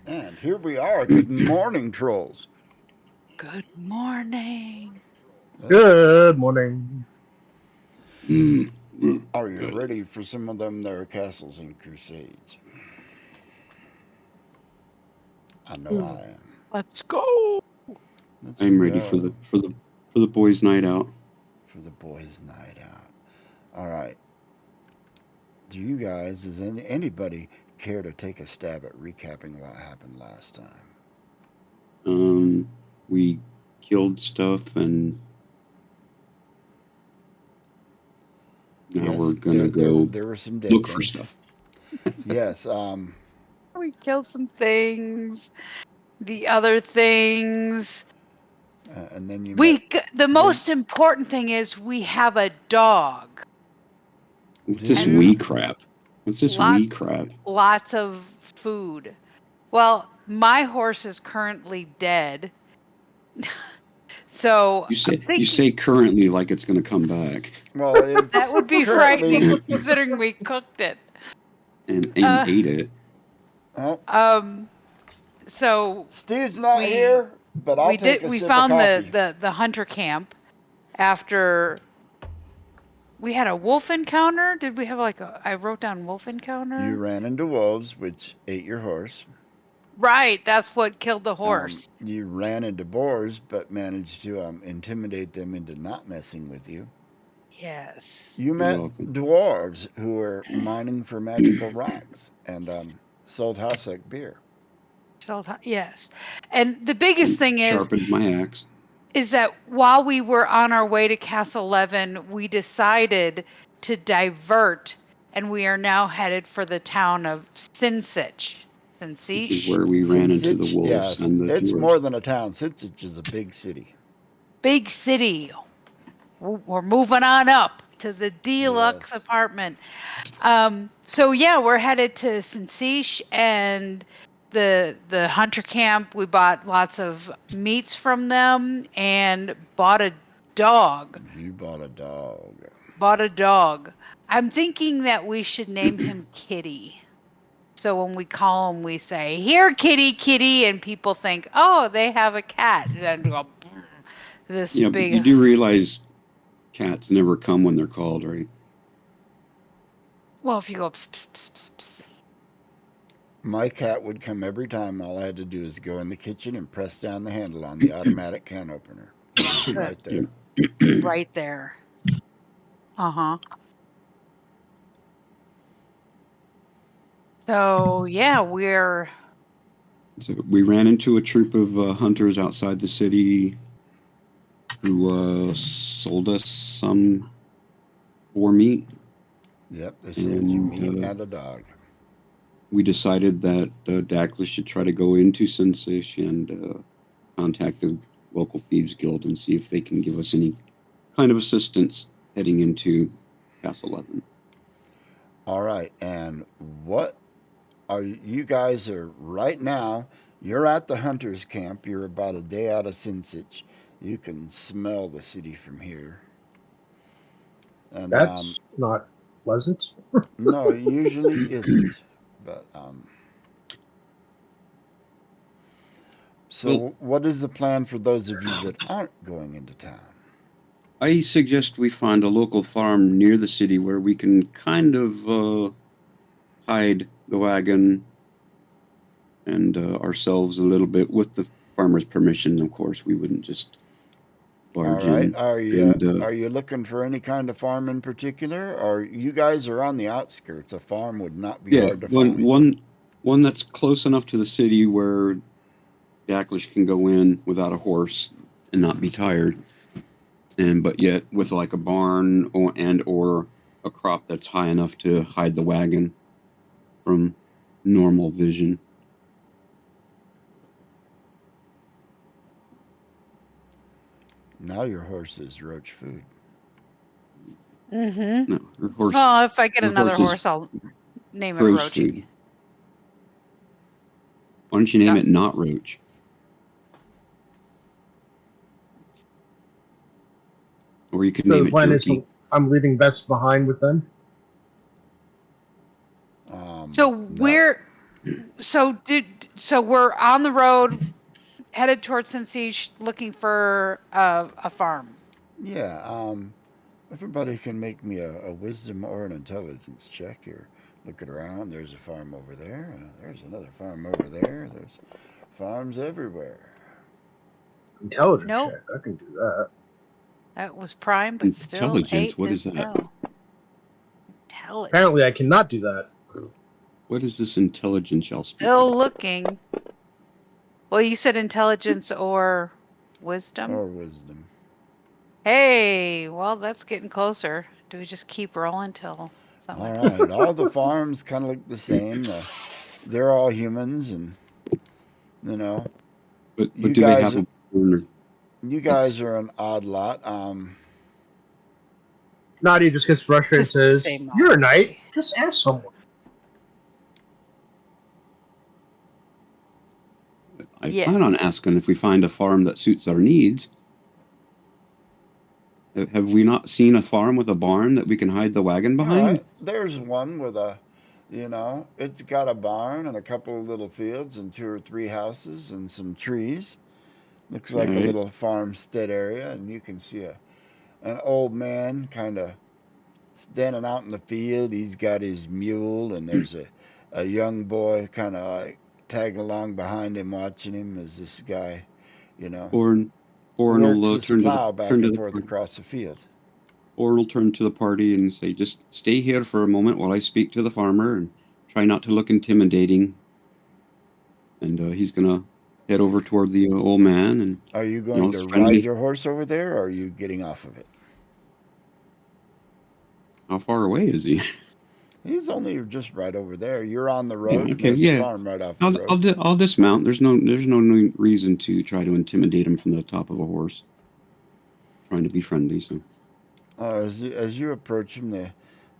And here we are. Good morning, trolls. Good morning. Good morning. Are you ready for some of them there castles and crusades? I know I am. Let's go. I'm ready for the boys' night out. For the boys' night out. All right. Do you guys, does anybody care to take a stab at recapping what happened last time? We killed stuff and now we're gonna go There were some dead look things. for stuff. Yes. We killed some things. The other things. And then you The most important thing is we have a dog. What's this wee crap? What's this wee crap? Lots of food. Well, my horse is currently dead. So you say currently like it's going to come back. Well, that would be frightening considering we cooked it and ate it. So Steve's not here, but I'll take a we sip found of coffee. the hunter camp after we had a wolf encounter. Did we have I wrote down wolf encounter? You ran into wolves, which ate your horse. Right, that's what killed the horse. You ran into boars, but managed to intimidate them into not messing with you. Yes. You met dwarves who were mining for magical rocks and sold Hasek beer. Yes. And the biggest thing is... Sharpened my axe. Is that while we were on our way to Castle 11, we decided to divert, and we are now headed for the town of Sinsich. Which is where we ran into the wolves. Yes, and the it's dwarves. more than a town. Sinsich is a big city. Big city. We're moving on up to the deluxe apartment. So yeah, we're headed to Sinsich and the hunter camp. We bought lots of meats from them and bought a dog. You bought a dog. Bought a dog. I'm thinking that we should name him Kitty. So when we call him, we say, "Here, Kitty, Kitty," and people think, "Oh, they have a cat." And then go, this big. But you do realize cats never come when they're called, right? Well, if you go, pss, pss, pss, pss, pss. My cat would come every time. All I had to do is go in the kitchen and press down the handle on the automatic can opener. Right there. Right there. Uh-huh. So, yeah, So we ran into a troop of hunters outside the city who sold us some boar meat. Yep, they sold you meat and a dog. We decided that Daclus should try to go into Sinsich and contact the local thieves guild and see if they can give us any kind of assistance heading into Castle 11. All right, and what are you guys are right now? You're at the hunters' camp. You're about a day out of Sinsich. You can smell the city from here. And that's not pleasant. No, it usually isn't. But so what is the plan for those of you that aren't going into town? I suggest we find a local farm near the city where we can kind of hide the wagon and ourselves a little bit with the farmer's permission. Of course, we wouldn't just barge in. Are you looking for any kind of farm in particular, or you guys are on the outskirts? A farm would not be hard to find. One that's close enough to the city where Daclish can go in without a horse and not be tired, but yet with like a barn or a crop that's high enough to hide the wagon from normal vision. Now your horse is roach food. Mm-hmm. No, her horse. Well, if I get another horse, I'll name it Roach. Food. Why don't you name it not Roach? Or you could name it Jerky. I'm leaving Bess behind with them. So we're So we're on the road, headed towards Sensiche, looking for a farm. Yeah. Everybody can make me a wisdom or an intelligence check here. Looking around, there's a farm over there. There's another farm over there. There's farms everywhere. Intelligence Nope. check. I can do that. That was prime, but still Intelligence, 8 what is is that? no. Intelligence. Apparently, I cannot do that. What is this intelligence y'all speak Still of? looking. Well, you said intelligence or wisdom. Or wisdom. Hey, well, that's getting closer. Do we just keep rolling till something? All right. All the farms kind of look the same. They're all humans, and you know, But you do they guys have a barn? you guys are an odd lot. Nadia just gets frustrated and Just the says, same "You're a old knight. way. Just ask someone." I Yeah. plan on asking if we find a farm that suits our needs. Have we not seen a farm with a barn that we can hide the wagon All behind? right. There's one with it's got a barn and a couple of little fields and 2 or 3 houses and some trees. Looks like a Alright. little farmstead area, and you can see an old man kind of standing out in the field. He's got his mule, and there's a young boy kind of like tagging along behind him, watching him as this guy, Thorn works will his turn to plow back and forth across the field. the party and say, "Just stay here for a moment while I speak to the farmer and try not to look intimidating." And he's gonna head over toward the old man, and Are you going it's to friendly. ride your horse over there, or are you getting off of it? How far away is he? He's only just right over there. You're on the road, and okay, there's yeah. a farm right off the road. I'll dismount. There's no reason to try to intimidate him from the top of a horse. Trying to be friendly, so. As you approach him,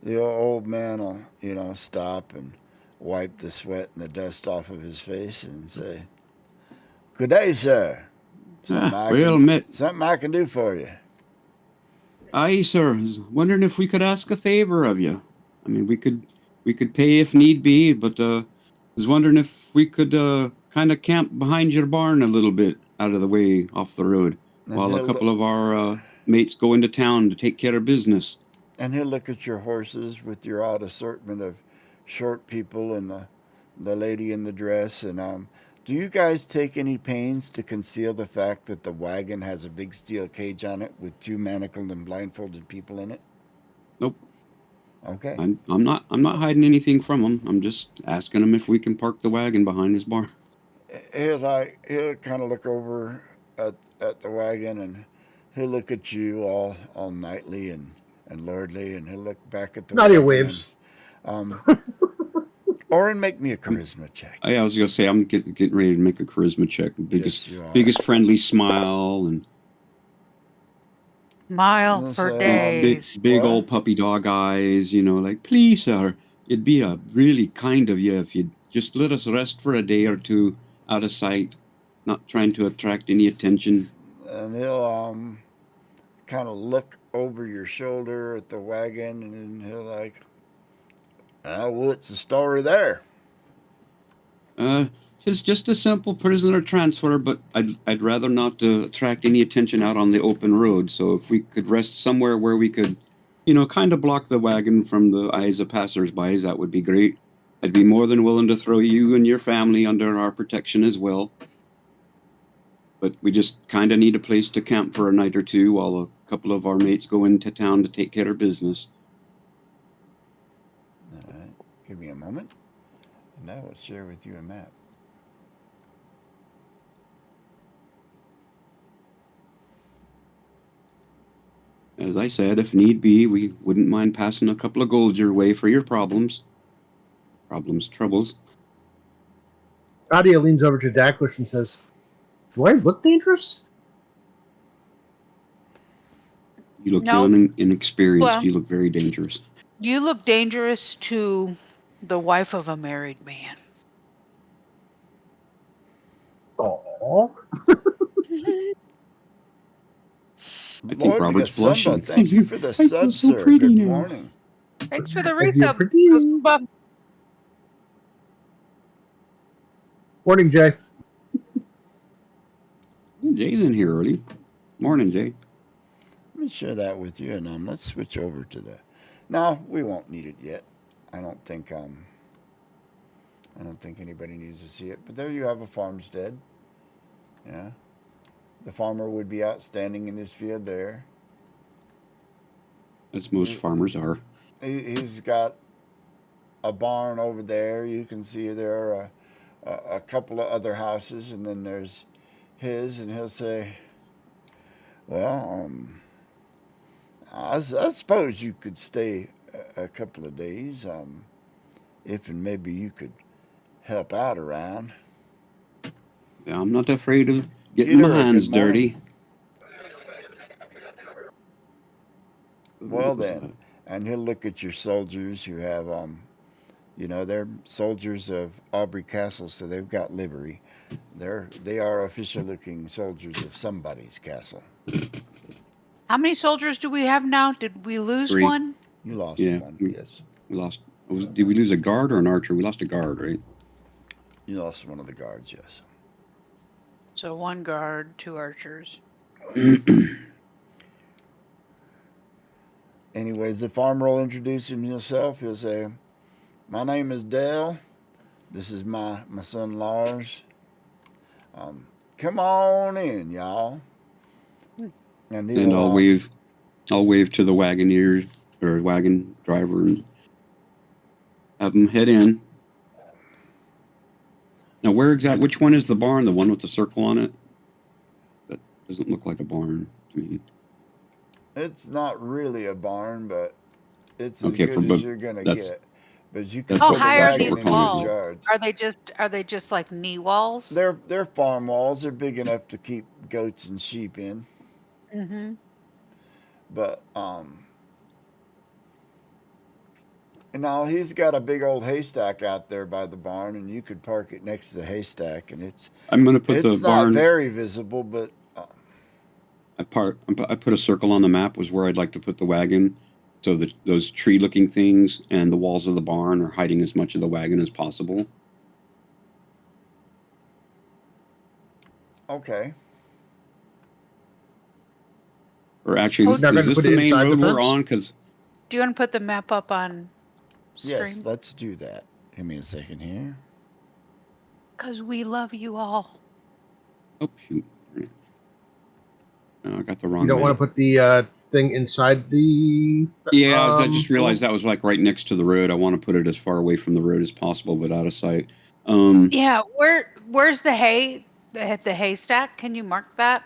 the old man will, stop and wipe the sweat and the dust off of his face and say, "Good day, sir. Something I can do for you." Aye, sir. I was wondering if we could ask a favor of you. I mean, we could pay if need be, but I was wondering if we could kind of camp behind your barn a little bit out of the way off the road And while a couple of our mates go into town to take care of business. And he'll look at your horses with your odd assortment of short people and the lady in the dress. And do you guys take any pains to conceal the fact that the wagon has a big steel cage on it with 2 manacled and blindfolded people in it? Nope. Okay. I'm not hiding anything from him. I'm just asking him if we can park the wagon behind his barn. He'll kind of look over at the wagon, and he'll look at you all knightly and lordly, and he'll look back at the Nadia wagon waves. Oren, make me a charisma check. I was gonna say I'm getting ready to make a charisma check. Yes, you are. Biggest friendly smile and Smile for days. big What? old puppy dog eyes. Like, please, sir, it'd be really kind of you if you'd just let us rest for a day or two out of sight, not trying to attract any attention. And he'll kind of look over your shoulder at the wagon, and he'll like, what's the story there? It's just a simple prisoner transfer, but I'd rather not attract any attention out on the open road. So if we could rest somewhere where we could, kind of block the wagon from the eyes of passersby, that would be great. I'd be more than willing to throw you and your family under our protection as well. But we just kind of need a place to camp for a night or two while a couple of our mates go into town to take care of business. All right. Give me a moment, and I will share with you a map. As I said, if need be, we wouldn't mind passing a couple of gold your way for your troubles. Nadia leans over to Daklish and says, "Do I look dangerous?" You look Nope. young and inexperienced. Well- You look very dangerous. You look dangerous to the wife of a married man. Aww. I think Robert's blushing. Thank you for the I feel sub, so sir. pretty Good now. morning. Thanks for the If you're resub. pretty- Goosebump. Morning, Jay. Jay's in here early. Morning, Jay. Let me share that with you, and let's switch over to the. No, we won't need it yet. I don't think anybody needs to see it. But there you have a farmstead. Yeah, the farmer would be out standing in his field there. As most farmers are. He's got a barn over there. You can see there are a couple of other houses, and then there's his, and he'll say, "Well, I suppose you could stay a couple of days, if and maybe you could help out around." Yeah, I'm not afraid of getting my hands dirty. Well then, and he'll look at your soldiers who have, they're soldiers of Aubrey Castle, so they've got livery. They are official looking soldiers of somebody's castle. How many soldiers do we have now? Did we lose 3. one? You lost one, yes. We lost. Did we lose a guard or an archer? We lost a guard, right? You lost one of the guards, yes. So 1 guard, 2 archers. Anyways, the farmer will introduce himself. He'll say, "My name is Dale. This is my son Lars. Come on in, y'all." And I'll wave to the wagoneer or wagon driver and have them head in. Now, which one is the barn? The one with the circle on it? That doesn't look like a barn to me. It's not really a barn, but it's as good as you're gonna get. But you can How put high the are wagon these in walls? his yards. Are they just like knee walls? They're farm walls. They're big enough to keep goats and sheep in. Mm-hmm. But now he's got a big old haystack out there by the barn, and you could park it next to the haystack, and it's not very visible, but I put a circle on the map was where I'd like to put the wagon, so that those tree-looking things and the walls of the barn are hiding as much of the wagon as possible. Okay. Or actually, is this the main road we're on? Because do you want to put the map up on stream? Yes, let's do that. Give me a second here. Because we love you all. Oh, shoot. No, I got the wrong. You don't want to put the thing inside the. Yeah, I just realized that was like right next to the road. I want to put it as far away from the road as possible, but out of sight. Yeah, where's the hay? The haystack? Can you mark that,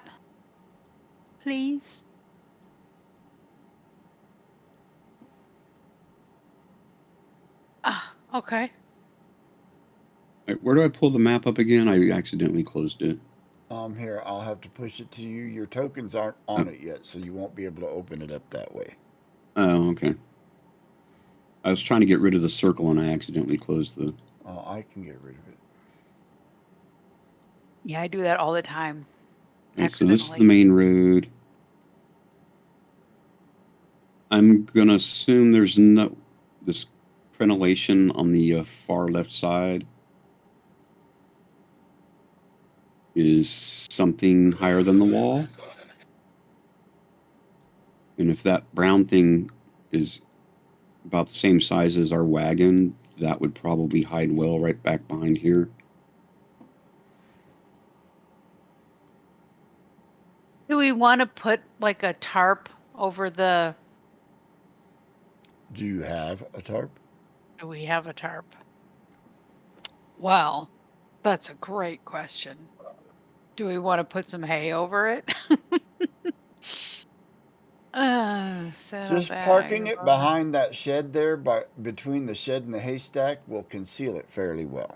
please? Okay. Right, where do I pull the map up again? I accidentally closed it. Here, I'll have to push it to you. Your tokens aren't on it yet, so you won't be able to open it up that way. Oh, okay. I was trying to get rid of the circle, and I accidentally closed the... Oh, I can get rid of it. Yeah, I do that all the time. Okay, so this is the main road. I'm going to assume there's this crenellation on the far left side is something higher than the wall. And if that brown thing is about the same size as our wagon, that would probably hide well right back behind here. Do we want to put like a tarp over the... Do you have a tarp? Do we have a tarp? Well, that's a great question. Do we want to put some hay over it? Just parking it behind that shed there, between the shed and the haystack, will conceal it fairly well.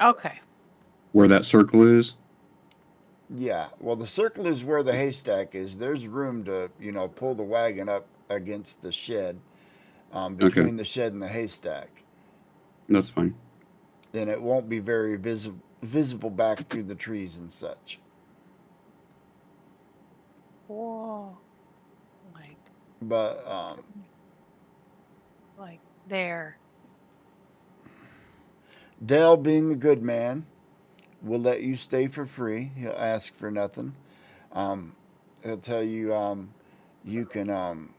Okay. Where that circle is? Yeah. Well, the circle is where the haystack is. There's room to, pull the wagon up against the shed, between the shed and the haystack. That's fine. Then it won't be very visible back through the trees and such. Whoa. But like there. Dale, being a good man, will let you stay for free. He'll ask for nothing. He'll tell you you can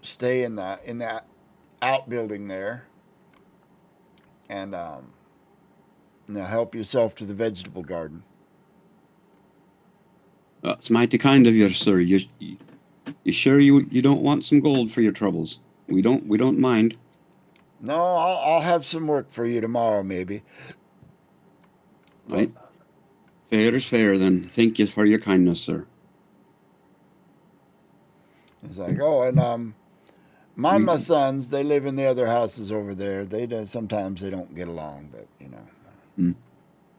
stay in that outbuilding there, and now help yourself to the vegetable garden. It's mighty kind of you, sir. You sure you don't want some gold for your troubles? We don't mind. No, I'll have some work for you tomorrow, maybe. Right. Fair is fair, then. Thank you for your kindness, sir. He's like, oh, and my sons, they live in the other houses over there. Sometimes they don't get along, but you know.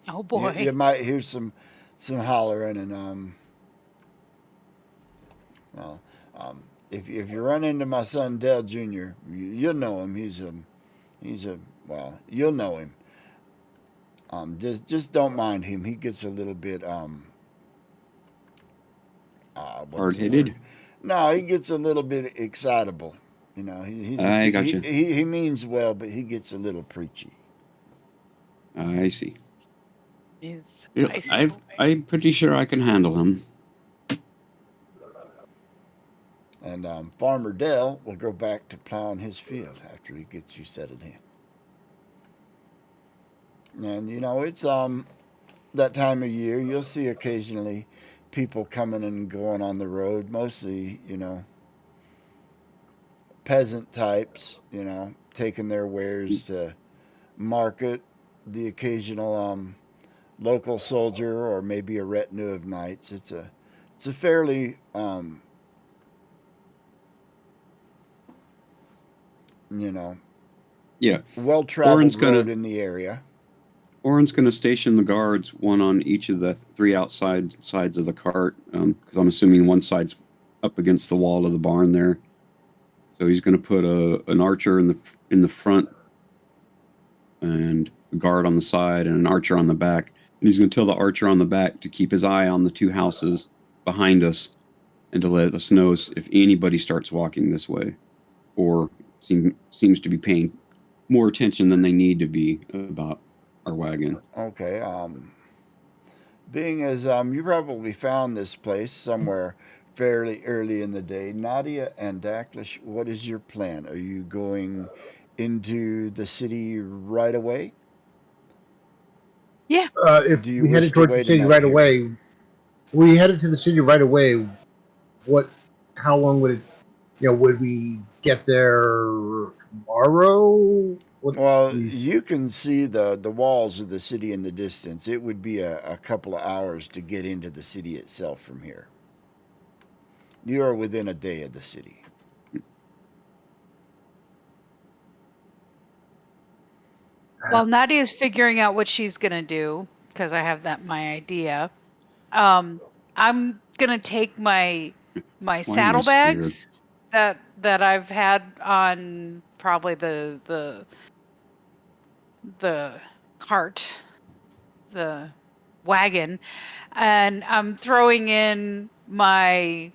Oh boy. You might hear some hollering, and if you run into my son Dell Jr., you'll know him. You'll know him. Just don't mind him. He gets a little bit hard-headed. No, he gets a little bit excitable. You know, I gotcha. He means well, but he gets a little preachy. I see. I see. I'm pretty sure I can handle him. And Farmer Dell will go back to plowing his field after he gets you settled in. And you know, it's that time of year. You'll see occasionally people coming and going on the road. Mostly, you know, peasant types. You know, taking their wares to market. The occasional local soldier or maybe a retinue of knights. It's a fairly you know, well-traveled road in the area. Oren's going to station the guards, one on each of the 3 outside sides of the cart, because I'm assuming one side's up against the wall of the barn there. So he's going to put an archer in the front, and a guard on the side, and an archer on the back. And he's going to tell the archer on the back to keep his eye on the 2 houses behind us, and to let us know if anybody starts walking this way, or seems to be paying more attention than they need to be about our wagon. Okay. Being as you probably found this place somewhere fairly early in the day, Nadia and Daklish, what is your plan? Are you going into the city right away? Yeah. If we headed towards the city right away, we headed to the city right away. How long would it? You know, would we get there tomorrow? You can see the walls of the city in the distance. It would be a couple of hours to get into the city itself from here. You are within a day of the city. While Nadia's figuring out what she's going to do, because I have my idea, I'm going to take my saddlebags that I've had on probably the cart, the wagon, and I'm throwing in my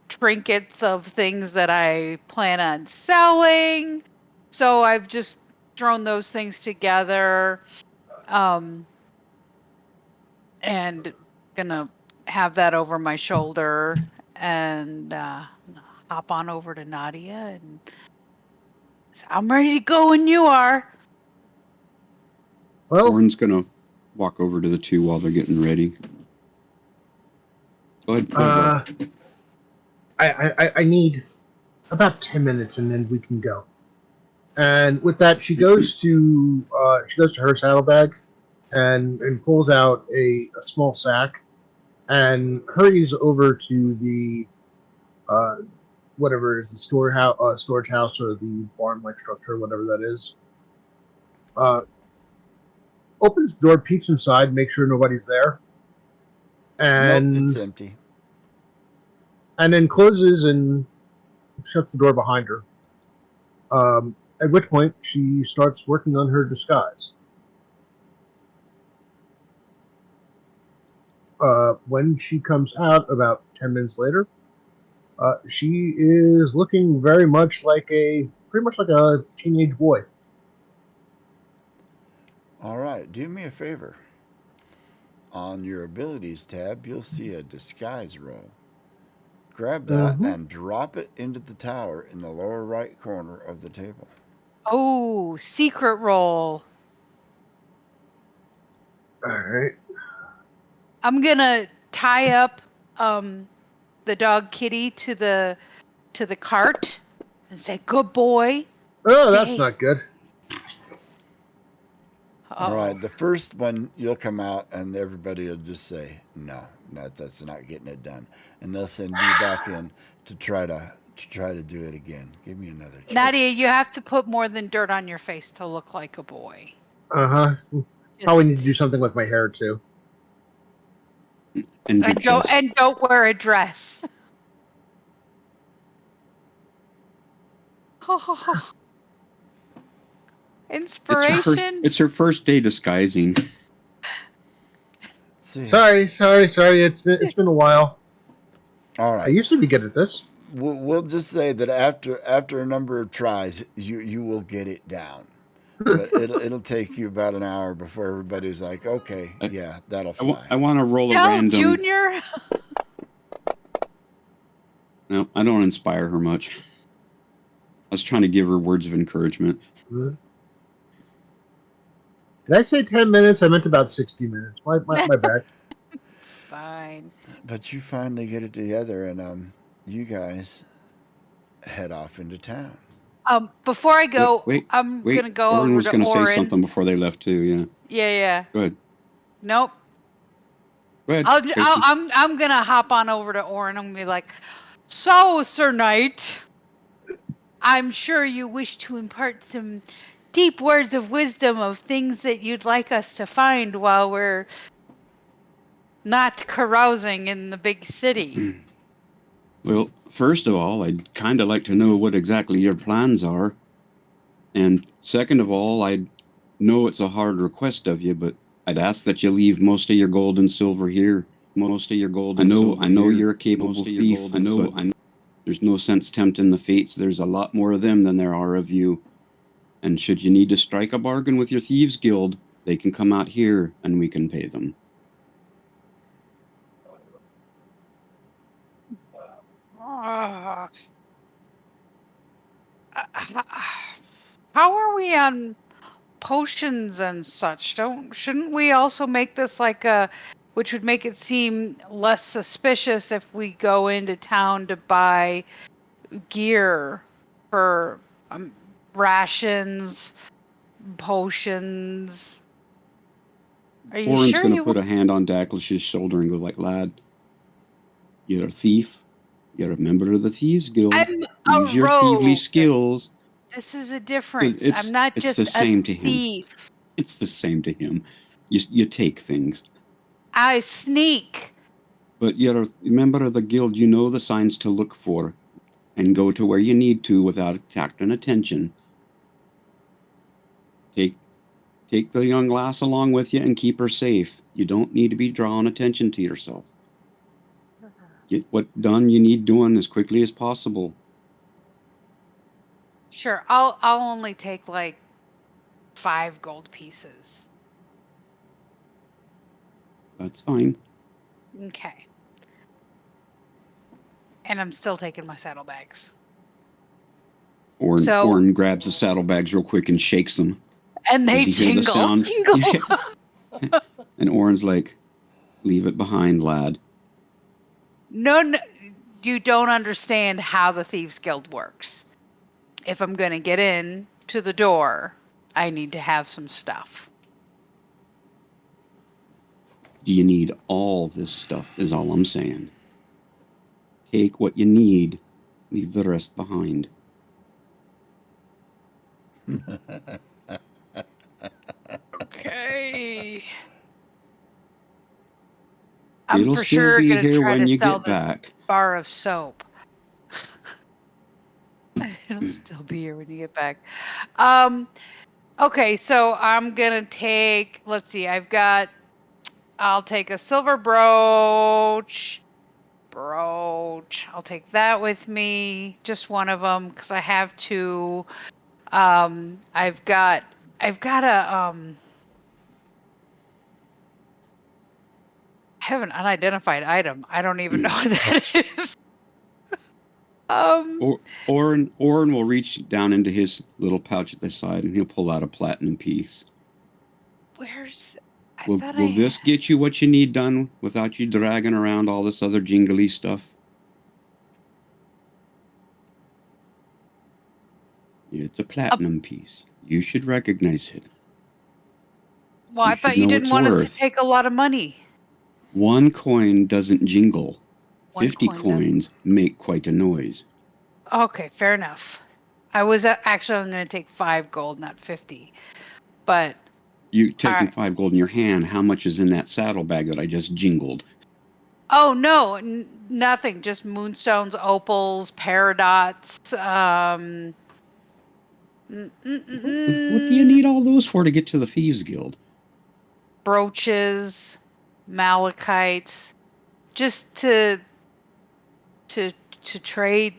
trinkets of things that I plan on selling. So I've just thrown those things together, and gonna have that over my shoulder and hop on over to Nadia and say, I'm ready to go when you are. Well, Thorn's gonna walk over to the 2 while they're getting ready. Go ahead. I need about 10 minutes and then we can go. And with that, she goes to her saddlebag and pulls out a small sack and hurries over to the whatever is the storage house or the barn-like structure, whatever that is. Opens the door, peeks inside, makes sure nobody's there, and nope, it's empty. And then closes and shuts the door behind her. At which point, she starts working on her disguise. When she comes out about 10 minutes later, she is looking very much pretty much like a teenage boy. All right, do me a favor. on your abilities tab, you'll see a disguise roll. Grab that and drop it into the tower in the lower right corner of the table. Oh, secret roll. All right. I'm gonna tie up the dog Kitty to the cart and say, "Good boy." Oh, that's Stay. not good. All right, the first one you'll come out and everybody will just say, "No, that's not getting it done," and they'll send you back in to try to do it again. Give me another chance. Nadia, you have to put more than dirt on your face to look like a boy. Probably need to do something with my hair too. And your chest. And don't wear a dress. Inspiration. It's her first day disguising. Sorry. It's been a while. All right. I used to be good at this. We'll just say that after a number of tries, you will get it down. But it'll take you about an hour before everybody's like, okay, yeah, that'll fly. I want to roll a Tell random. Junior. No, I don't inspire her much. I was trying to give her words of encouragement. Did I say 10 minutes? I meant about 60 minutes. My bad. Fine. But you finally get it together, and you guys head off into town. Before I go, wait, I'm gonna go Orin over was to gonna Orin. say something before they left too. Yeah. Yeah. Go ahead. Nope. Go ahead. I'm gonna hop on over to Orin and be like, "So, Sir Knight, I'm sure you wish to impart some deep words of wisdom of things that you'd like us to find while we're not carousing in the big city." Well, first of all, I'd kind of like to know what exactly your plans are. And second of all, I know it's a hard request of you, but I'd ask that you leave most of your gold and silver here. Most of your gold and silver. I know you're a capable thief. I know. There's no sense tempting the fates. There's a lot more of them than there are of you. And should you need to strike a bargain with your thieves guild, they can come out here and we can pay them. How are we on potions and such? Shouldn't we also make this like which would make it seem less suspicious if we go into town to buy gear for rations, potions? Are you Orin's sure gonna put a hand on Daclish's shoulder and go like, "Lad, you're a thief. You're a member of the Thieves Guild. Use your thievely skills." This is a difference. I'm not just the same to thief. him. It's the same to him. You take things. I sneak. But you're a member of the guild. You know the signs to look for, and go to where you need to without attracting attention. Take the young lass along with you and keep her safe. You don't need to be drawing attention to yourself. Get what done you need doing as quickly as possible. Sure, I'll only take like 5 gold pieces. That's fine. Okay. And I'm still taking my saddlebags. Orin grabs the saddlebags real quick and shakes them. And they jingle. Yeah. And Orin's like, "Leave it behind, lad." No, you don't understand how the Thieves Guild works. If I'm going to get in to the door, I need to have some stuff. Do you need all this stuff is all I'm saying. Take what you need, leave the rest behind. Okay. It'll for still sure be gonna here try when to you sell get this back. bar of soap. It'll still be here when you get back. Okay, so I'm gonna take. Let's see. I'll take a silver brooch. I'll take that with me. Just one of them because I have to. I've got a have an unidentified item. I don't even know what that is. Oren will reach down into his little pouch at the side and he'll pull out a platinum piece. Where's... Will this get you what you need done without you dragging around all this other jingly stuff? It's a platinum piece. You should recognize it. Well, I thought you didn't want us to take a lot of money. 1 coin doesn't jingle. 50 coins make quite a noise. Okay, fair enough. I was actually going to take 5 gold, not 50. But you taking 5 gold in your hand, how much is in that saddlebag that I just jingled? Oh, no, nothing. Just moonstones, opals, paradots. What do you need all those for to get to the Thieves Guild? Brooches, malachites, just to trade.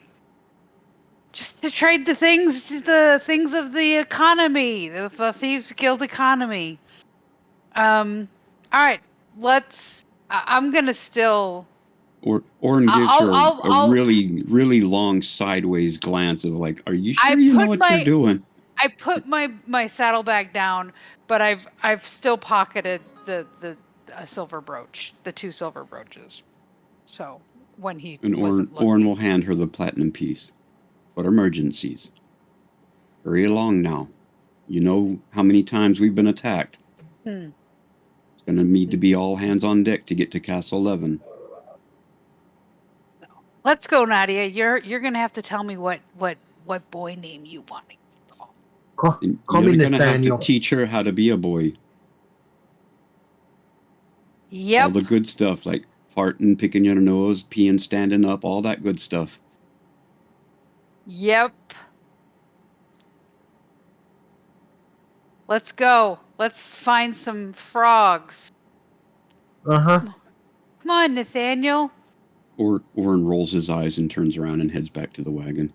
Just to trade the things of the economy, the Thieves Guild economy. All right, let's. I'm gonna still. Oren gives her a really, really long sideways glance of like, "Are you sure you know what you're doing?" I put my saddlebag down, but I've still pocketed the silver brooch, the 2 silver brooches. So when he Oren will hand her the platinum piece. For emergencies. Hurry along now. You know how many times we've been attacked. It's going to need to be all hands on deck to get to Castle 11. Let's go, Nadia. You're going to have to tell me what boy name you want. Call me Nathaniel. You're going to have to teach her how to be a boy. Yep. All the good stuff like farting, picking your nose, peeing, standing up, all that good stuff. Yep. Let's go. Let's find some frogs. Uh-huh. Come on, Nathaniel. Oren rolls his eyes and turns around and heads back to the wagon.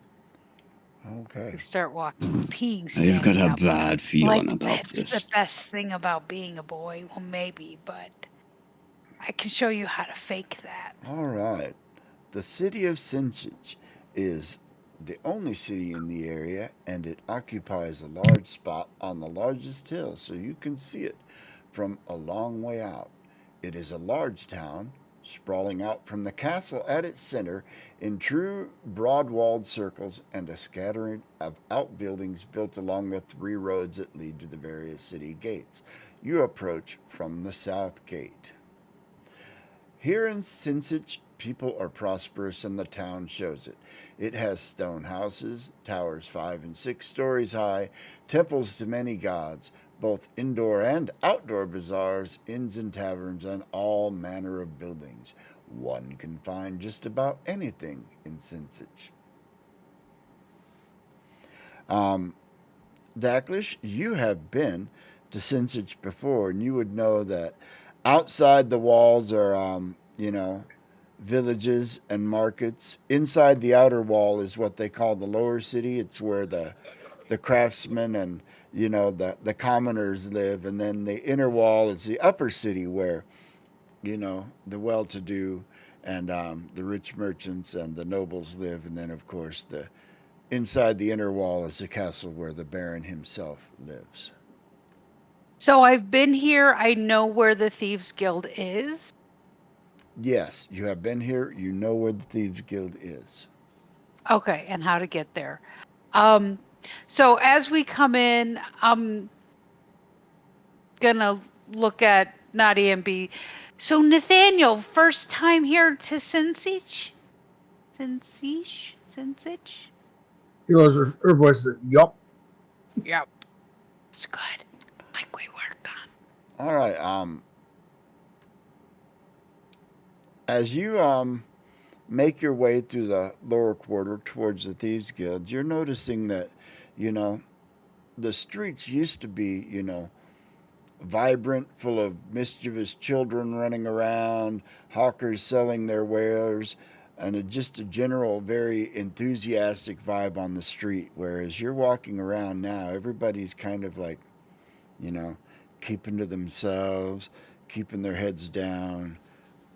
Okay. We start walking, peeing. I've got a bad feeling about this. That's the best thing about being a boy. Well, maybe, but I can show you how to fake that. All right. The city of Sinsich is the only city in the area, and it occupies a large spot on the largest hill, so you can see it from a long way out. It is a large town, sprawling out from the castle at its center in true broad-walled circles and a scattering of outbuildings built along the 3 roads that lead to the various city gates. You approach from the south gate. Here in Sinsich, people are prosperous and the town shows it. It has stone houses, towers 5 and 6 stories high, temples to many gods, both indoor and outdoor bazaars, inns and taverns, and all manner of buildings. One can find just about anything in Sinsich. Daklish, you have been to Sinsich before, and you would know that outside the walls are, villages and markets. Inside the outer wall is what they call the lower city. It's where the craftsmen and the commoners live, and then the inner wall is the upper city where the well-to-do and the rich merchants and the nobles live, and then of course inside the inner wall is the castle where the Baron himself lives. So I've been here. I know where the Thieves Guild is. Yes, you have been here. You know where the Thieves Guild is. Okay, and how to get there. So as we come in, I'm gonna look at Nadia and be. So Nathaniel, first time here to Sinsich? Sinsich? He goes, her voice is, yup. Yep. It's good. Like we worked on. All right. As you make your way through the lower quarter towards the Thieves Guild, you're noticing that, the streets used to be, vibrant, full of mischievous children running around, hawkers selling their wares, and just a general very enthusiastic vibe on the street. Whereas you're walking around now, everybody's kind of like, keeping to themselves, keeping their heads down,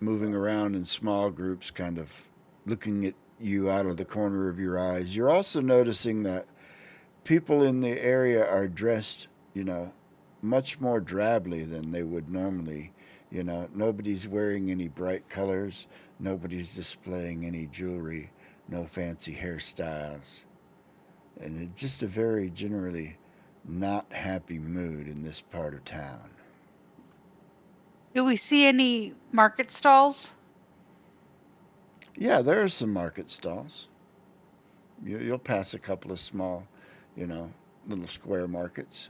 moving around in small groups, kind of looking at you out of the corner of your eyes. You're also noticing that people in the area are dressed, much more drably than they would normally. Nobody's wearing any bright colors, nobody's displaying any jewelry, no fancy hairstyles. And it's just a very generally not happy mood in this part of town. Do we see any market stalls? Yeah, there are some market stalls. You'll pass a couple of small, little square markets.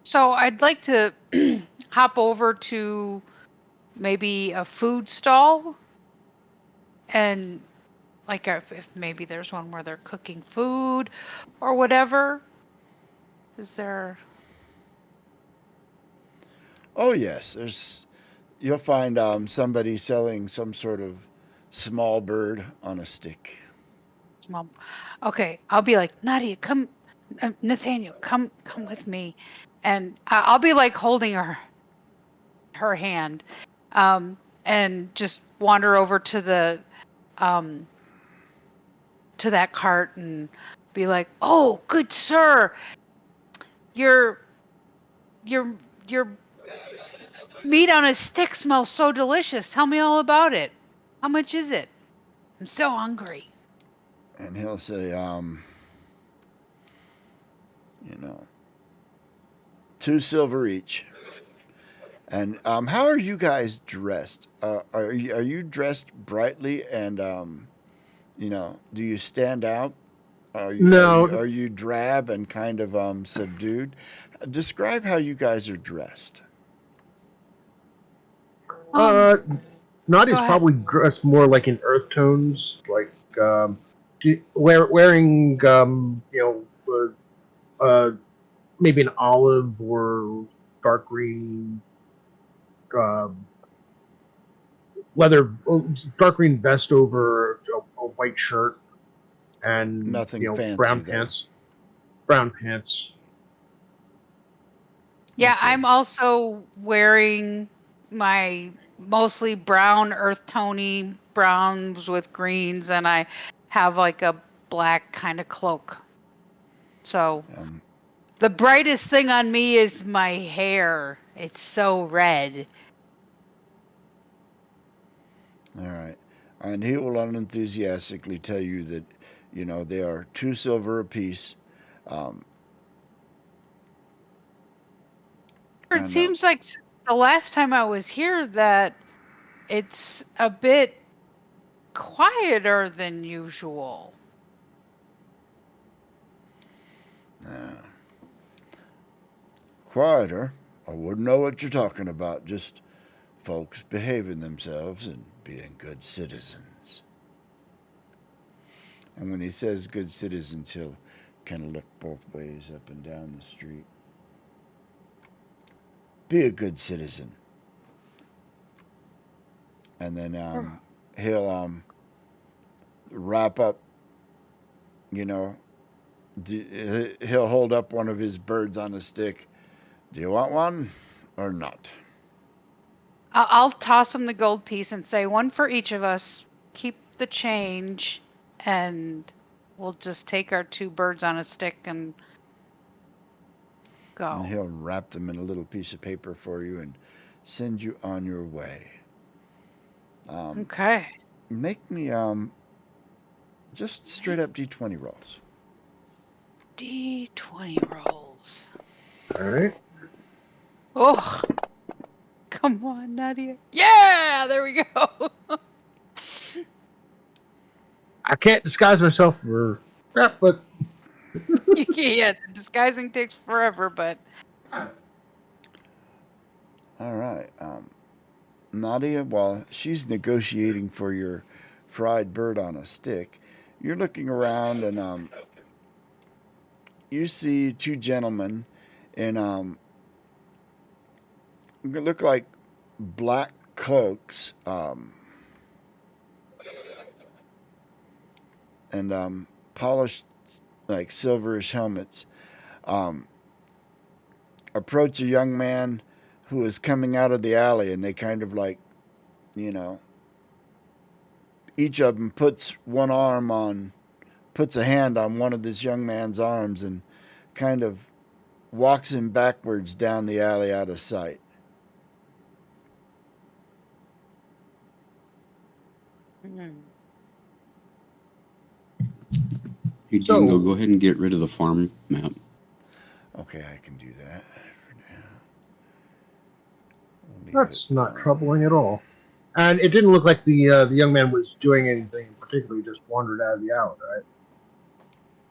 So I'd like to hop over to maybe a food stall, and like if maybe there's one where they're cooking food or whatever. Is there? Oh yes, you'll find somebody selling some sort of small bird on a stick. Mom. Okay, I'll be like, Nadia, come, Nathaniel, come with me, and I'll be like holding her hand, and just wander over to the to that cart and be like, oh, good sir, your your meat on a stick smells so delicious. Tell me all about it. How much is it? I'm so hungry. And he'll say, 2 silver each. And how are you guys dressed? Are you dressed brightly and do you stand out? No, Are you drab and kind of subdued? Describe how you guys are dressed. uh, Go Nadia's ahead. probably dressed more like in earth tones, like wearing maybe an olive or dark green leather, dark green vest over a white shirt, and Nothing fancy brown though. pants. Brown pants. Yeah, Okay. I'm also wearing my mostly brown earth tony browns with greens, and I have like a black kind of cloak. So Um, the brightest thing on me is my hair. It's so red. all right. And he will unenthusiastically tell you that, they are 2 silver apiece. Um, It and seems like the last time I was here that it's a bit quieter than usual. quieter. I wouldn't know what you're talking about. Just folks behaving themselves and being good citizens. And when he says good citizens, he'll kind of look both ways up and down the street. Be a good citizen. And then he'll wrap up, you know, he'll hold up one of his birds on a stick. Do you want one or not? I'll toss him the gold piece and say, one for each of us. Keep the change, and we'll just take our 2 birds on a stick and go. And he'll wrap them in a little piece of paper for you and send you on your way. Okay. Make me just straight up D20 rolls. D20 rolls. All right. Oh, come on, Nadia. Yeah, there we go. I can't disguise myself for crap, but Yeah, the disguising takes forever, but All right. Nadia, while she's negotiating for your fried bird on a stick, you're looking around and you see 2 gentlemen in look like black cloaks and polished like silverish helmets. Approach a young man who is coming out of the alley, and they kind of like you know, each of them puts a hand on one of this young man's arms and kind of walks him backwards down the alley out of sight. Mm. Hey, So- Dingo, go ahead and get rid of the farm map. Okay, I can do that for now. Leave That's it not on. troubling at all. And it didn't look like the young man was doing anything particularly. Just wandered out of the alley, right?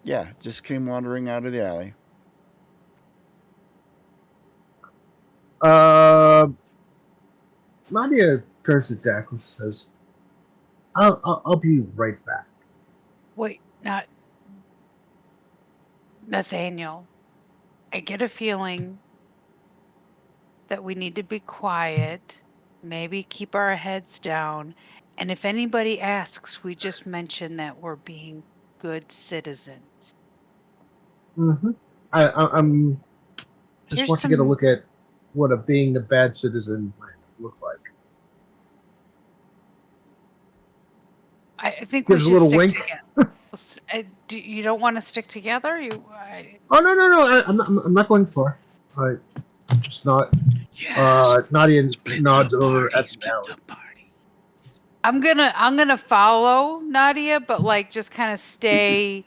Yeah, just came wandering out of the alley. Nadia turns to Dak and says, "I'll be right back." Wait, not Nathaniel. I get a feeling that we need to be quiet, maybe keep our heads down, and if anybody asks, we just mention that we're being good citizens. Mm-hmm. I'm just Here's want to get a some. look at what being a bad citizen might look like. I think we Gives a should little stick wink. together. You don't want to stick together? Oh no! I'm not going far. I just not. Nadia nods over at the alley. I'm gonna follow Nadia, but like just kind of stay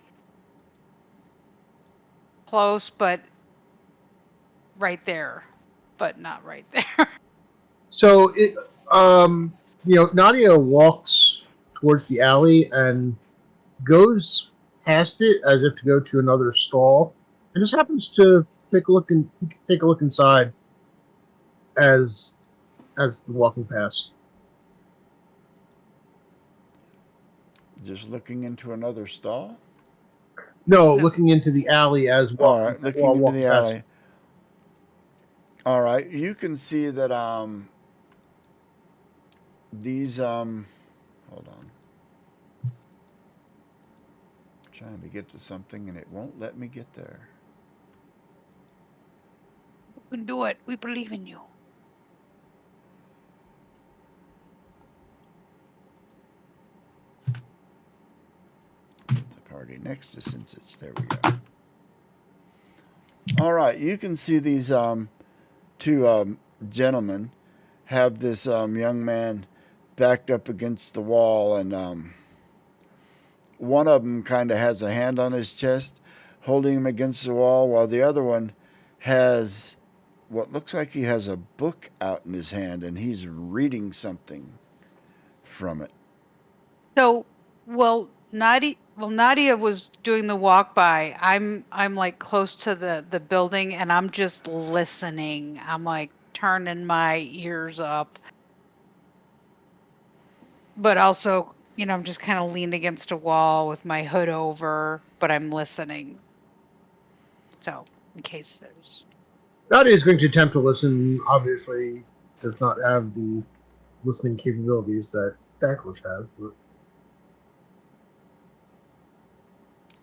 close, but right there, but not right there. So Nadia walks towards the alley and goes past it as if to go to another stall, and just happens to take a look inside as walking past. Just looking into another stall? No, No. looking into the alley as All right, looking into walking the past. alley. All right, you can see that these hold on. I'm trying to get to something and it won't let me get there. You can do it. We believe in you. The party next to Sinsich. There we go. All right, you can see these two gentlemen have this young man backed up against the wall, and one of them kind of has a hand on his chest, holding him against the wall, while the other one has what looks like he has a book out in his hand, and he's reading something from it. So, Nadia was doing the walk by. I'm like close to the building, and I'm just listening. I'm like turning my ears up, but also, I'm just kind of leaned against a wall with my hood over, but I'm listening. So, in case there's. Nadia is going to attempt to listen. Obviously, does not have the listening capabilities that Dacklish has. But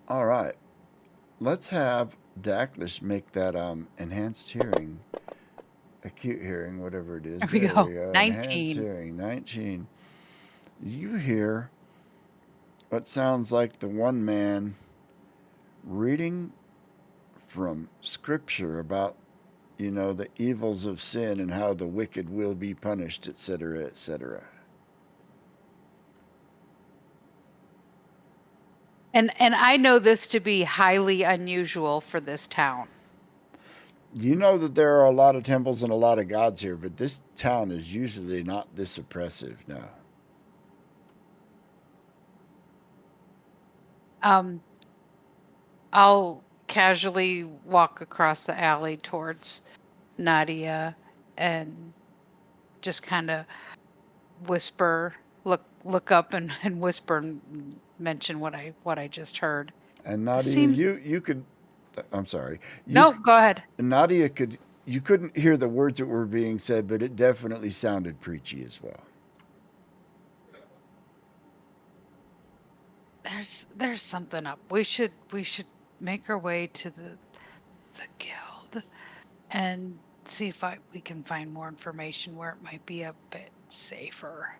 All right, let's have Dacklish make that enhanced hearing, acute hearing, whatever it is. There we There go. we go. 19. Enhanced hearing, 19. You hear what sounds like the one man reading from scripture about, the evils of sin and how the wicked will be punished, etc., etc. And I know this to be highly unusual for this town. You know that there are a lot of temples and a lot of gods here, but this town is usually not this oppressive, no. I'll casually walk across the alley towards Nadia and just kind of whisper, look up and whisper and mention what I just heard. And Nadia, Seems you could, I'm sorry. No, go ahead. Nadia you couldn't hear the words that were being said, but it definitely sounded preachy as well. There's something up. We should make our way to the guild and see if we can find more information where it might be a bit safer.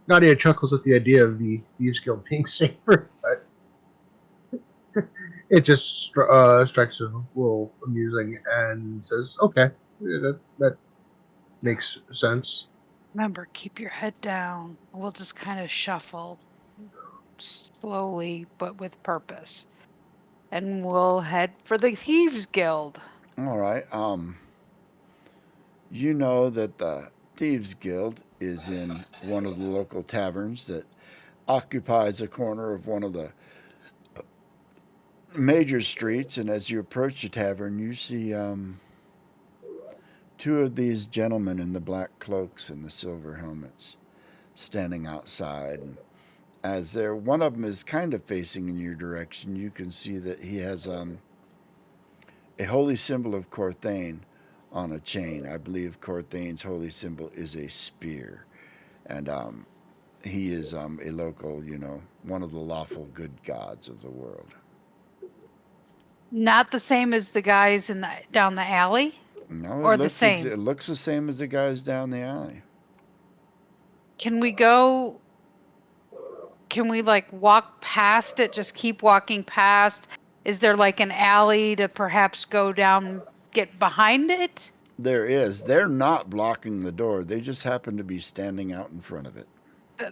Nadia chuckles at the idea of the Thieves Guild being safer, but it just strikes her a little amusing and says, "Okay, that makes sense." Remember, keep your head down. We'll just kind of shuffle slowly, but with purpose. And we'll head for the Thieves Guild. All right. You know that the Thieves Guild is in one of the local taverns that occupies a corner of one of the major streets. And as you approach the tavern, you see two of these gentlemen in the black cloaks and the silver helmets standing outside. And as they're, one of them is kind of facing in your direction, you can see that he has a holy symbol of Corthane on a chain. I believe Corthane's holy symbol is a spear. And he is a local, one of the lawful good gods of the world. Not the same as the guys down the alley? No, or the same? It looks the same as the guys down the alley. Can we walk past it? Just keep walking past? Is there like an alley to perhaps go down, get behind it? There is. They're not blocking the door. They just happen to be standing out in front of it.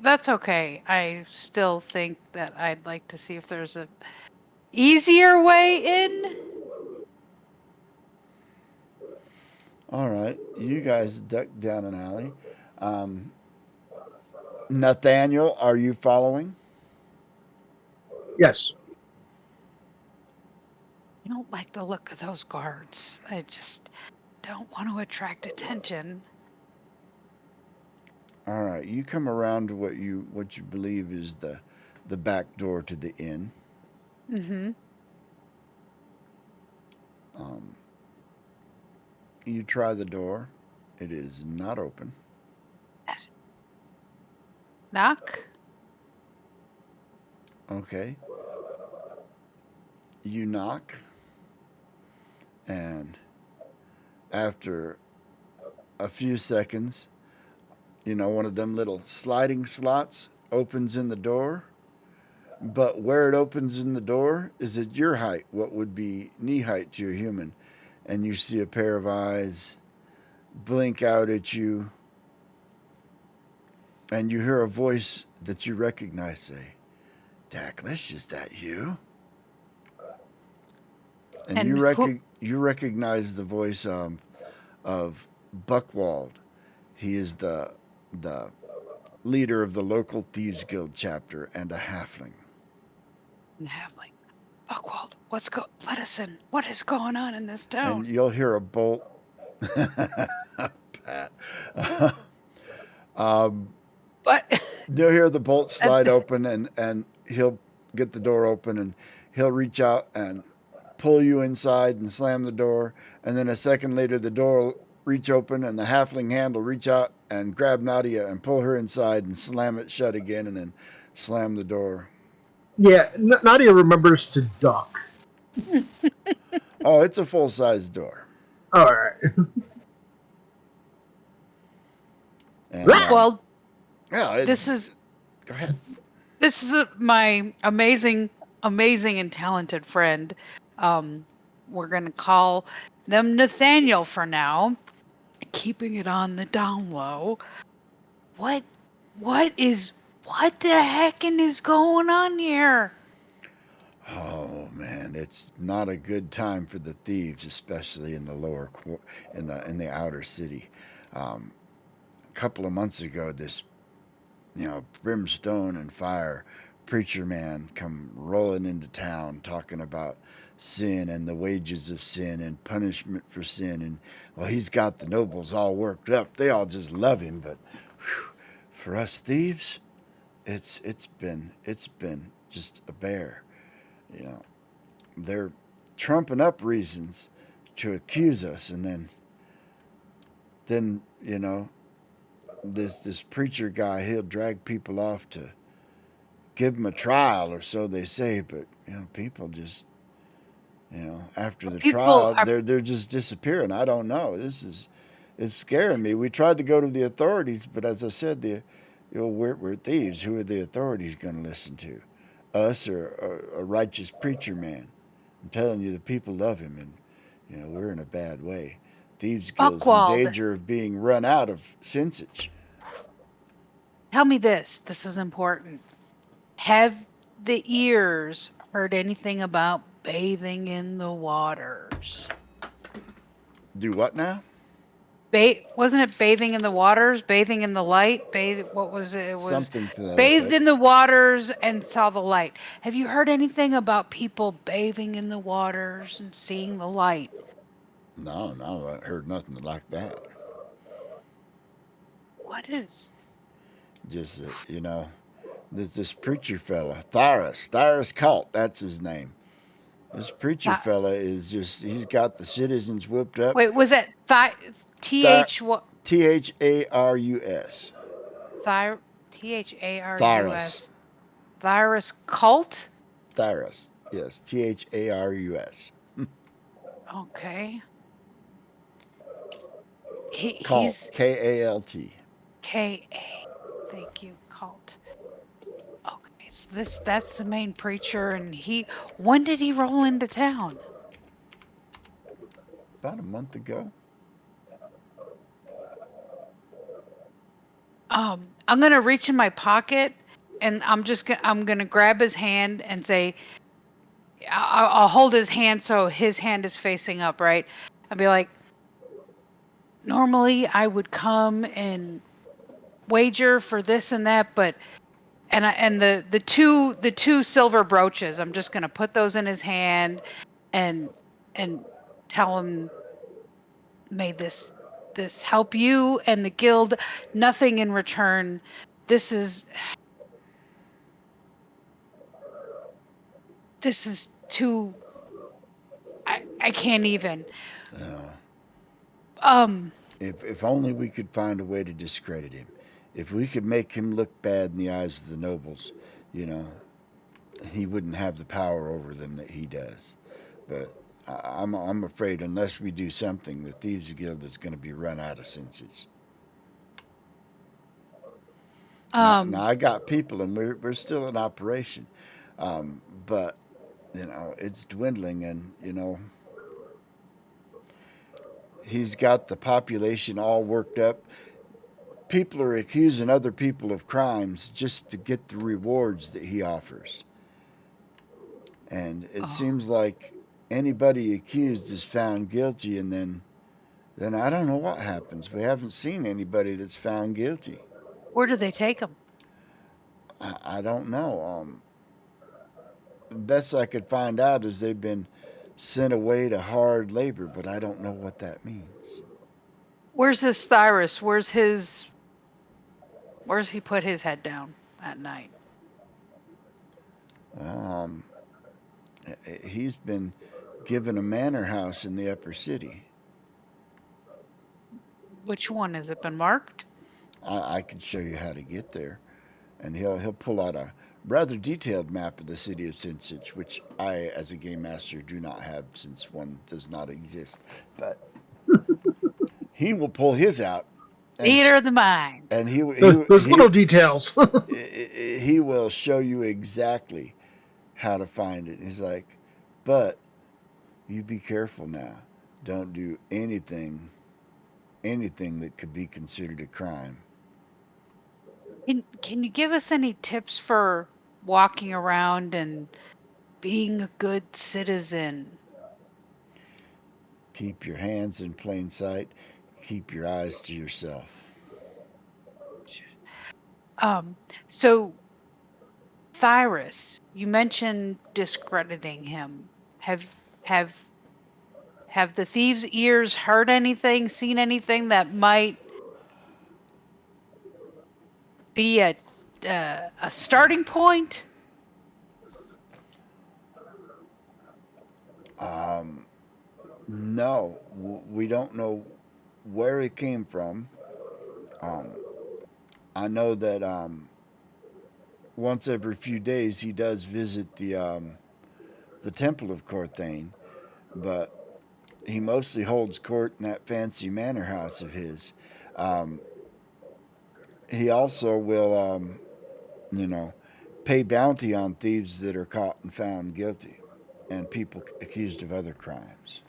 That's okay. I still think that I'd like to see if there's a easier way in. All right. You guys duck down an alley. Nathaniel, are you following? Yes. I don't like the look of those guards. I just don't want to attract attention. All right. You come around to what you believe is the back door to the inn. Mm-hmm. You try the door. It is not open. Knock. Okay. You knock, and after a few seconds, one of them little sliding slots opens in the door. But where it opens in the door is at your height, what would be knee height to a human. And you see a pair of eyes blink out at you. And you hear a voice that you recognize say, "Daklish, is that you?" And you recognize the voice of Buckwald. He is the leader of the local Thieves Guild chapter and a halfling. And halfling. Buckwald, let us in. What is going on in this town? And you'll hear a bolt. Pat. But You'll hear the bolt slide open, and he'll get the door open, and he'll reach out and pull you inside and slam the door. And then a second later, the door will reach open, and the halfling hand will reach out and grab Nadia and pull her inside and slam it shut again, and then slam the door. Yeah, Nadia remembers to duck. Oh, it's a full-size door. All right. And, well, yeah, this is. Go ahead. This is my amazing and talented friend. We're gonna call them Nathaniel for now, keeping it on the down low. What the heckin' is going on here? Oh man, it's not a good time for the thieves, especially in the in the outer city. A couple of months ago, this brimstone and fire preacher man come rolling into town talking about sin and the wages of sin and punishment for sin, and well, he's got the nobles all worked up. They all just love him, but whew, for us thieves, it's been just a bear. They're trumping up reasons to accuse us, and then this preacher guy, he'll drag people off to give them a trial, or so they say. But people just after the trial, they're just disappearing. I don't know. This is it's scaring me. We tried to go to the authorities, but as I said, we're thieves. Who are the authorities going to listen to? Us or a righteous preacher man? I'm telling you, the people love him, and we're in a bad way. Thieves Guild's in Buckwald, danger of being run out of Sinsage. tell me this. This is important. Have the ears heard anything about bathing in the waters? Do what now? Wasn't it bathing in the waters, bathing in the light? What was it? It was Something to that bathed effect. in the waters and saw the light. Have you heard anything about people bathing in the waters and seeing the light? No, I heard nothing like that. What is? Just there's this preacher fella, Thyros Cult. That's his name. This preacher That? fella is just—he's got the citizens whipped up. Wait, was it TH what? Tharus. Thy THARUS. Thyros. Virus cult? Thyros. Yes, Tharus. Okay. Cult. He's Kalt. KA. Thank you, cult. Okay, so that's the main preacher, and when did he roll into town? About a month ago. I'm gonna reach in my pocket, and I'm gonna grab his hand and say, I'll hold his hand so his hand is facing up, right? I'll be like, normally I would come and wager for this and that, but the two silver brooches, I'm just gonna put those in his hand and tell him, may this help you and the guild. Nothing in return. This is too. I can't even. If only we could find a way to discredit him. If we could make him look bad in the eyes of the nobles, he wouldn't have the power over them that he does. But I'm afraid unless we do something, the Thieves Guild is going to be run out of Sinsage. Now I got people, and we're still in operation, but it's dwindling, and he's got the population all worked up. People are accusing other people of crimes just to get the rewards that he offers. And it seems like anybody accused is found guilty, and then I don't know what happens. We haven't seen anybody that's found guilty. Where do they take him? I don't know. Best I could find out is they've been sent away to hard labor, but I don't know what that means. Where's this Cyrus? Where's he put his head down at night? He's been given a manor house in the upper city. Which one? Has it been marked? I can show you how to get there, and he'll pull out a rather detailed map of the city of Sinsage, which I, as a game master, do not have since one does not exist. But he will pull his out. Theater of the mind. And those little details. He will show you exactly how to find it. He's like, but you be careful now. Don't do anything that could be considered a crime. Can you give us any tips for walking around and being a good citizen? Keep your hands in plain sight. Keep your eyes to yourself. So Thyrus, you mentioned discrediting him. Have the thieves' ears heard anything, seen anything that might be a starting point? No, we don't know where it came from. I know that once every few days he does visit the Temple of Corthane, but he mostly holds court in that fancy manor house of his. Um, he also will, you know, pay bounty on thieves that are caught and found guilty, and people accused of other crimes.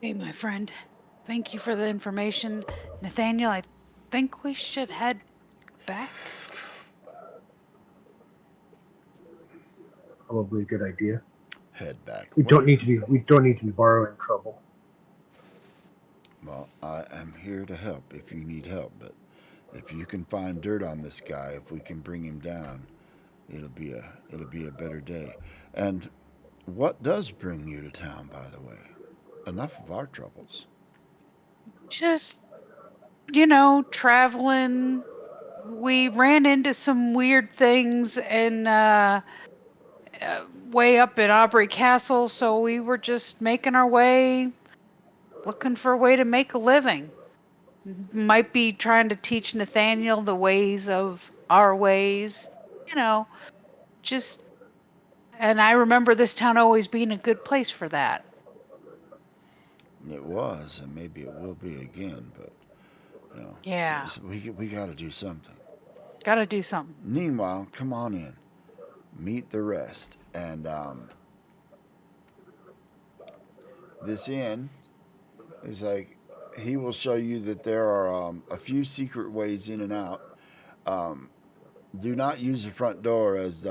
Hey, my friend. Thank you for the information. Nathaniel, I think we should head back. Probably a good idea. Head back. We Where? don't need to be. We don't need to be borrowing trouble. Well, I am here to help if you need help, but if you can find dirt on this guy, if we can bring him down, it'll be a better day. And what does bring you to town, by the way? Enough of our troubles. Just, traveling. We ran into some weird things and way up at Aubrey Castle, so we were just making our way, looking for a way to make a living. Might be trying to teach Nathaniel the ways of our ways, just. And I remember this town always being a good place for that. It was, and maybe it will be again, but Yeah. so we got to do something. Got to do something. Meanwhile, come on in, meet the rest, and this inn is like he will show you that there are a few secret ways in and out. Do not use the front door, as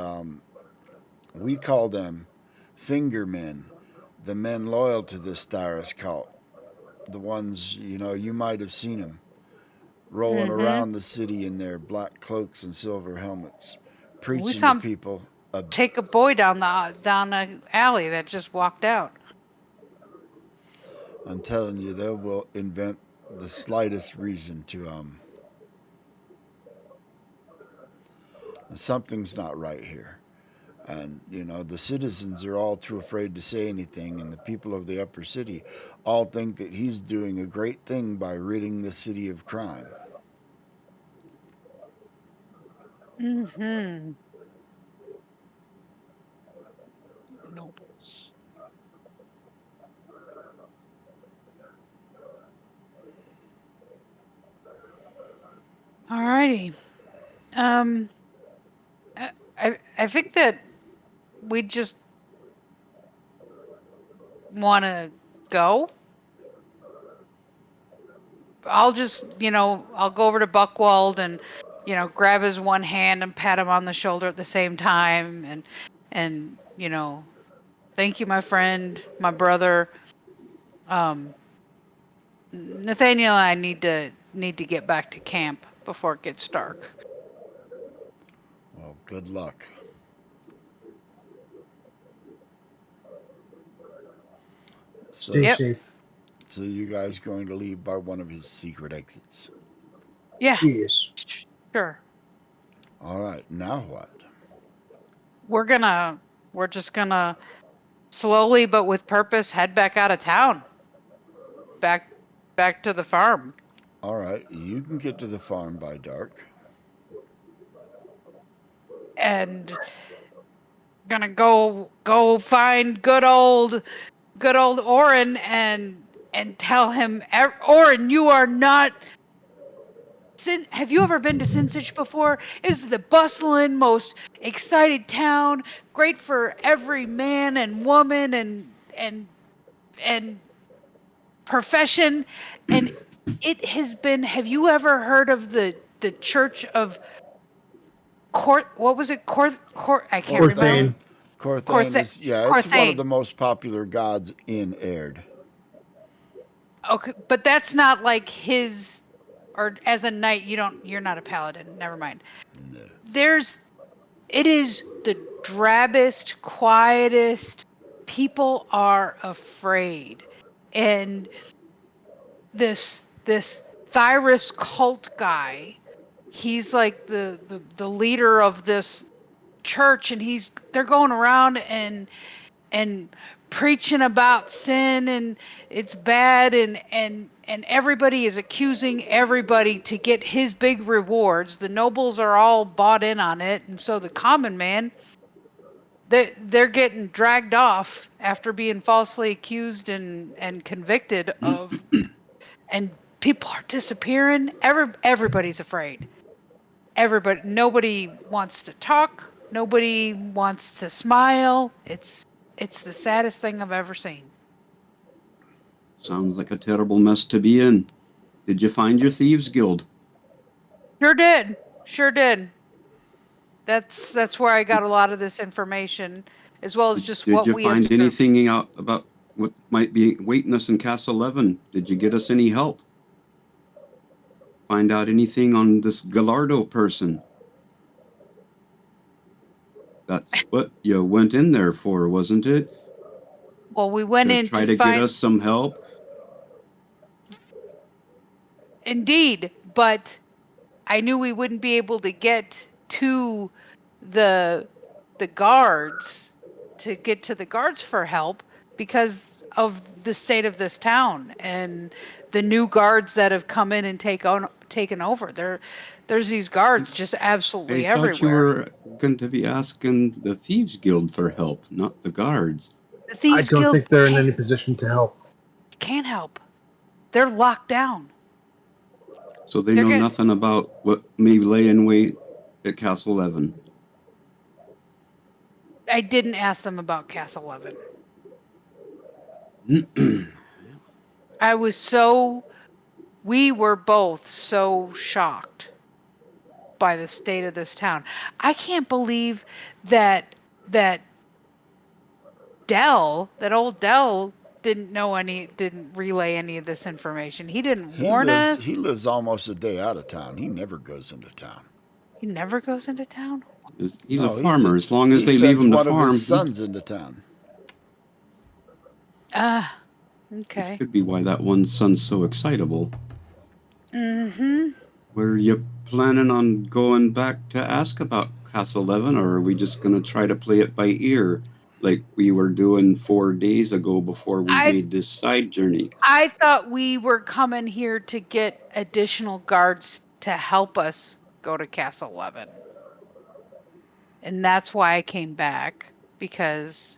we call them finger men, the men loyal to this Styrus cult. The ones, you might have seen them rolling around the city in their black cloaks and silver helmets, preaching to people. Take a boy down the alley that just walked out. I'm telling you, they will invent the slightest reason to something's not right here. And, the citizens are all too afraid to say anything, and the people of the upper city all think that he's doing a great thing by ridding the city of crime. Mm-hmm. Nobles. Alrighty. I think that we just want to go. I'll just, I'll go over to Buckwald and, grab his one hand and pat him on the shoulder at the same time, and thank you, my friend, my brother. Nathaniel and I need to get back to camp before it gets dark. Well, good luck. Stay safe. So you guys going to leave by one of his secret exits? Yeah. Yes. Sure. All right. Now what? We're just gonna slowly but with purpose head back out of town. Back to the farm. All right. You can get to the farm by dark. And gonna go find good old Oren and tell him, Oren, you are not. Have you ever been to Sinsich before? It's the bustling, most excited town, great for every man and woman and profession. And it has been. Have you ever heard of the Church of Court? What was it? I can't remember. Corthane is, it's one of the most popular gods in AIHRDE. Okay, but that's not like his, or as a knight, you're not a paladin. Never mind. No. It is the drabbest, quietest. People are afraid, and this Thyrus cult guy, he's like the leader of this church, and they're going around and preaching about sin and it's bad, and everybody is accusing everybody to get his big rewards. The nobles are all bought in on it, and so the common man, they're getting dragged off after being falsely accused and convicted of, and people are disappearing. Everybody's afraid. Nobody wants to talk. Nobody wants to smile. It's the saddest thing I've ever seen. Sounds like a terrible mess to be in. Did you find your thieves guild? Sure did. That's where I got a lot of this information, as well as just Did what you we find observed. anything out about what might be waiting us in Castle 11? Did you get us any help? Find out anything on this Gallardo person? That's what you went in there for, wasn't it? Well, we went To in try to to get find. us some help? Indeed, but I knew we wouldn't be able to get to the guards for help because of the state of this town and the new guards that have come in and taken over. There's these guards just absolutely I thought you everywhere. were going to be asking the Thieves Guild for help, not the guards. The I Thieves don't Guild think they're in any position to help. can't help. They're locked down. So they know nothing about what may lay in wait at Castle 11. I didn't ask them about Castle 11. We were both so shocked by the state of this town. I can't believe that old Dell didn't relay any of this information. He didn't warn us. He lives almost a day out of town. He never goes into town. He never goes into town. He's a farmer. As long as they leave him to one of farm, his sons into town. Okay. Which could be why that one son's so excitable. Mm-hmm. Were you planning on going back to ask about Castle 11, or are we just going to try to play it by ear like we were doing 4 days ago before we made this side journey? I thought we were coming here to get additional guards to help us go to Castle 11. And that's why I came back, because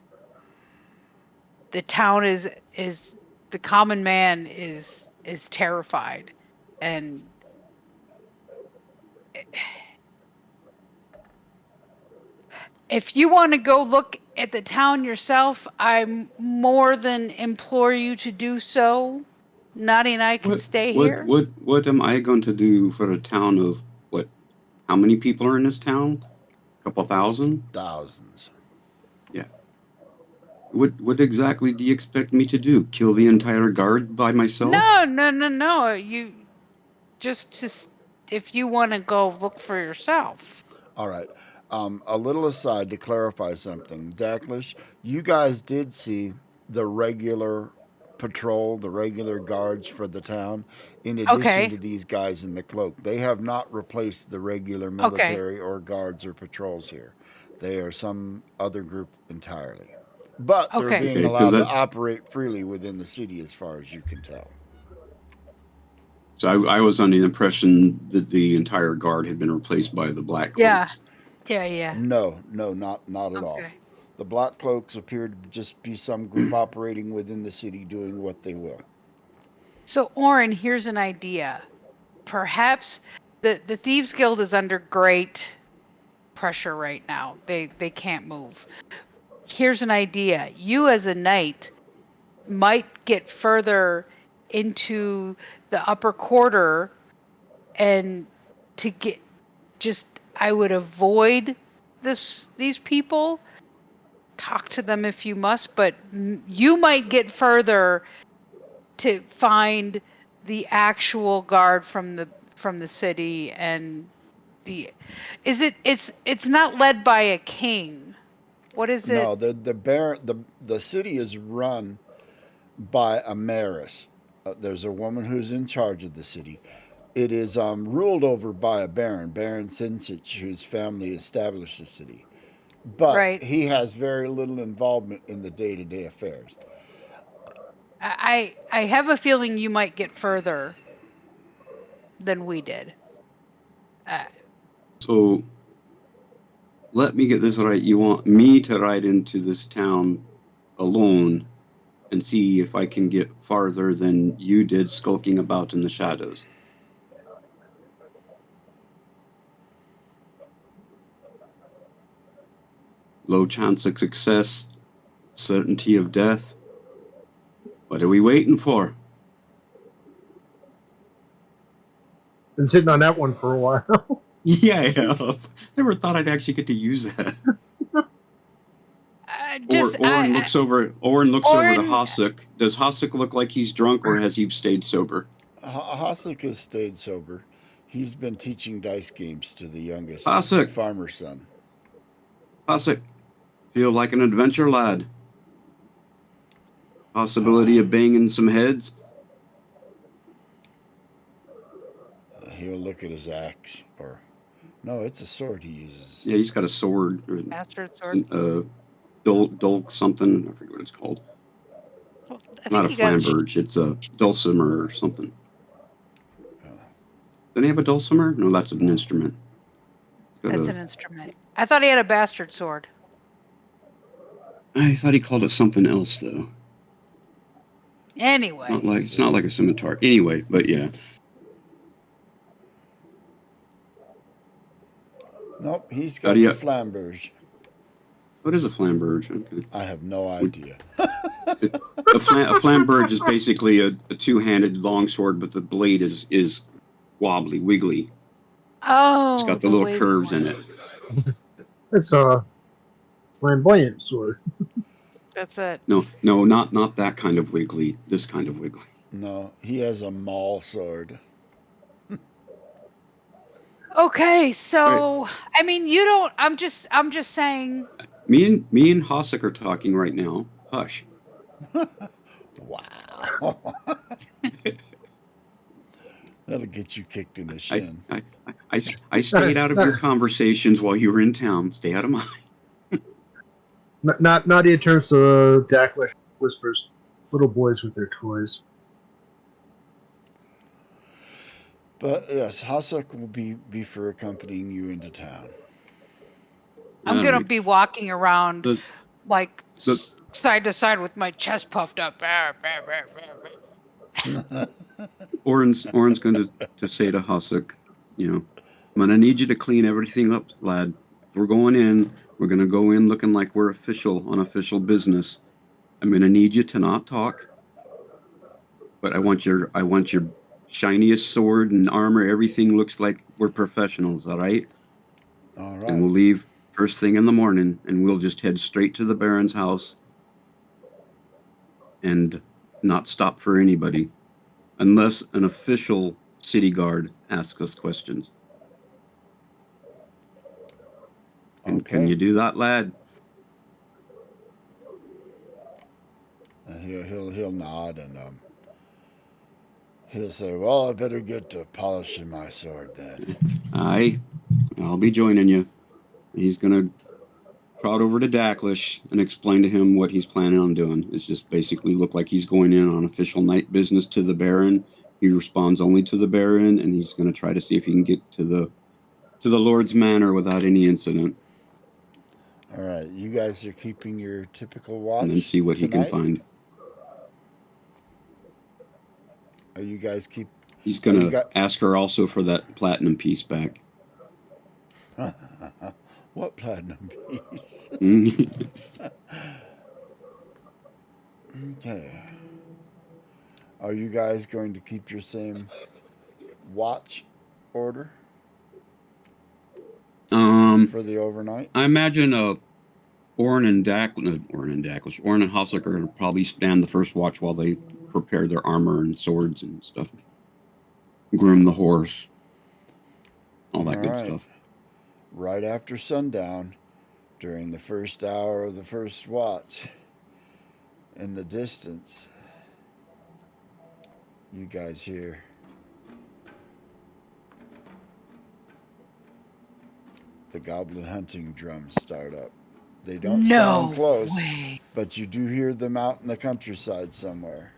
the town is the common man is terrified, and if you want to go look at the town yourself, I more than implore you to do so. Noddy and I can stay here. What am I going to do for a town of what? How many people are in this town? A couple thousand? Thousands. Yeah. What exactly do you expect me to do? Kill the entire guard by myself? No. You just if you want to go look for yourself. All right. A little aside to clarify something. Dacklish, you guys did see the regular patrol, the regular guards for the town, in addition to these guys in the cloak. They have not replaced the regular military or guards or patrols here. They are some other group entirely. But they're being allowed to operate freely within the city as far as you can tell. So I was under the impression that the entire guard had been replaced by the black cloaks. Yeah. No, not at all. The black cloaks appear to just be some group operating within the city doing what they will. So, Oren, here's an idea. Perhaps the Thieves Guild is under great pressure right now. They can't move. Here's an idea. You as a knight might get further into the upper quarter, and to get I would avoid these people. Talk to them if you must, but you might get further to find the actual guard from the city. And it's not led by a king. What is it? No, the city is run by a mayoress. There's a woman who's in charge of the city. It is ruled over by a baron, Baron Sinsich, whose family established the city. But he has very little involvement in the day-to-day affairs. I have a feeling you might get further than we did. So let me get this right. You want me to ride into this town alone and see if I can get farther than you did skulking about in the shadows? Low chance of success, certainty of death. What are we waiting for? Been sitting on that one for a while. Yeah, I have. Never thought I'd actually get to use that. Oren looks over to Hasek. Does Hasek look like he's drunk, or has he stayed sober? Hasek has stayed sober. He's been teaching dice games to the youngest Hasek. farmer son. Hasek, feel like an adventure lad. Possibility of banging some heads? He'll look at his axe, or no, it's a sword he uses. Yeah, he's got a sword. Bastard sword. Dolk something. I forget what it's called. Not a flamberge. It's a dulcimer or something. Doesn't he have a dulcimer? No, that's an instrument. That's an instrument. I thought he had a bastard sword. I thought he called it something else, though. Anyway. It's not like a scimitar. Anyway, but yeah. Nope, he's got a flamberge. What is a flamberge? Okay. I have no idea. A flamberge is basically a two-handed longsword, but the blade is wobbly, wiggly. Oh, it's got the little curves in it. It's a flamboyant sword. That's it. No, not that kind of wiggly. This kind of wiggly. No, he has a maul sword. Okay, so right. I mean, you don't. I'm just saying. Me and Hasek are talking right now. Hush. Wow. That'll get you kicked in the shin. I stayed out of your conversations while you were in town. Stay out of mine. Nadia turns to Dacklish, whispers, "Little boys with their toys." But yes, Hasek will be for accompanying you into town. I'm gonna be walking around side to side with my chest puffed up. Oren's going to say to Hasek, I'm gonna need you to clean everything up, lad. We're going in. We're gonna go in looking like we're on official business. I'm gonna need you to not talk, but I want your shiniest sword and armor. Everything looks like we're professionals. All right. All right. And we'll leave first thing in the morning, and we'll just head straight to the Baron's house and not stop for anybody unless an official city guard asks us questions. And can you do that, lad? He'll nod and he'll say, "Well, I better get to polishing my sword then." Aye, I'll be joining you. He's gonna trot over to Dacklish and explain to him what he's planning on doing. It's just basically look like he's going in on official night business to the Baron. He responds only to the Baron, and he's gonna try to see if he can get to the Lord's Manor without any incident. All right, you guys are keeping your typical watch and then see what tonight? He can find. Are you guys keep? He's gonna ask her also for that platinum piece back. What platinum piece? Okay. Are you guys going to keep your same watch order? For the overnight? I imagine Oren and Hasek are going to probably stand the first watch while they prepare their armor and swords and stuff. Groom the horse. All that good stuff. Right after sundown, during the first hour of the first watch, in the distance, you guys hear the goblin hunting drums start up. They don't sound close, but you do hear them out in the countryside somewhere.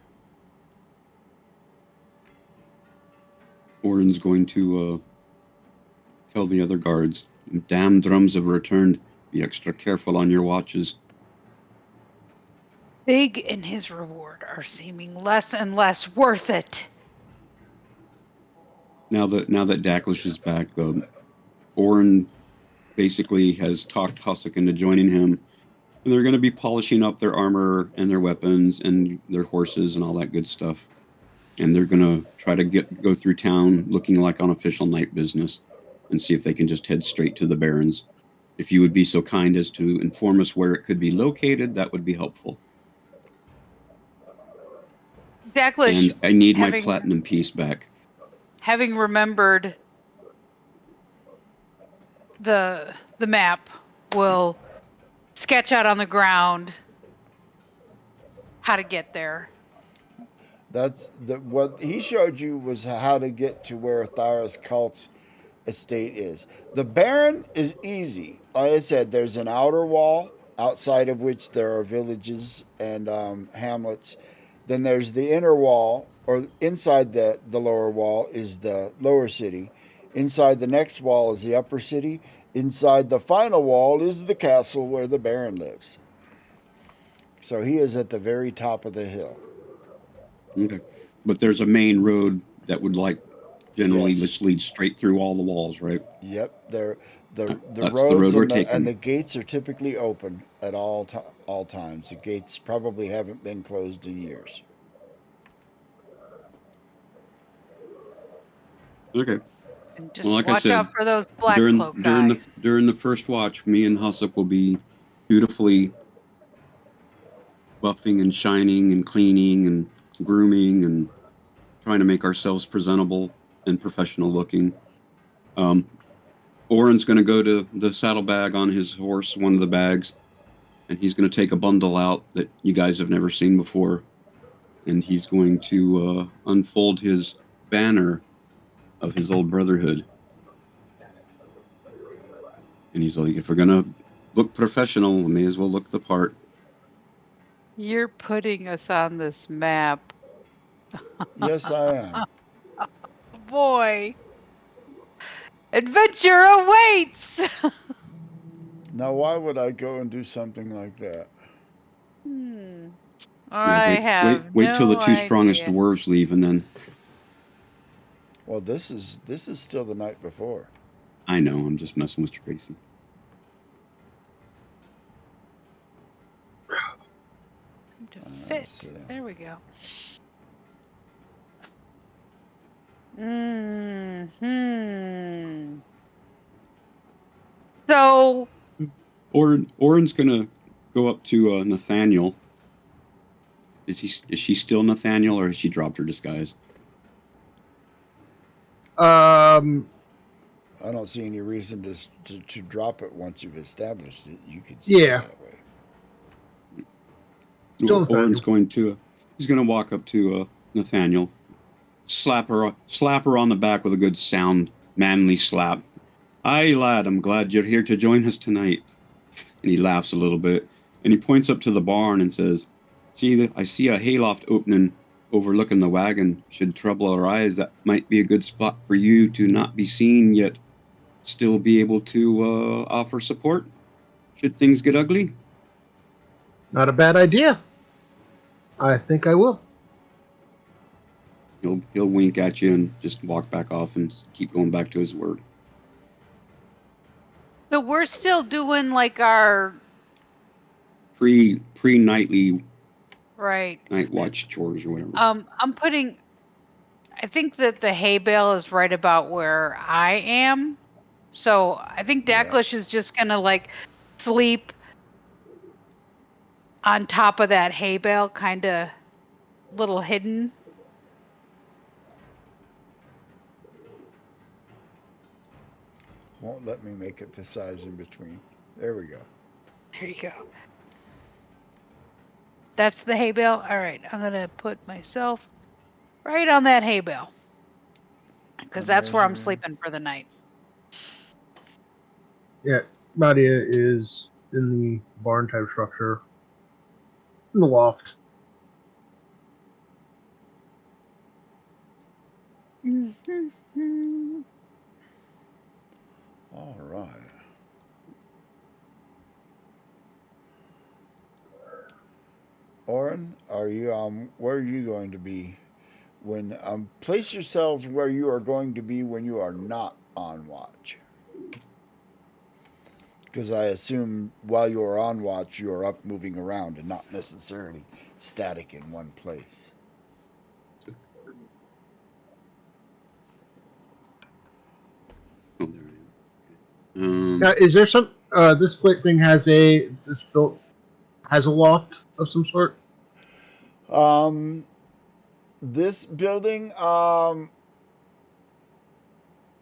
Oren's going to tell the other guards. Damn drums have returned. Be extra careful on your watches. Big and his reward are seeming less and less worth it. Now that Daklish is back, Thorn basically has talked Hussuk into joining him, and they're going to be polishing up their armor and their weapons and their horses and all that good stuff. And they're going to try to go through town looking like on official night business and see if they can just head straight to the Barrens. If you would be so kind as to inform us where it could be located, that would be helpful. Daklish, And I need my platinum piece back. Having remembered the map, will sketch out on the ground how to get there. That's what he showed you was how to get to where Thyra's cult's estate is. The Baron is easy. Like I said, there's an outer wall outside of which there are villages and hamlets. Then there's the inner wall, or inside the lower wall is the lower city. Inside the next wall is the upper city. Inside the final wall is the castle where the Baron lives. So he is at the very top of the hill. Okay. But there's a main road that would generally just lead straight through all the walls, right? Yep. The road roads we're taking. and the gates are typically open at all times. The gates probably haven't been closed in years. Okay. And just watch out for those black cloak guys. During the first watch, me and Hussuk will be dutifully buffing and shining and cleaning and grooming and trying to make ourselves presentable and professional looking. Oren's going to go to the saddlebag on his horse, one of the bags, and he's going to take a bundle out that you guys have never seen before, and he's going to unfold his banner of his old brotherhood. And he's like, if we're going to look professional, we may as well look the part. You're putting us on this map. Yes, I am. Boy. Adventure awaits! Now, why would I go and do something like that? Wait till the two strongest dwarves leave, and then... Well, this is still the night before. I know, I'm just messing with Tracy. To fit. There we go. So Oren's gonna go up to Nathaniel. Is she still Nathaniel, or has she dropped her disguise? I don't see any reason to drop it once you've established it. You could see it that way. Oren's he's gonna walk up to Nathaniel, slap her on the back with a good sound, manly slap. Aye, lad, I'm glad you're here to join us tonight. And he laughs a little bit, and he points up to the barn and says, I see a hayloft opening overlooking the wagon. Should trouble arise, that might be a good spot for you to not be seen, yet still be able to offer support should things get ugly. Not a bad idea. I think I will. He'll wink at you and just walk back off and keep going back to his word. So we're still doing like our pre-nightly night watch chores or whatever. I think that the hay bale is right about where I am. So I think Daklish is just gonna sleep on top of that hay bale, kind of little hidden. Won't let me make it the size in between. There we go. There you go. That's the hay bale. All right, I'm gonna put myself right on that hay bale because that's where I'm sleeping for the night. Yeah, Nadia is in the barn type structure in the loft. are you where are you going to be when place yourselves where you are going to be when you are not on watch? Because I assume while you are on watch, you are up moving around and not necessarily static in one place. Oh, there I am. Now, is there some? This thing has has a loft of some sort. This building,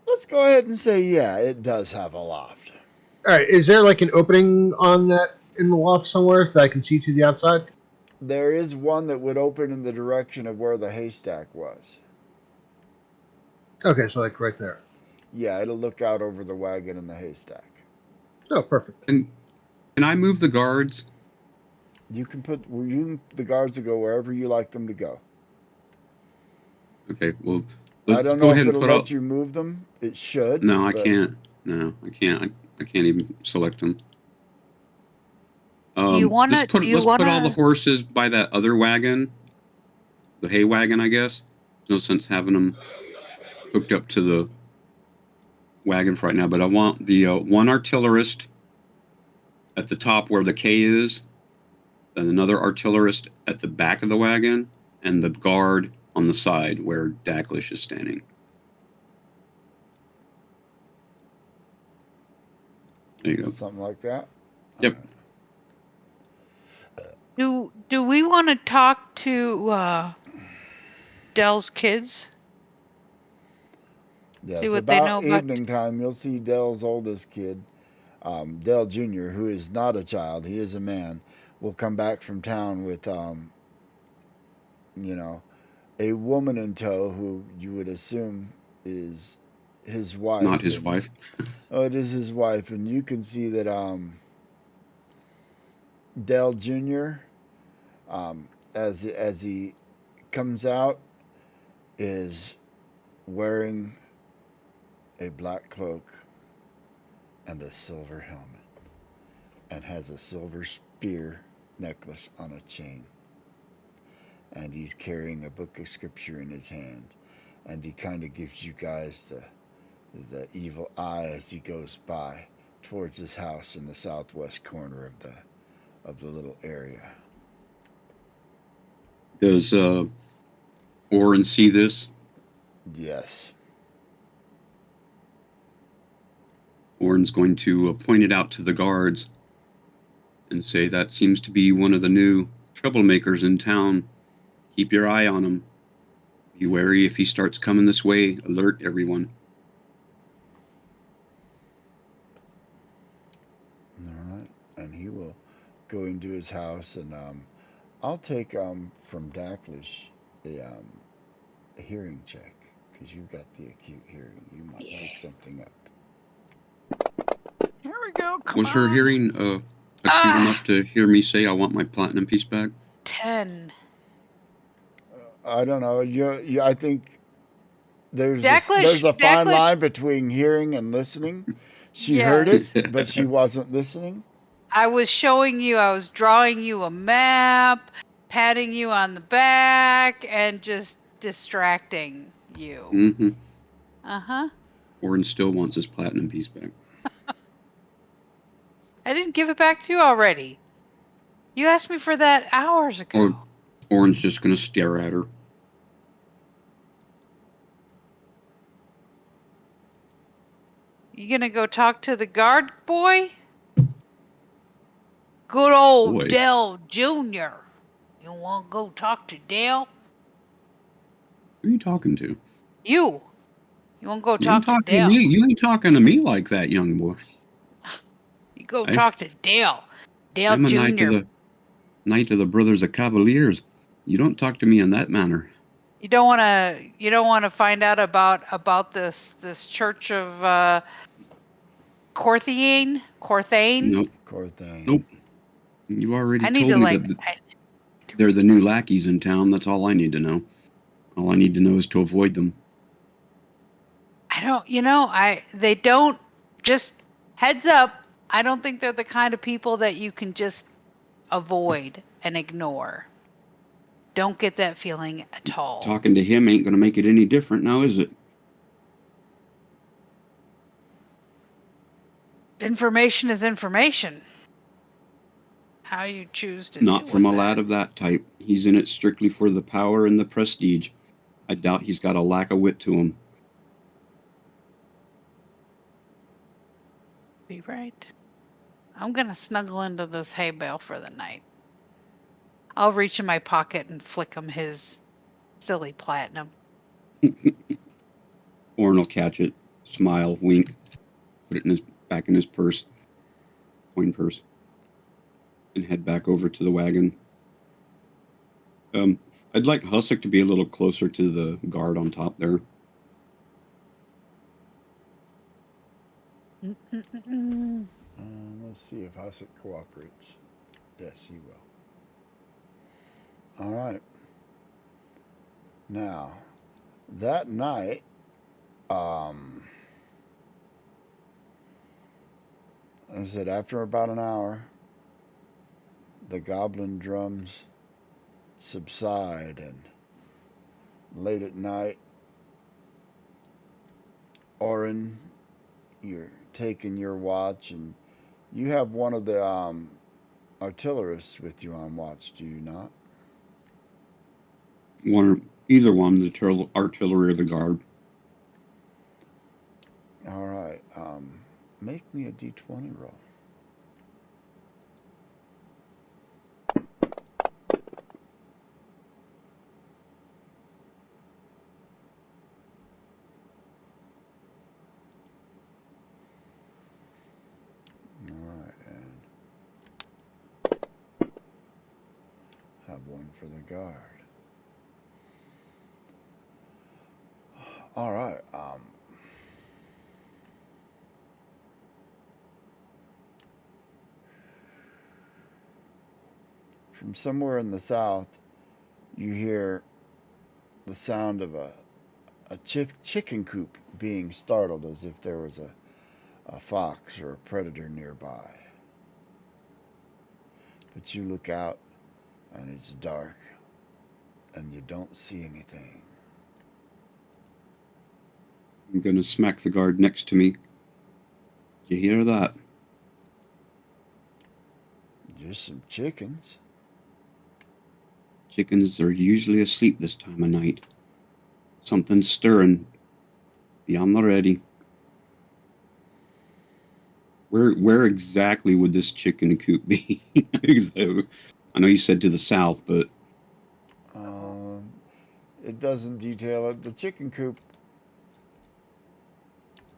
let's go ahead and say, yeah, it does have a loft. All right. Is there like an opening on that in the loft somewhere that I can see to the outside? There is one that would open in the direction of where the haystack was. Okay, so like right there. Yeah, it'll look out over the wagon and the haystack. Oh, perfect. Can I move the guards? You can the guards to go wherever you like them to go. Okay, well, I let's don't go know ahead if and it'll put let all. you move them. It should. No, I but can't. No, I can't. I can't even select them. You wanna? Let's put Do you all the wanna? horses by that other wagon, the hay wagon, I guess. There's no sense having them hooked up to the wagon for right now. But I want the one artillerist at the top where the K is, then another artillerist at the back of the wagon, and the guard on the side where Dacklish is standing. There you go. Something like that. Yep. Do we want to talk to Dell's kids? Yes, See what they know about about. evening time, you'll see Dell's oldest kid, Dell Jr., who is not a child, he is a man, will come back from town with, a woman in tow who you would assume is his wife. Not his wife. Oh, it is his wife, and you can see that Dell Jr., as he comes out, is wearing a black cloak and a silver helmet, and has a silver spear necklace on a chain. And he's carrying a book of scripture in his hand, and he kind of gives you guys the evil eye as he goes by towards his house in the southwest corner of the little area. Does Oren see this? Yes. Oren's going to point it out to the guards and say that seems to be one of the new troublemakers in town. Keep your eye on him. Be wary if he starts coming this way. Alert everyone. All right. And he will go into his house, and I'll take from Dacklish a hearing check, because you've got the acute hearing. You might pick something up. Here we go. Come Was her on. hearing acute enough to hear me say I want my platinum piece back? 10. I don't know. I think there's Dacklish- a fine Dacklish- line between hearing and listening. She heard it, but she wasn't listening. I was showing you, I was drawing you a map, patting you on the back, and just distracting you. Mm-hmm. Uh-huh. Oren still wants his platinum piece back. I didn't give it back to you already. You asked me for that hours ago. Oren's just going to stare at her. You gonna go talk to the guard boy? Good old Boy. Dell Jr. You wanna go talk to Dell? Who are you talking to? You wanna go You talk ain't to talking to Dell? me. You ain't talking to me like that, young boy. You go talk to Dell. Dell I'm a Jr. knight of the Brothers of Cavaliers. You don't talk to me in that manner. You don't wanna find out about this church of Corthane? Nope. Corthane. Nope. You already I need told to me that they're the new lackeys in town. That's all I need to know. All I need to know is to avoid them. They don't, just heads up, I don't think they're the kind of people that you can just avoid and ignore. don't get that feeling at all. Talking to him ain't going to make it any different now, is it? Information is information. How you choose to Not deal from with a that. lad of that type. He's in it strictly for the power and the prestige. I doubt he's got a lack of wit to him. Be right. I'm going to snuggle into this hay bale for the night. I'll reach in my pocket and flick him his silly platinum. Orrin will catch it, smile, wink, put it back in his purse, coin purse, and head back over to the wagon. I'd like Hussick to be a little closer to the guard on top there. Let's see if Hussick cooperates. Yes, he will. All right. Now, that night, I said after about an hour, the goblin drums subside, and late at night, Orrin, you're taking your watch, and you have one of the artillerists with you on watch, do you not? Either one, the artillery or the guard. All right. Make me a d20 roll. All right, and have one for the guard. All right. From somewhere in the south, you hear the sound of a chicken coop being startled, as if there was a fox or a predator nearby. But you look out, and it's dark, and you don't see anything. I'm going to smack the guard next to me. You hear that? Just some chickens. Chickens are usually asleep this time of night. Something's stirring. Be on the ready. Where exactly would this chicken coop be? I know you said to the south, but It doesn't detail it. The chicken coop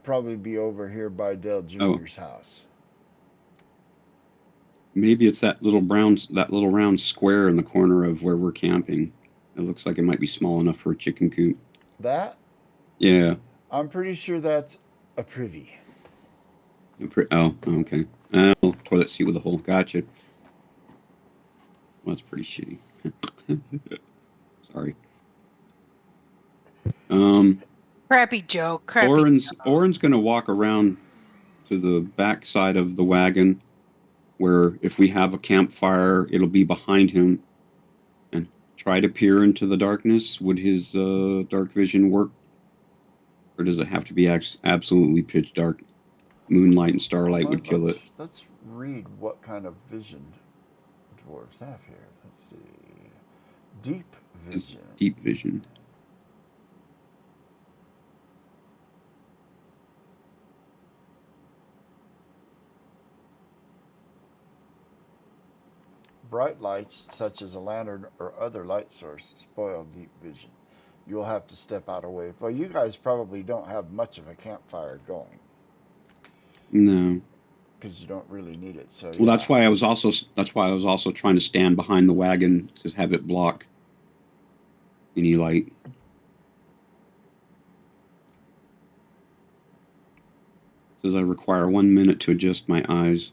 probably be over here by Dale Jr.'s house. Maybe it's that little round square in the corner of where we're camping. It looks like it might be small enough for a chicken coop. That? Yeah. I'm pretty sure that's a privy. Oh, okay. Toilet seat with a hole. Gotcha. Well, that's pretty shitty. Sorry. Crappy joke. Orrin's going to walk around to the back side of the wagon, where if we have a campfire, it'll be behind him, and try to peer into the darkness. Would his dark vision work? Or does it have to be absolutely pitch dark? Moonlight and starlight would kill it. Let's read what kind of vision dwarves have here. Let's see. Deep vision. It's deep vision. Bright lights, such as a lantern or other light source, spoil deep vision. You'll have to step out of way. Well, you guys probably don't have much of a campfire going. No. Because you don't really need it. So well, that's why I was also trying to stand behind the wagon to have it block any light. It says I require 1 minute to adjust my eyes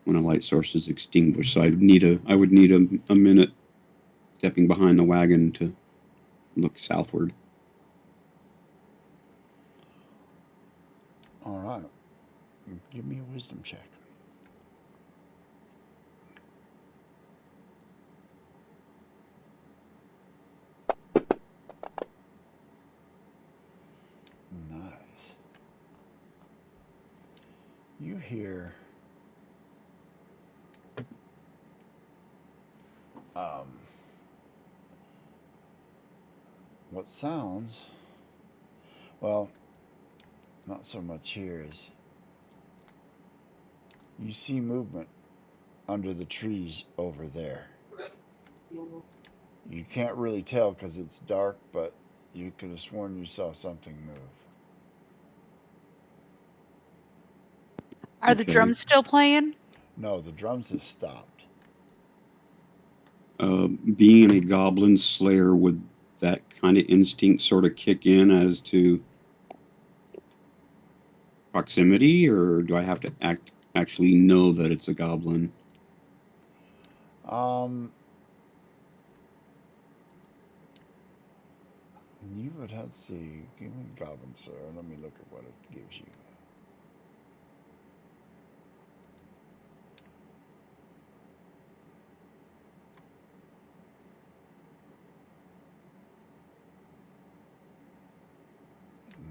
when a light source is extinguished. So I would need a minute stepping behind the wagon to look southward. All right. Give me a wisdom check. You hear what sounds, well, not so much here as you see movement under the trees over there. You can't really tell because it's dark, but you could have sworn you saw something move. Are the Okay. drums still playing? No, the drums have stopped. Being a goblin slayer, would that kind of instinct sort of kick in as to proximity, or do I have to actually know that it's a goblin? You would have to see. Give me Goblin Slayer. Let me look at what it gives you.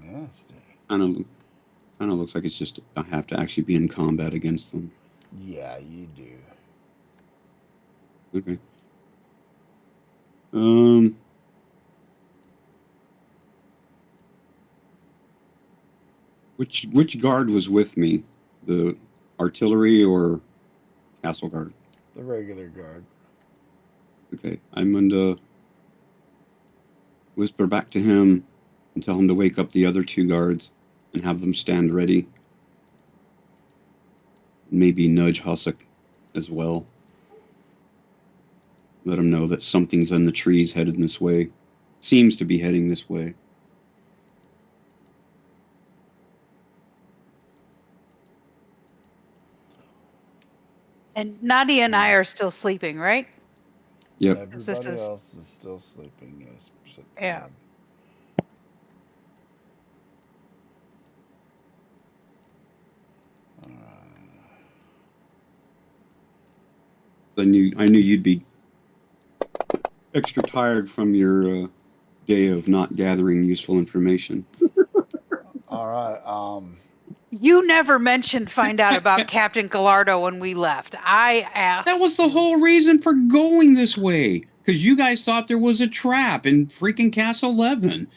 Nasty. Kind of looks like it's just I have to actually be in combat against them. Yeah, you do. Okay. Which guard was with me? The artillery or castle guard? The regular guard. Okay. I'm going to whisper back to him and tell him to wake up the other two guards and have them stand ready. Maybe nudge Hussack as well. Let him know that something's in the trees headed this way. Seems to be heading this way. And Nadia and I are still sleeping, right? Yep. Everybody else is still sleeping. Yes. Yeah. I knew you'd be extra tired from your day of not gathering useful information. All right. You never mentioned find out about Captain Gallardo when we left. I asked. That was the whole reason for going this way. Because you guys thought there was a trap in freaking Castle 11.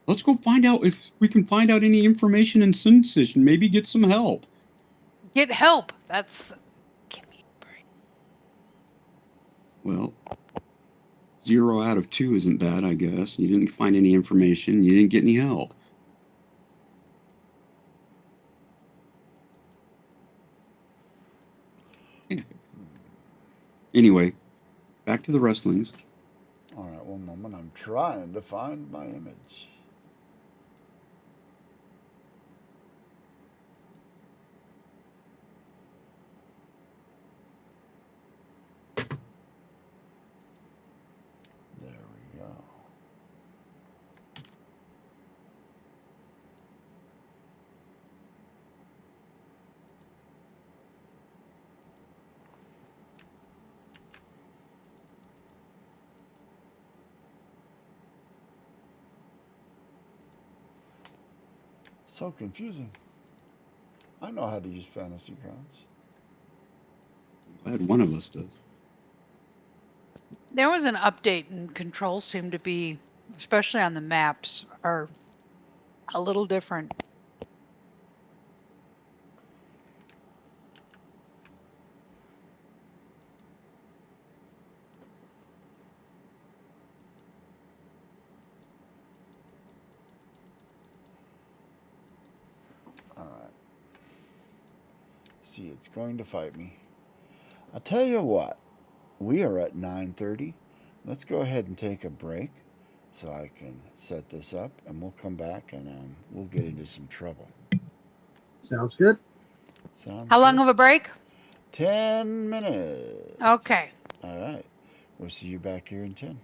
Let's go find out if we can find out any information in Synthesis and maybe get some help. Get help. That's... Give me a break. Well, 0 out of 2 isn't bad, I guess. You didn't find any information. You didn't get any help. Anyway, back to the wrestlings. All right, one moment. I'm trying to find my image. There we go. So confusing. I know how to use Fantasy Grounds. Glad one of us does. There was an update and controls seem to be, especially on the maps, are a little different. All right. See, it's going to fight me. I'll tell you what. We are at 9:30. Let's go ahead and take a break so I can set this up, and we'll come back and we'll get into some trouble. Sounds good. How long of a break? 10 minutes. Okay. All right. We'll see you back here in 10.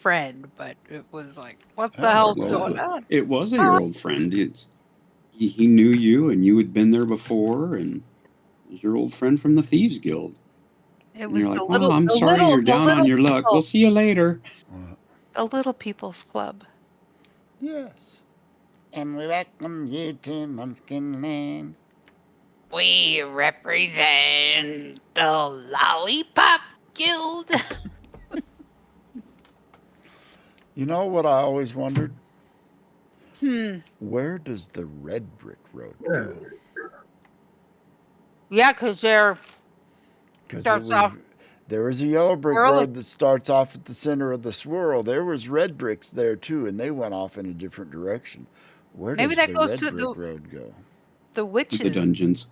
friend, but it was like, what the hell's going on? It wasn't your old friend. He knew you, and you had been there before, and it was your old friend from the Thieves Guild. It And was you're the like, little, well, I'm the sorry little, you're the down on little your luck. people, We'll see you later. the Little People's Club. Yes. And we welcome you to Munchkin Land. We represent the Lollipop Guild. You know what I always wondered? Hmm. Where does the red brick road go? Yeah, because they're Because starts off there was a yellow brick early. road that starts off at the center of the swirl. There was red bricks there too, and they went off in a different direction. Where Maybe does that the goes red to brick road go? the To witches. the dungeons.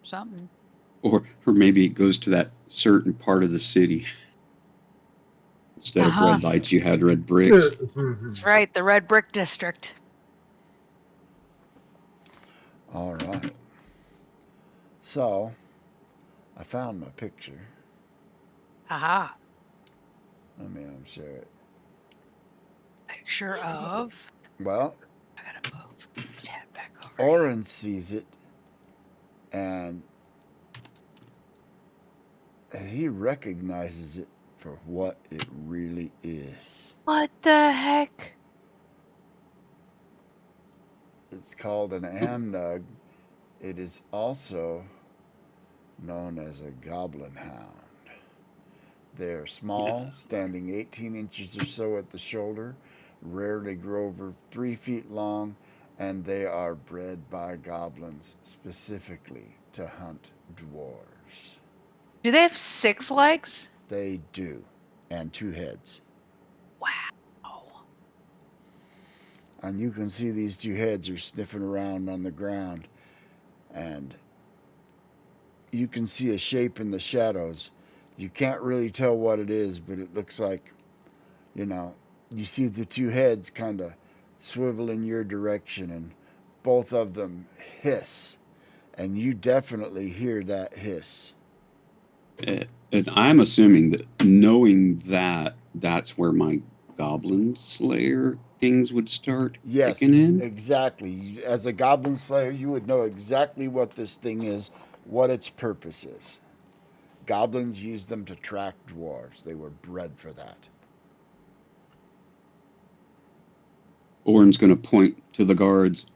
Something. Or maybe it goes to that certain part of the city. Instead of red lights, you had red bricks. That's right, the Red Brick District. All right. So, I found my picture. Aha. Let me share it. Picture of. Well, I gotta move the chat back over. Oren sees it, and he recognizes it for what it really is. What the heck? It's called an amnug. It is also known as a goblin hound. They are small, standing 18 inches or so at the shoulder, rarely grow over 3 feet long, and they are bred by goblins specifically to hunt dwarves. Do they have 6 legs? They do, and 2 heads. Wow. And you can see these 2 heads are sniffing around on the ground, and you can see a shape in the shadows. You can't really tell what it is, but it looks like, you see the 2 heads kind of swivel in your direction, and both of them hiss, and you definitely hear that hiss. And I'm assuming that knowing that, that's where my Goblin Slayer things would start kicking in. Exactly. As a goblin slayer, you would know exactly what this thing is, what its purpose is. Goblins use them to track dwarves. They were bred for that. Oren's going to point to the guards.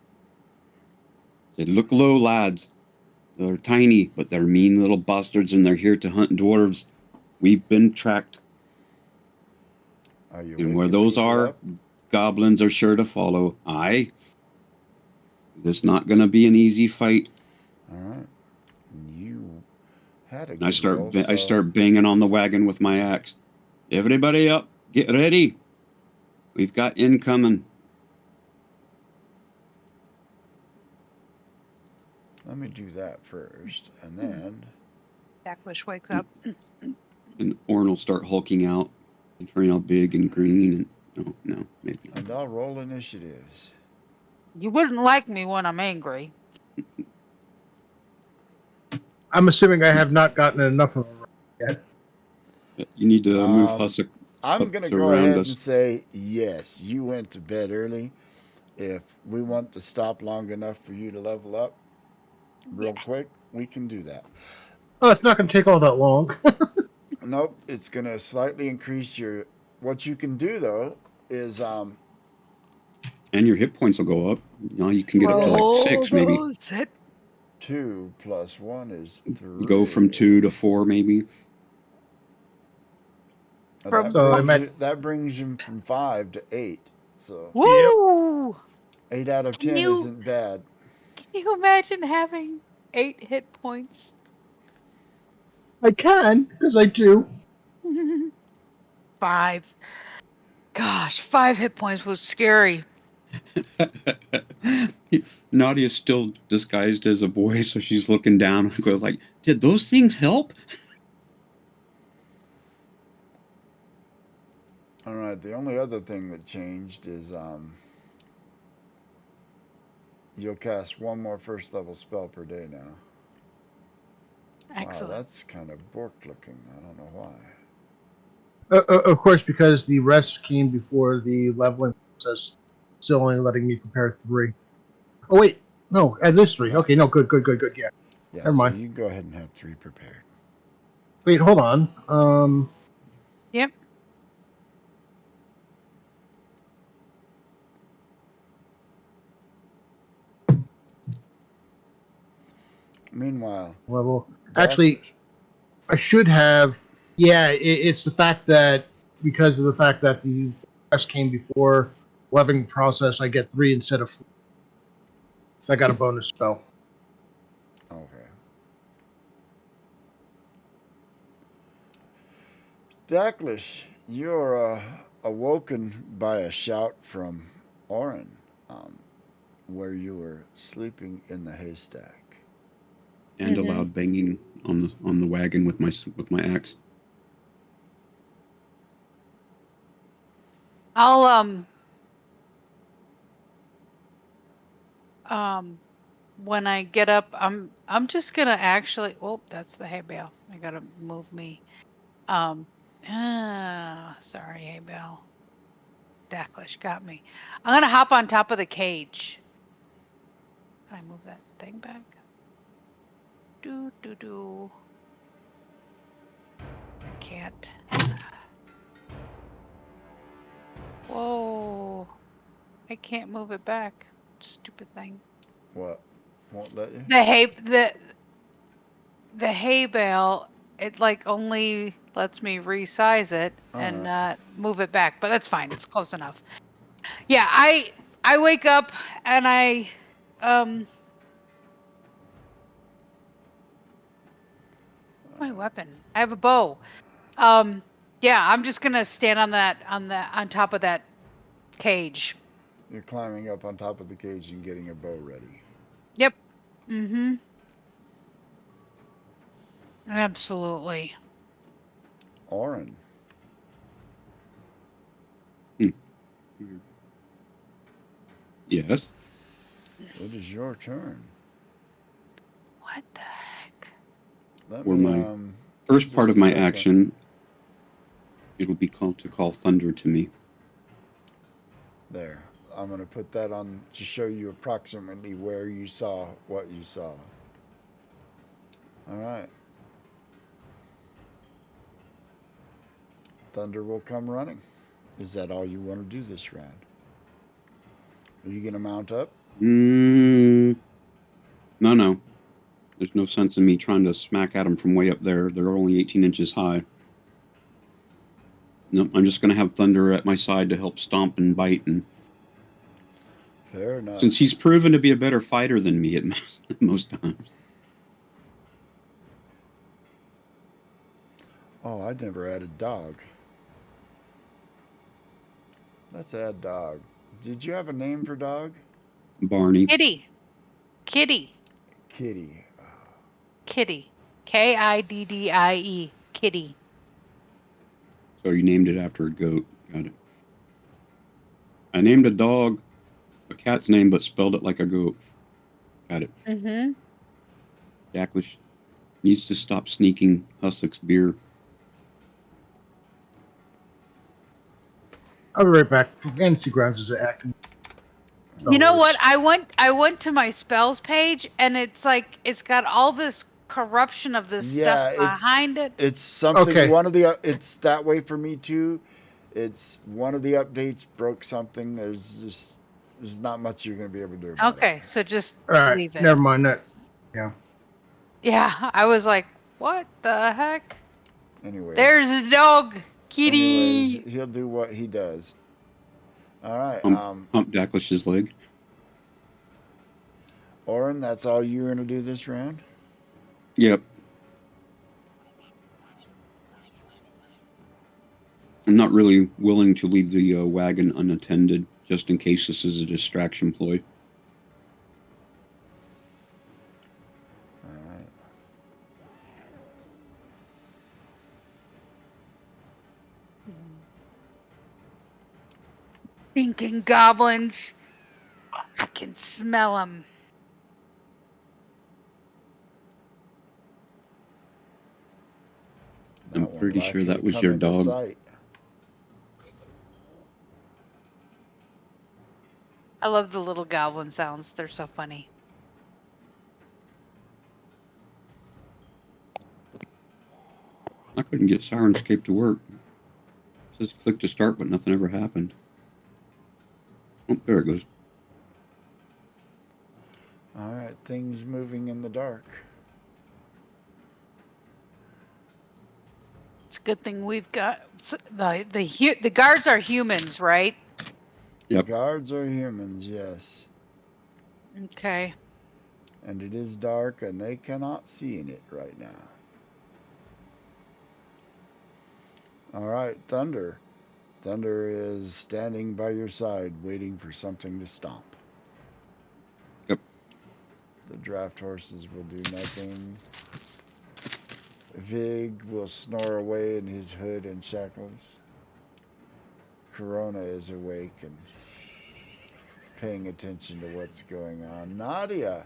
Say, look low, lads. They're tiny, but they're mean little bastards, and they're here to hunt dwarves. We've been tracked. Are you And where those are, up? goblins are sure to follow. Aye. This is not going to be an easy fight. All right. You had a good And I start banging on the wagon with my axe. Everybody up. Get ready. We've got incoming. Let me do that first, and then Jackwish wakes up. And Oren will start hulking out and turning all big and green. And no, maybe not. and I'll roll initiatives. You wouldn't like me when I'm angry. I'm assuming I have not gotten enough of it yet. You need to move Hussack. I'm going to go ahead and say yes. You went to bed early. If we want to stop long enough for you to level up real quick, we can do that. Oh, it's not going to take all that long. Nope, it's going to slightly increase your... What you can do, though, is... And your hit points will go up. Now you can get up to like 6, maybe. 2 plus 1 is 3. Go from 2 to 4, maybe. That brings you from 5 to 8. So Woo! 8 out of 10 isn't bad. Can you imagine having 8 hit points? I can, because I do. 5. Gosh, 5 hit points was scary. Nadia's still disguised as a boy, so she's looking down and goes like, did those things help? All right, the only other thing that changed is you'll cast 1 more first level spell per day now. Excellent. Wow, that's kind of bork looking. I don't know why. Of course, because the rest came before the leveling process, still only letting me prepare 3. Oh wait, no, at this 3. No. Okay, no, good. Yeah, Yeah, never so mind. you can go ahead and have 3 prepared. Wait, hold on. Yep. Meanwhile, Level. Actually, Dacklish. I should have. Yeah, it's the fact that because of the fact that the rest came before leveling process, I get 3 instead of 4. So I got a bonus spell. Okay. Dacklish, you're awoken by a shout from Orin, where you were sleeping in the haystack. And a Mhm. loud banging on the wagon with my axe. I'll when I get up, I'm just gonna actually. Oh, that's the hay bale. I gotta move me. Sorry, hay bale. Dacklish got me. I'm gonna hop on top of the cage. Can I move that thing back? Do do do. I can't. Whoa! I can't move it back. Stupid thing. What? Won't let you? The hay bale. It like only lets me resize it and Alright. not move it back, but that's fine. It's close enough. Yeah, I wake up and I my weapon. I have a bow. Yeah, I'm just gonna stand on top of that cage. You're climbing up on top of the cage and getting a bow ready. Yep. Mm-hmm. Absolutely. Orin, Yes. it is your turn. What the heck? Let For me, my first part just of a my second. action, it'll be called to call thunder to me. There. I'm going to put that on to show you approximately where you saw what you saw. Alright. Thunder will come running. Is that all you want to do this round? Are you going to mount up? No. There's no sense in me trying to smack at them from way up there. They're only 18 inches high. Nope, I'm just going to have Thunder at my side to help stomp and bite. And Fair enough. since he's proven to be a better fighter than me at most times. Oh, I'd never added dog. Let's add dog. Did you have a name for dog? Barney. Kitty. Kitty. Kitty. Kitty. Kiddie. Kitty. So you named it after a goat. Got it. I named a dog a cat's name, but spelled it like a goat. Got it. Mm-hmm. Dacklish needs to stop sneaking Hussock's beer. I'll be right back. Fantasy Grounds is acting. You know what? I went to my spells page and it's like it's got all this corruption of this stuff behind it. It's something. Okay. It's that way for me too. It's one of the updates broke something. There's not much you're going to be able to do about it. Okay, so just All right, leave it. never mind that. Yeah. Yeah, I was like, what the heck? Anyways. There's a dog, Kitty. Anyways, he'll do what he does. All right. Hump Dacklish's leg. Orin, that's all you're going to do this round? Yep. I'm not really willing to leave the wagon unattended, just in case this is a distraction ploy. All right. Thinking goblins. I can smell them. Pretty sure that was your dog. Sight. I love the little goblin sounds. They're so funny. I couldn't get Sirenscape to work. It says click to start, but nothing ever happened. Oh, there it goes. All right, things moving in the dark. It's a good thing we've got the guards are humans, right? Yep. Guards are humans, yes. Okay. And it is dark, and they cannot see in it right now. All right, Thunder. Thunder is standing by your side, waiting for something to stomp. Yep. The draft horses will do nothing. Vig will snore away in his hood and shackles. Corona is awake and paying attention to what's going on. Nadia,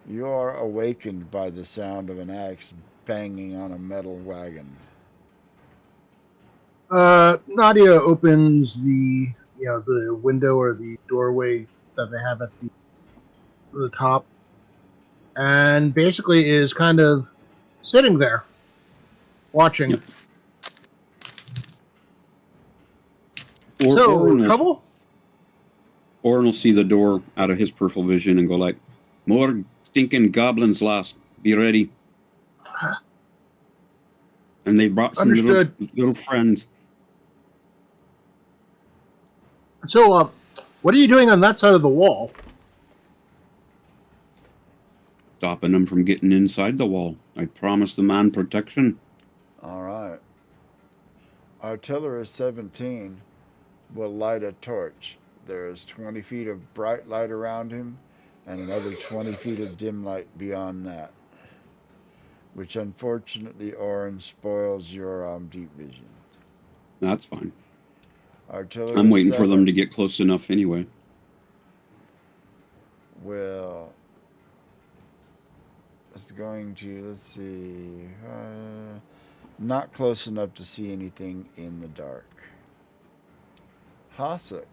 you are awakened by the sound of an axe banging on a metal wagon. Nadia opens the window or the doorway that they have at the top, and basically is kind of sitting there, watching. Yep. Trouble? Orin will see the door out of his peripheral vision and go like, "More stinking goblins lost. Be ready." And they brought some little friends. So, what are you doing on that side of the wall? Stopping them from getting inside the wall. I promised the man protection. All right. Artillerist 17 will light a torch. There is 20 feet of bright light around him and another 20 feet of dim light beyond that, which unfortunately, Orin, spoils your deep vision. That's fine. Artillerist I'm waiting for them to get close enough anyway. Well, it's going to, let's see, not close enough to see anything in the dark. Hasek.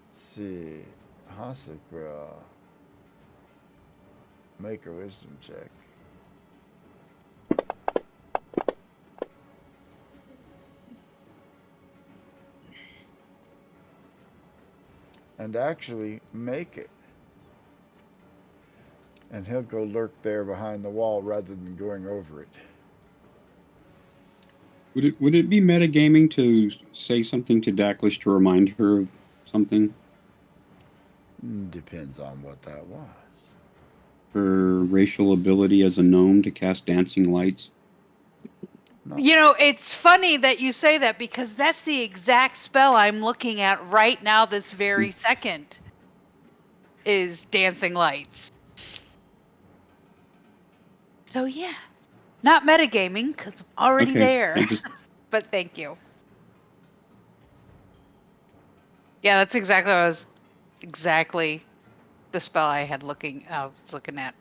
Let's see. Hasek will make a wisdom check. And actually make it. And he'll go lurk there behind the wall rather than going over it. Would it be metagaming to say something to Daklish to remind her of something? Depends on what that was. Her racial ability as a gnome to cast dancing lights. No. You know, it's funny that you say that because that's the exact spell I'm looking at right now this very second is dancing lights. So yeah, not metagaming because I'm already there. But thank you. Yeah, that's exactly the spell I was looking at.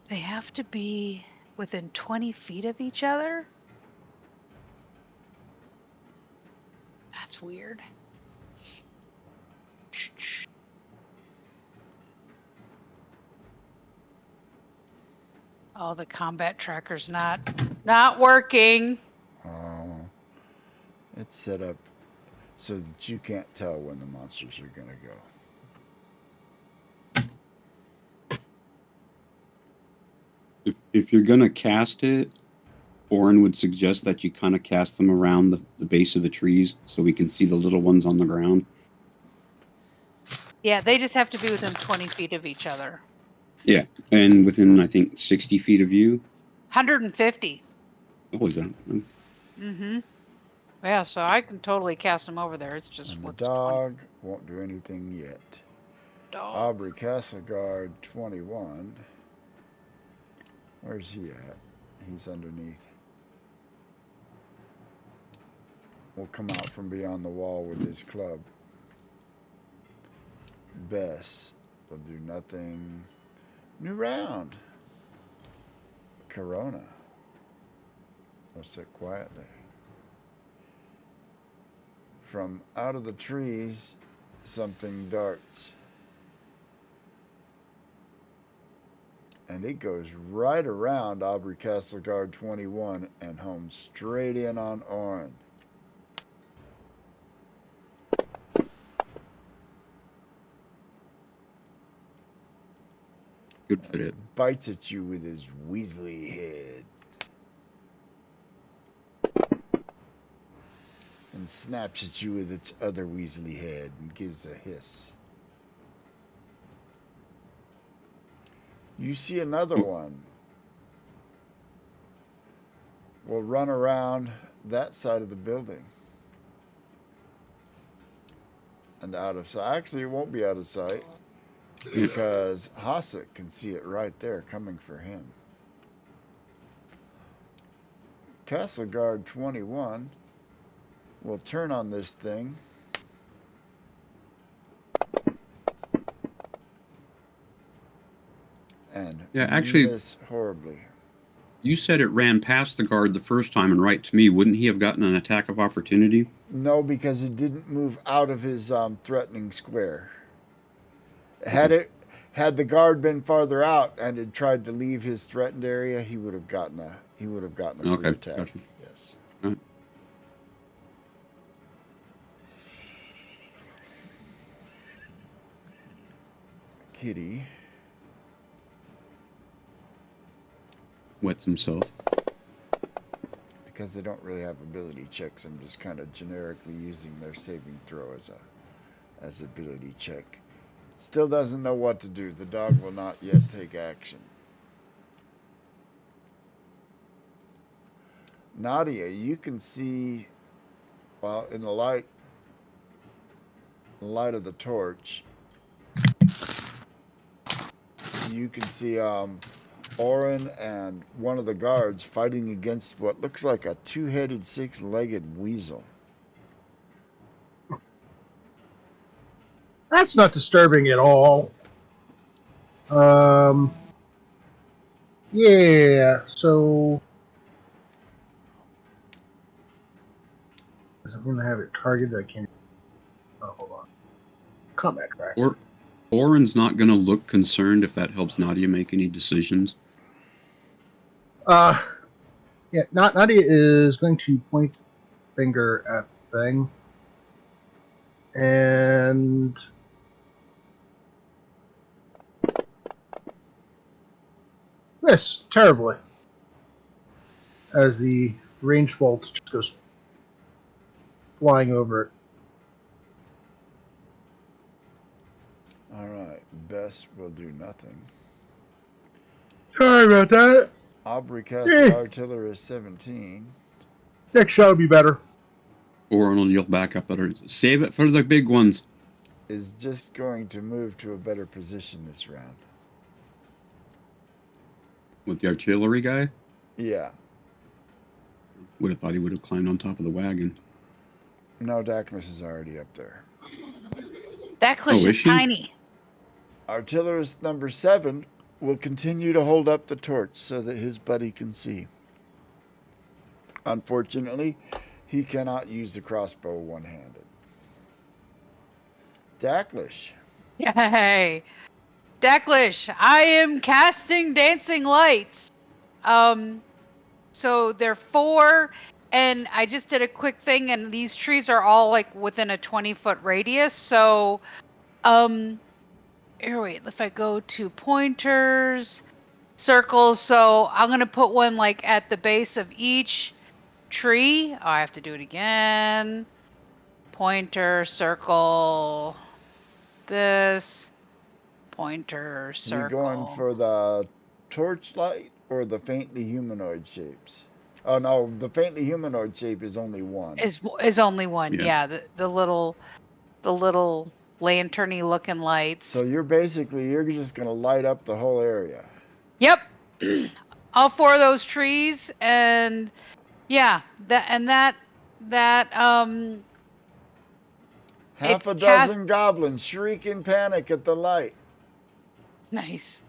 They have to be within 20 feet of each other? That's weird. Oh, the combat tracker's not working. Oh, it's set up so that you can't tell when the monsters are going to go. If you're going to cast it, Orin would suggest that you kind of cast them around the base of the trees so we can see the little ones on the ground. Yeah, they just have to be within 20 feet of each other. Yeah, and within, I think, 60 feet of you. 150. Oh, is that? Mm-hmm. Yeah, so I can totally cast them over there. It's just and the dog won't do anything yet. Dog. Aubrey Castleguard 21. Where's he at? He's underneath. Will come out from beyond the wall with his club. Bess will do nothing. New round. Corona. I'll sit quietly. From out of the trees, something darts. And it goes right around Aubrey Castleguard 21 and home straight in on Oren. Good for it. Bites at you with his Weasley head. And snaps at you with its other Weasley head and gives a hiss. You see another one. Will run around that side of the building. And out of sight. Actually, it won't be out of sight. Because Hasek can see it right there coming for him. Castleguard 21 will turn on this thing. And actually, miss horribly. You said it ran past the guard the first time and right to me. Wouldn't he have gotten an attack of opportunity? No, because it didn't move out of his threatening square. Had the guard been farther out and had tried to leave his threatened area, he would have gotten a free attack. Gotcha. Yes. Right. Kitty Wets himself. because they don't really have ability checks. I'm just kind of generically using their saving throw as ability check. Still doesn't know what to do. The dog will not yet take action. Nadia, you can see, well, in the light of the torch, you can see Oren and one of the guards fighting against what looks like a two-headed, six-legged weasel. That's not disturbing at all. Yeah, so I'm going to have it targeted. I can't. Oh, hold on. Combat track. Oren's not going to look concerned if that helps Nadia make any decisions. Yeah, Nadia is going to point finger at the thing. And miss terribly as the range bolt just goes flying over it. All right, Bess will do nothing. Sorry about that. Aubrey Castle Artillerist 17 Next shot will be better. Oren will yell back up at her, save it for the big ones. is just going to move to a better position this round. With the artillery guy? Yeah. Would have thought he would have climbed on top of the wagon. No, Daclus is already up there. Daclus is tiny. Artillerist number 7 will continue to hold up the torch so that his buddy can see. Unfortunately, he cannot use the crossbow one-handed. Daclus. Yay. Daclus, I am casting dancing lights. So they're 4, and I just did a quick thing, and these trees are all like within a 20-foot radius. So, here, wait, if I go to pointers, circles, so I'm gonna put one like at the base of each tree. Oh, I have to do it again. Pointer, circle, this, pointer, circle. You going for the torchlight or the faintly humanoid shapes? Oh no, the faintly humanoid shape is only one. Is only one, yeah. The little lanterny looking lights. So you're just gonna light up the whole area. Yep. All 4 of those trees, and yeah, that half a dozen goblins shriek in panic at the light. Nice.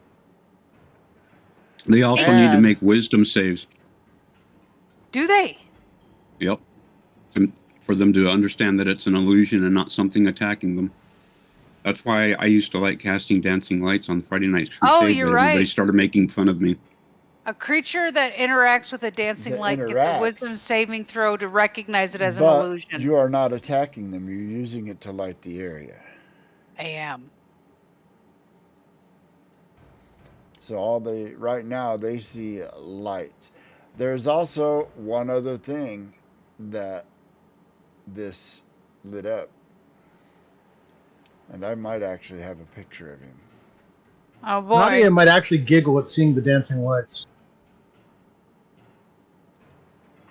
They also need to And- make wisdom saves. Do they? Yep. For them to understand that it's an illusion and not something attacking them. That's why I used to like casting dancing lights on Friday Night's Crusade, Oh, you're but everybody right. started making fun of me. A creature that interacts with a dancing That light gets a interacts, wisdom saving throw to recognize it as an but illusion. you are not attacking them. You're using it to light the area. I am. So right now they see lights. There's also one other thing that this lit up. And I might actually have a picture of him. Oh boy. Nadia might actually giggle at seeing the dancing lights.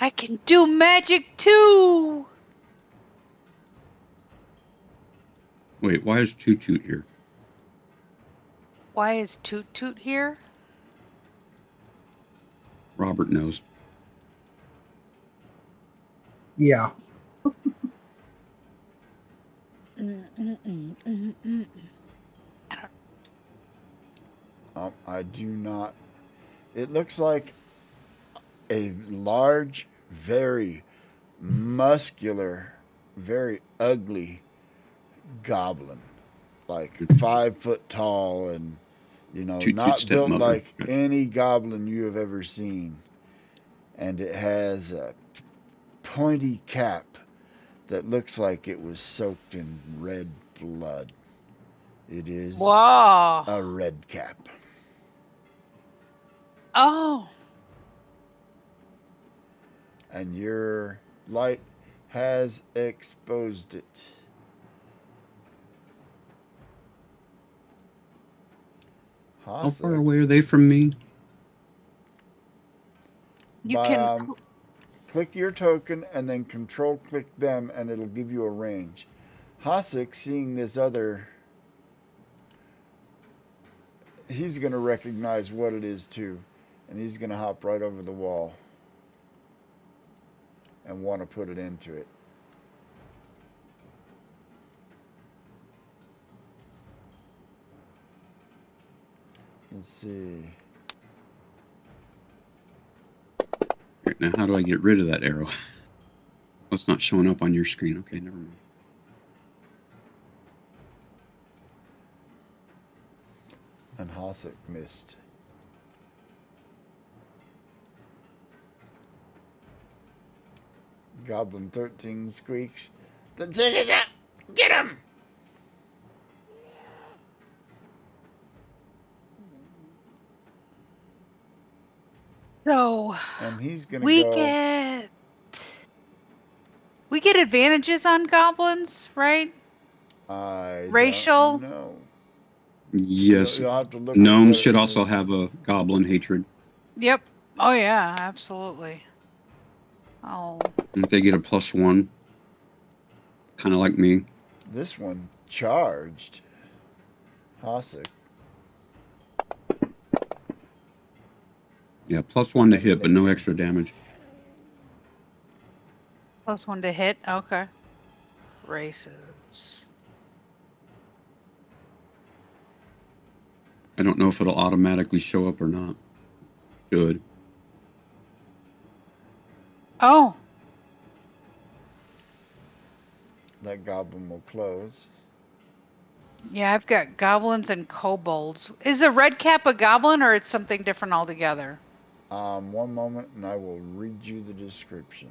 I can do magic too. Wait, why is Toot Toot here? Why is Toot Toot here? Robert knows. Yeah. I do not. It looks like a large, very muscular, very ugly goblin, like 5 foot tall, and Toot not Toot built stepmother. like any goblin you have ever seen. And it has a pointy cap that looks like it was soaked in red blood. It is Whoa. a red cap. Oh. And your light has exposed it. How far away are they from me? You can click your token and then control click them, and it'll give you a range. Hasek, seeing this other, he's going to recognize what it is too, and he's going to hop right over the wall and want to put it into it. Let's see. Right, now, how do I get rid of that arrow? Oh, it's not showing up on your screen. Okay, never mind. And Hasek missed. Goblin 13 squeaks. The jig is up! Get him! So And he's gonna we go. get advantages on goblins, right? Racial? Don't know. Yes. You'll have to look. Gnomes should also have a goblin hatred. Yep. Oh yeah, absolutely. Oh. If they get a +1, kind of like me. This one charged. Hasek. Yeah, +1 to hit, but no extra damage. +1 to hit. Okay. Races. I don't know if it'll automatically show up or not. Good. Oh. That goblin will close. Yeah, I've got goblins and kobolds. Is a red cap a goblin or it's something different altogether? One moment, and I will read you the description.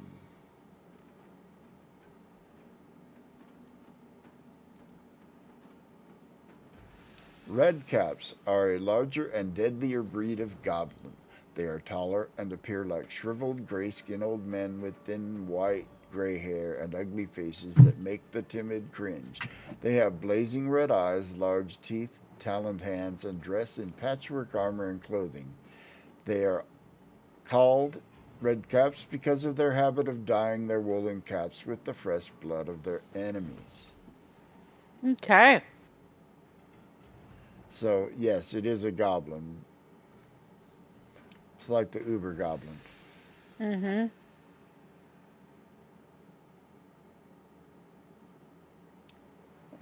Red caps are a larger and deadlier breed of goblin. They are taller and appear like shriveled gray-skinned old men with thin white gray hair and ugly faces that make the timid cringe. They have blazing red eyes, large teeth, taloned hands, and dress in patchwork armor and clothing. They are called red caps because of their habit of dyeing their woolen caps with the fresh blood of their enemies. Okay. So, yes, it is a goblin. It's like the Uber goblin. Mm-hmm.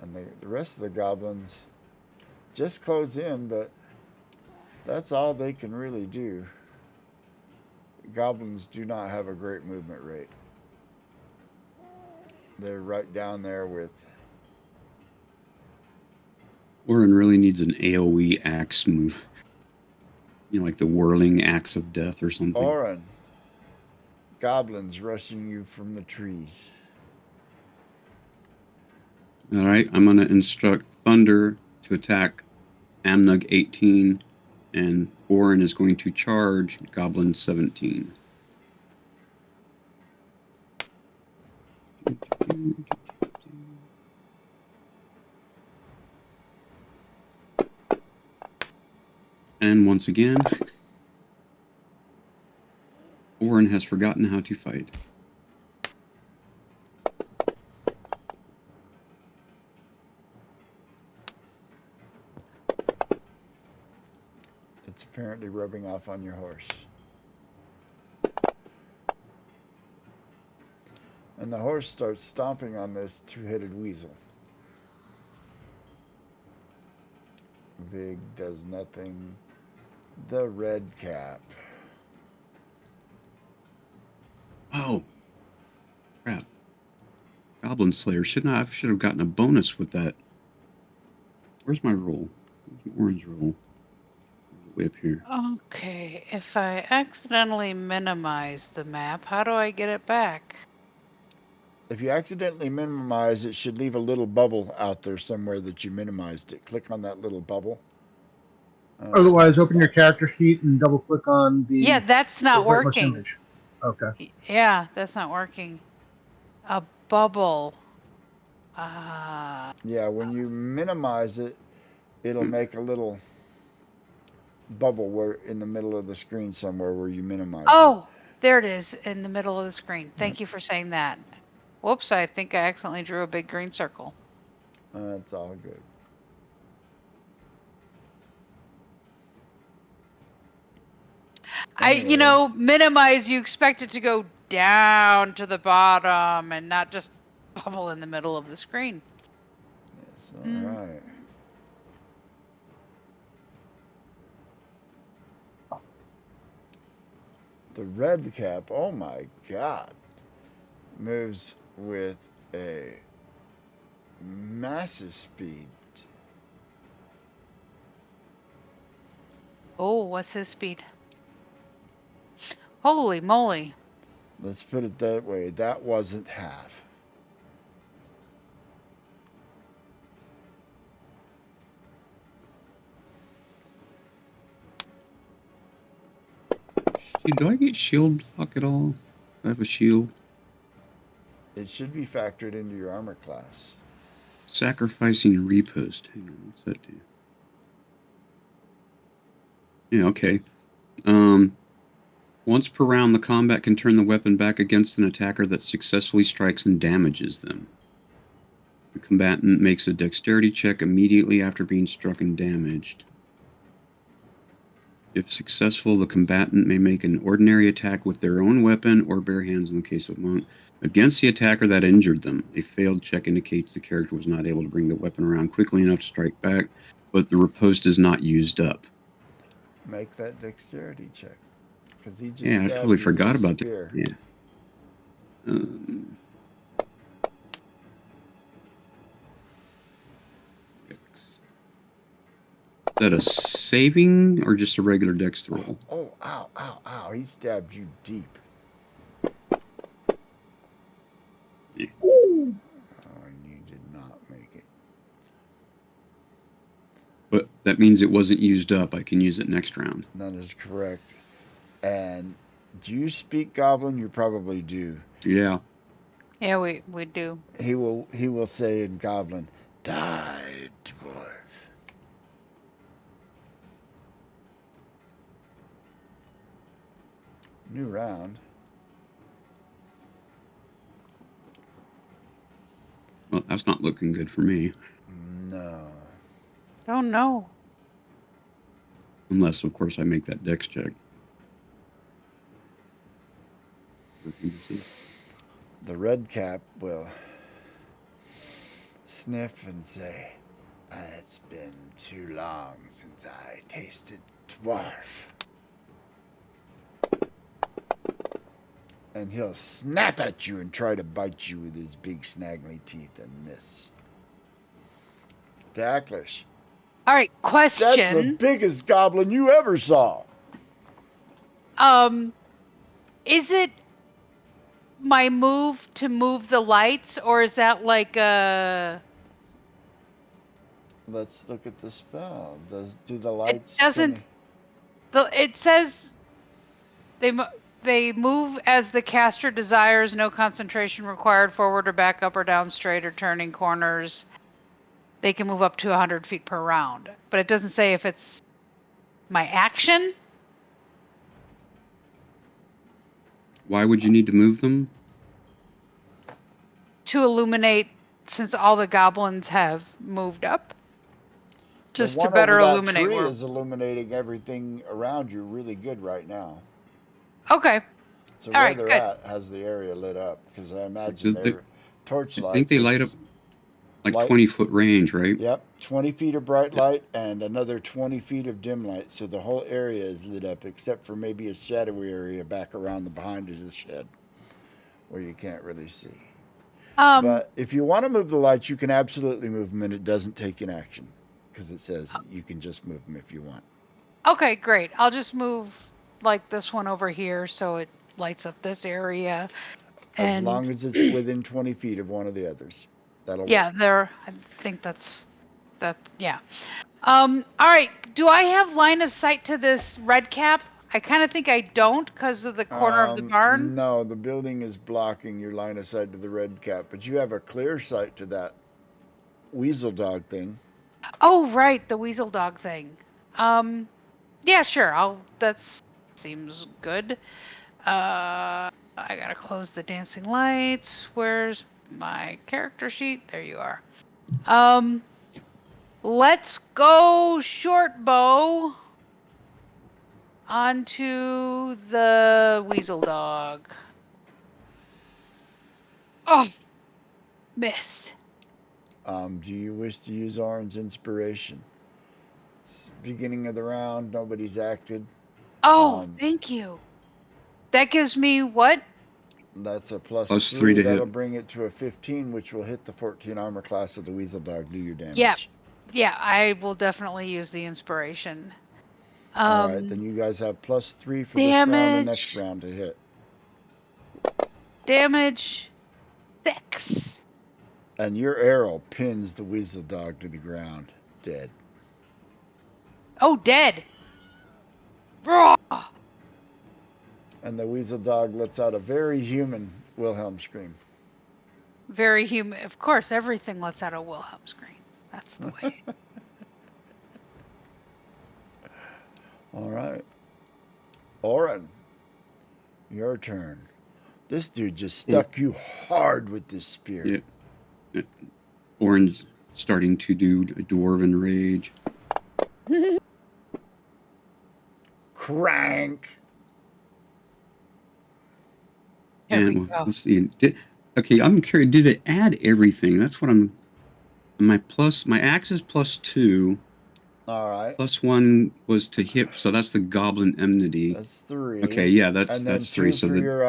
And the rest of the goblins just close in, but That's all they can really do. Goblins do not have a great movement rate. They're right down there with. Orin really needs an AoE axe move. You know, like the whirling axe of death or something. Orin. Goblins rushing you from the trees. All right, I'm going to instruct Thunder to attack Amnug 18, and Orin is going to charge Goblin 17. And once again, Orin has forgotten how to fight. It's apparently rubbing off on your horse. And the horse starts stomping on this two-headed weasel. Vig does nothing. The red cap. Oh, crap. Goblin Slayer. Should have gotten a bonus with that. Where's my roll? Where's my orange roll? Way up here. Okay, if I accidentally minimize the map, how do I get it back? If you accidentally minimize, it should leave a little bubble out there somewhere that you minimized it. Click on that little bubble. Otherwise, open your character sheet and double click on the. Yeah, that's not the weightless working. image. Okay. Yeah, that's not working. A bubble. Yeah, when you minimize it, it'll make a little bubble where in the middle of the screen somewhere where you minimize Oh, there it is in the middle of the screen. Thank you for saying that. Whoops, I think I accidentally drew a big green circle. That's all good. Minimize, you expect it to go down to the bottom and not just bubble in the middle of the screen. Yes, all right. The red cap, oh my god, moves with a massive speed. Oh, what's his speed? Holy moly. Let's put it that way. That wasn't half. Do I get shield block at all? Do I have a shield? It should be factored into your armor class. Sacrificing repost. Hang on, what's that do? Yeah, okay. Once per round, the combat can turn the weapon back against an attacker that successfully strikes and damages them. The combatant makes a dexterity check immediately after being struck and damaged. If successful, the combatant may make an ordinary attack with their own weapon or bare hands in the case of monk against the attacker that injured them. A failed check indicates the character was not able to bring the weapon around quickly enough to strike back, but the riposte is not used up. Make that dexterity check. Because he just I totally forgot about that. Yeah. Is that a saving or just a regular dex roll? Oh, ow, ow, ow. He stabbed you deep. Yeah. Oh, and you did not make it. But that means it wasn't used up. I can use it next round. That is correct. And do you speak Goblin? You probably do. Yeah. Yeah, we do. He will say in Goblin, "Die, dwarf." New round. Well, that's not looking good for me. No. Oh no. Unless, of course, I make that dex check. The red cap will sniff and say, "It's been too long since I tasted dwarf. And he'll snap at you and try to bite you with his big snaggly teeth and miss. Dacklish. All right, That's the question. biggest goblin you ever saw. Is it my move to move the lights, or is that like a... Let's look at the spell. Do the lights... It doesn't... It says they move as the caster desires, no concentration required, forward or back, up or down, straight or turning corners. They can move up to 100 feet per round. But it doesn't say if it's my action. Why would you need to move them? To illuminate, since all the goblins have moved up. Just to better illuminate. The one over that tree is illuminating everything around you really good right now. Okay. So all where right, they're good. at has the area lit up, because I imagine they're torchlights. I think they light up like 20-foot range, right? Yep, 20 feet of bright light and another 20 feet of dim light. So the whole area is lit up, except for maybe a shadowy area back around the behind of the shed where you can't really see. But if you want to move the lights, you can absolutely move them, and it doesn't take an action, because it says you can just move them if you want. Okay, great. I'll just move like this one over here so it lights up this area. As long as it's within 20 feet of one of the others. That'll work. I think yeah. All right. Do I have line of sight to this red cap? I kind of think I don't because of the corner of the barn. No, the building is blocking your line of sight to the red cap, but you have a clear sight to that weasel dog thing. Oh, right, the weasel dog thing. Yeah, sure. That seems good. I gotta close the dancing lights. Where's my character sheet? There you are. Let's go short bow onto the weasel dog. Oh, missed. Do you wish to use Orin's inspiration? It's beginning of the round. Nobody's acted. Oh, thank you. That gives me what? That's a plus 3 to That'll hit. bring it to a 15, which will hit the 14 armor class of the weasel dog. Do your damage. Yeah, I will definitely use the inspiration. All right, then you guys have plus 3 for this round and next round to hit. Damage 6. And your arrow pins the weasel dog to the ground, dead. Oh, dead. Raw. And the weasel dog lets out a very human Wilhelm scream. Very human. Of course, everything lets out a Wilhelm scream. That's the way. All right. Orin, your turn. This dude just stuck you hard with this spear. Yeah. Orin's starting to do a dwarven rage. Crank. And let's see. Okay, I'm curious. Did it add everything? That's what I'm. My axe is +2. All right. +1 was to hit, so that's the goblin enmity. That's 3. Okay, yeah, that's 3. So your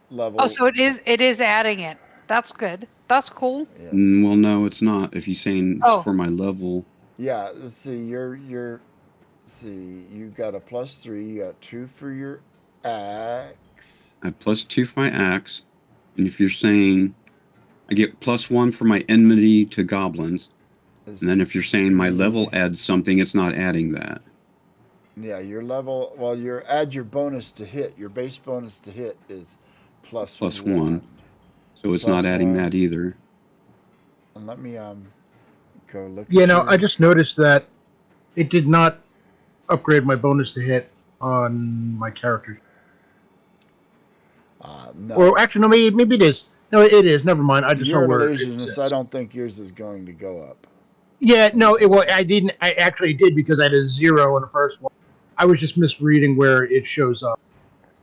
level. Oh, so it is adding it. That's good. That's cool. Yes. Well, no, it's not. If you're saying for my level. Yeah. Let's see. You've got a +3. You got 2 for your axe. I have +2 for my axe, and if you're saying I get +1 for my enmity to goblins, and then if you're saying my level adds something, it's not adding that. Yeah, your level. Well, add your bonus to hit. Your base bonus to hit is +1. So it's not adding that either. And let me go look. I just noticed that it did not upgrade my bonus to hit on my character. No. Or actually, no, maybe it is. No, it is. Never mind. I just saw where it illusionist. says. I don't think yours is going to go up. Yeah, no, I didn't. I actually did because I had a 0 on the first one. I was just misreading where it shows up.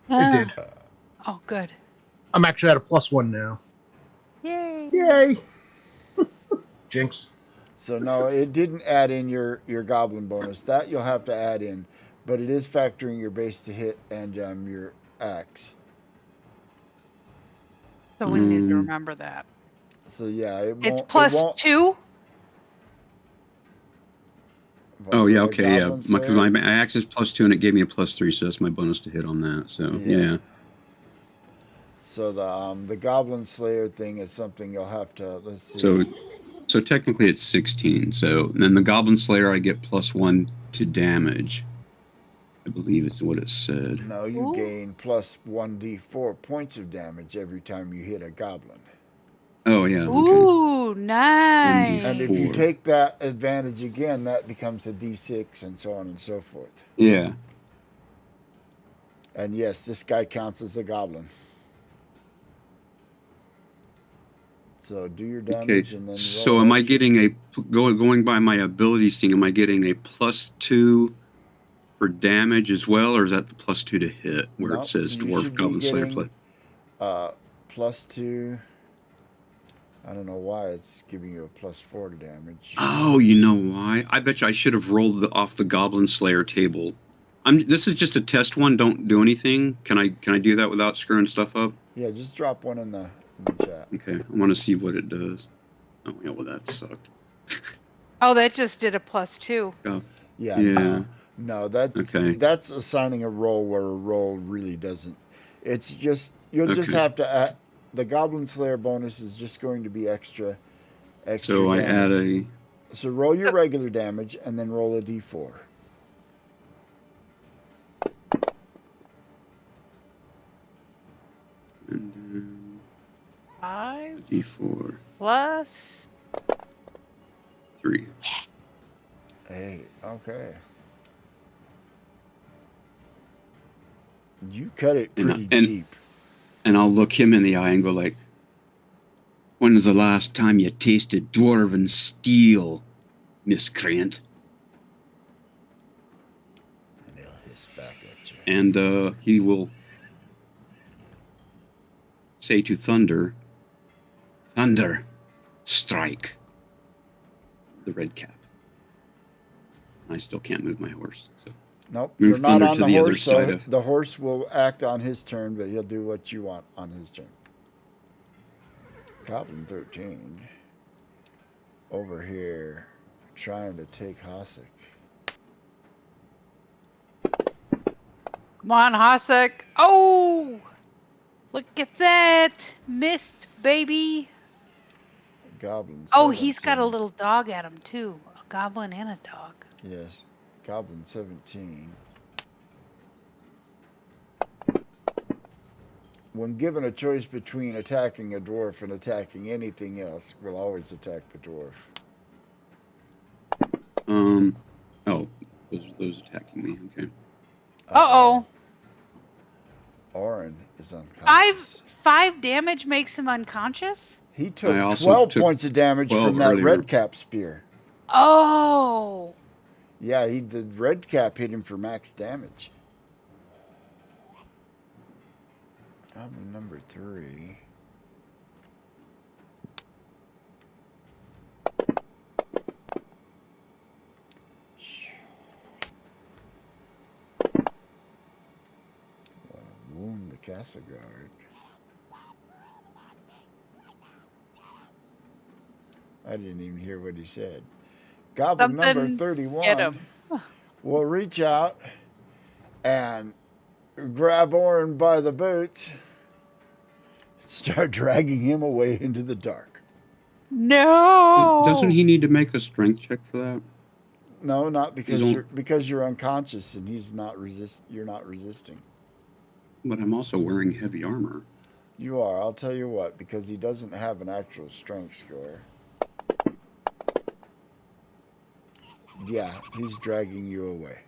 It did. Oh, good. I'm actually at a +1 now. Yay! Jinx. So no, it didn't add in your goblin bonus. That you'll have to add in but it is factoring your base to hit and your axe. So we need to remember that. So yeah, it It's won't. plus 2. Oh yeah, For the okay, yeah. Goblin Because Slayer. my axe is +2 and it gave me a +3, so that's my bonus to hit on that. So yeah. So the Goblin Slayer thing is something you'll have to let's see. So technically it's 16. So then the Goblin Slayer I get +1 to damage. I believe it's what it said. No, you gain plus 1d4 points of damage every time you hit a goblin. Oh yeah. Okay. Ooh, nice. And if you take that advantage again, that becomes a d6 and so on and so forth. Yeah. And yes, this guy counts as a goblin. So do your damage and then roll. So am I getting going by my abilities thing? Am I getting a +2 for damage as well, or is that the +2 to hit where it says Dwarf Goblin Slayer play? +2. I don't know why it's giving you a +4 to damage. Oh, you know why? I bet you I should have rolled off the Goblin Slayer table. This is just a test one. Don't do anything. Can I do that without screwing stuff up? Yeah, just drop one in the chat. Okay, I want to see what it does. Oh yeah, well that sucked. Oh, that just did a +2. Oh. Yeah. No, okay. That's assigning a roll where a roll really doesn't. It's just you'll just have to add, the Goblin Slayer bonus is just going to be extra. So I damage. So roll your regular damage and then roll a d4. And then 5 d4 plus 3. 8. Okay. You cut it pretty deep. And I'll look him in the eye and go like, "When was the last time you tasted dwarven steel, miscreant?" And he'll hiss back at you. And he will say to Thunder, "Thunder, strike." The red cap. I still can't move my horse. So nope, you're not on the horse, so of... the horse will act on his turn, but he'll do what you want on his turn. Goblin 13 over here trying to take Hasek. Come on, Hasek. Oh! Look at that. Missed, baby. Goblin 17. Oh, he's got a little dog at him, too. A goblin and a dog. Yes. Goblin 17. When given a choice between attacking a dwarf and attacking anything else, we'll always attack the dwarf. Oh, those attacking me. Okay. Uh-oh. Orin is unconscious. 5 damage makes him unconscious? He took 12 points of damage from that red cap spear. Oh. Yeah, the red cap hit him for max damage. I'm number 3. Wound the castle guard. I didn't even hear what he said. Goblin number 31 will reach out and grab Orin by the boots, start dragging him away into the dark. No. Doesn't he need to make a strength check for that? No, not because you're unconscious and you're not resisting. But I'm also wearing heavy armor. You are. I'll tell you what, because he doesn't have an actual strength score. Yeah, he's dragging you away.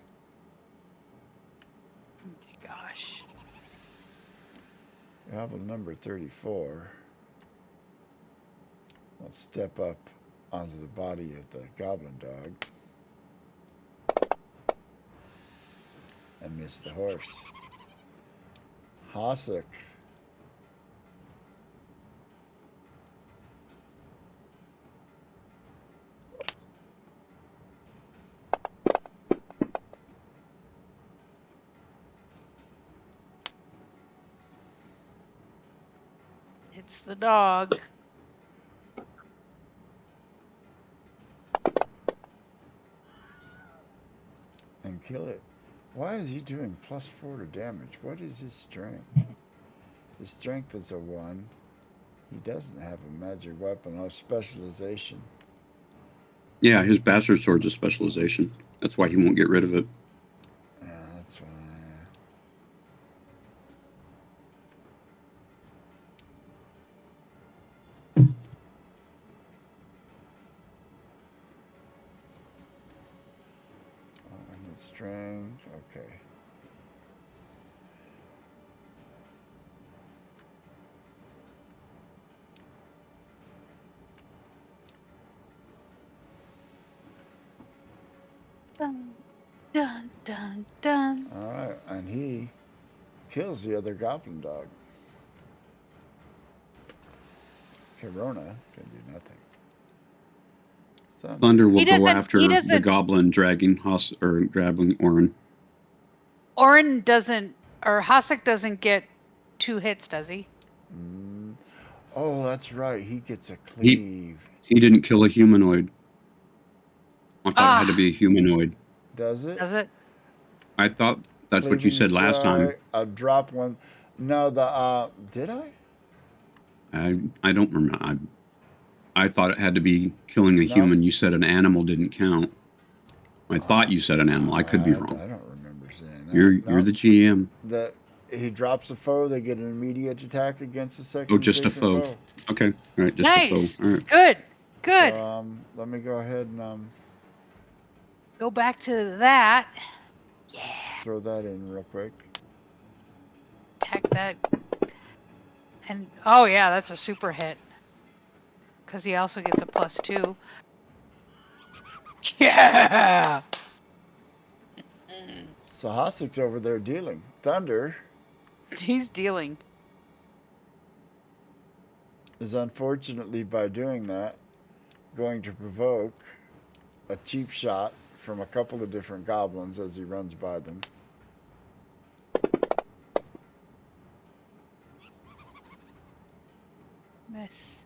Gosh. Goblin number 34. I'll step up onto the body of the goblin dog. And miss the horse. Hasek. It's the dog. And kill it. Why is he doing +4 to damage? What is his strength? His strength is a 1. He doesn't have a magic weapon or specialization. Yeah, his bastard sword's a specialization. That's why he won't get rid of it. Yeah, that's why. I need strength. Okay. Dun, dun, dun, dun. All right, and he kills the other goblin dog. Corona can do nothing. Thunder will He go doesn't- after he the doesn't- goblin dragging Orin. Orin doesn't, or Hasek doesn't get 2 hits, does he? Oh, that's right. He gets a cleave. He didn't kill a humanoid. I thought it had to be a humanoid. Does it? Does it? I thought that's what you said last time. I'll drop one. No, did I? I don't remember. I thought it had to be killing a human. You said an animal didn't count. I thought you said an animal. I could be wrong. I don't remember saying that. You're the GM. He drops a foe. They get an immediate attack against the second. Oh, just a foe. Okay, all right, just Nice. a foe. All right. Good. So, let me go ahead and Go back to that. Yeah. throw that in real quick. Attack that. And oh yeah, that's a super hit. Because he also gets a +2. Yeah. So Hasek's over there dealing. Thunder He's dealing. is unfortunately, by doing that, going to provoke a cheap shot from a couple of different goblins as he runs by them. Miss.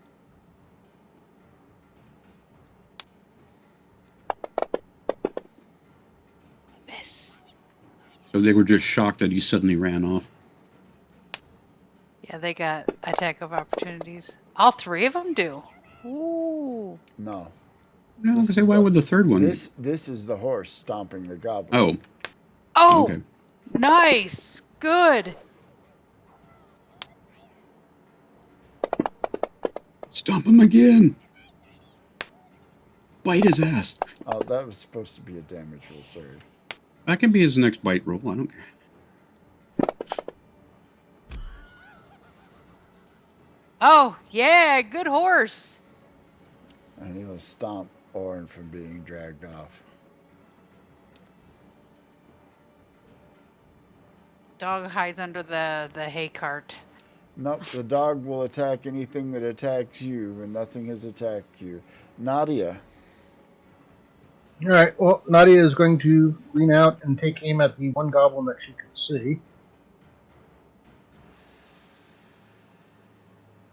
Miss. So they were just shocked that he suddenly ran off. Yeah, they got attack of opportunities. All 3 of them do. Ooh. No. No, I was This say, is why the- would the third one? This is the horse stomping the goblin. Oh, Oh, okay. nice. Good. Stomp him again. Bite his ass. Oh, that was supposed to be a damage roll. Sorry. That can be his next bite roll. I don't care. Oh, yeah, good horse. And he'll stomp Orin from being dragged off. Dog hides under the hay cart. Nope, the dog will attack anything that attacks you, and nothing has attacked you. Nadia. All right. Well, Nadia is going to lean out and take aim at the one goblin that she can see.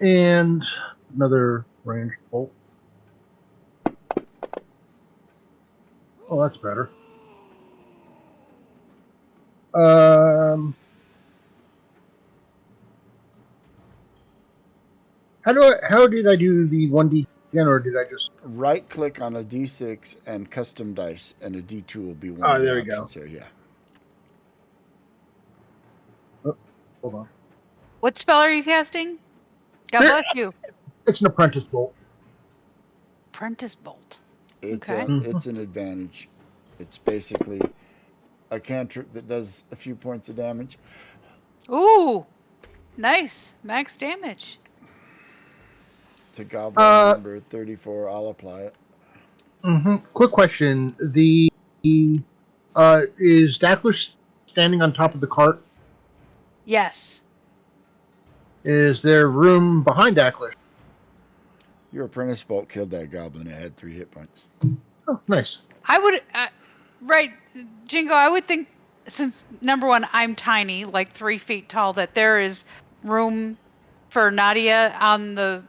And another ranged bolt. Oh, that's better. How did I do the 1D again, or did I just... Right click on a D6 and custom dice, and a D2 will be one Oh, of the there we go. options here. Yeah. Oh, hold on. What spell are you casting? God There- bless you. It's an apprentice bolt. Apprentice bolt. It's Okay. it's an advantage. It's basically a cantrip that does a few points of damage. Ooh, nice. Max damage. It's a goblin number 34. I'll apply it. Quick question: is Dackler standing on top of the cart? Yes. Is there room behind Dackler? Your apprentice bolt killed that goblin. It had 3 hit points. Oh, nice. I would, right, Jingo, I would think, since number one, I'm tiny, like 3 feet tall, that there is room for Nadia on the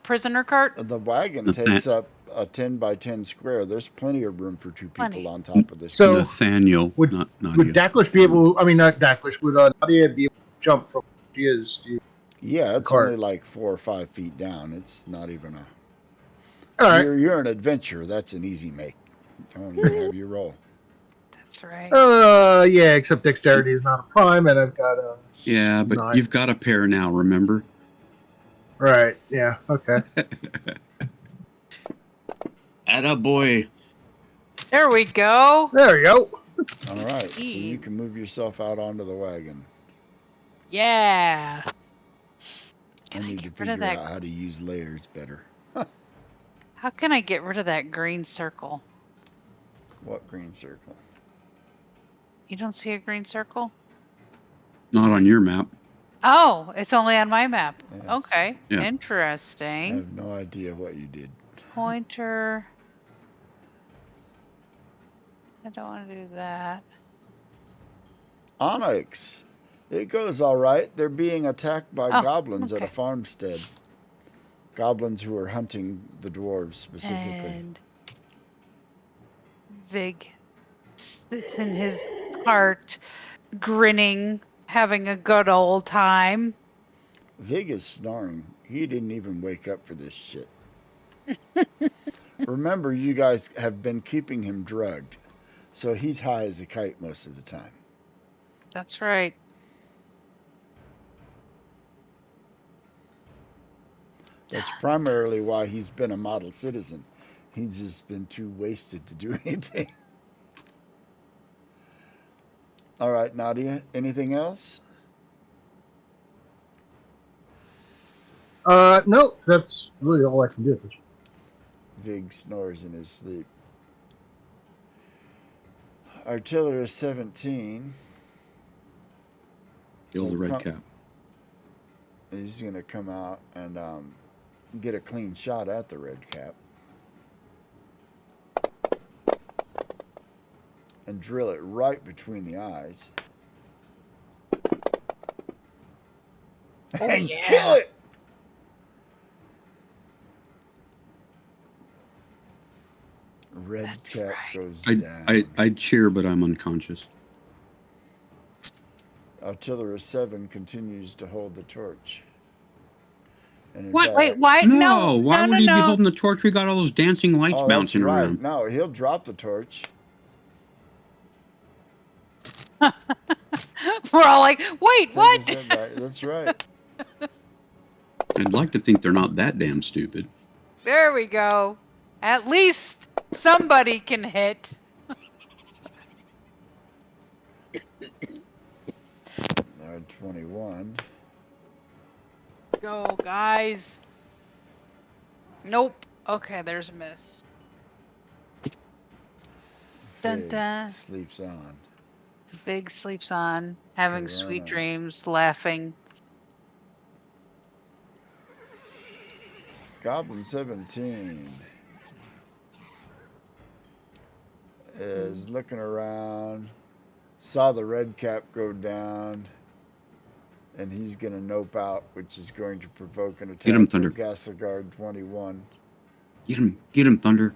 prisoner cart? The wagon takes up a 10 by 10 square. There's plenty of room for two people Plenty. on top of this. So Nathaniel, would not Nadia. would Daklish be able? I mean, not Daklish. Would Nadia be able to jump from where she is to? Yeah, it's cart. only like 4 or 5 feet down. It's not even a. All right. You're an adventurer. That's an easy make. Don't even have you roll. That's right. Yeah. Except dexterity is not a prime, and I've got a. Yeah, but 9. you've got a pair now, remember? Right. Yeah. Okay. Attaboy. There we go. There you go. All right, so you can move yourself out onto the wagon. Yeah. I need to figure out how to use layers better. How can I get rid of that green circle? What green circle? You don't see a green circle? Not on your map. Oh, it's only on my map. Yes. Okay. Yeah. I Interesting. have no idea what you did. Pointer. I don't want to do that. Onyx. It goes all right. They're being attacked by goblins at a farmstead. Goblins who are hunting the dwarves specifically. And Vig sits in his cart, grinning, having a good old time. Vig is snoring. He didn't even wake up for this shit. Remember, you guys have been keeping him drugged, so he's high as a kite most of the time. That's right. That's primarily why he's been a model citizen. He's just been too wasted to do anything. All right, Nadia, anything else? No, that's really all I can do at this point. Vig snores in his sleep. Artillerist 17. Kill the red cap. He's going to come out and get a clean shot at the red cap. And drill it right between the eyes. And kill it! Red cap goes down. I'd cheer, but I'm unconscious. Artillerist 7 continues to hold the torch. And What? fact, Wait, what? No, why would he be holding the torch? We got all those dancing lights bouncing that's right. around. No, he'll drop the torch. We're all like, wait, what? That's right. I'd like to think they're not that damn stupid. There we go. At least somebody can hit. 21. Go, guys. Nope. Okay, there's a miss. Dun, dun. Sleeps on. Big sleeps on, having sweet dreams, laughing. Goblin 17 is looking around, saw the red cap go down, and he's going to nope out, which is going to provoke an attack. Get him, Thunder. Gasselgard 21. Get him, Thunder.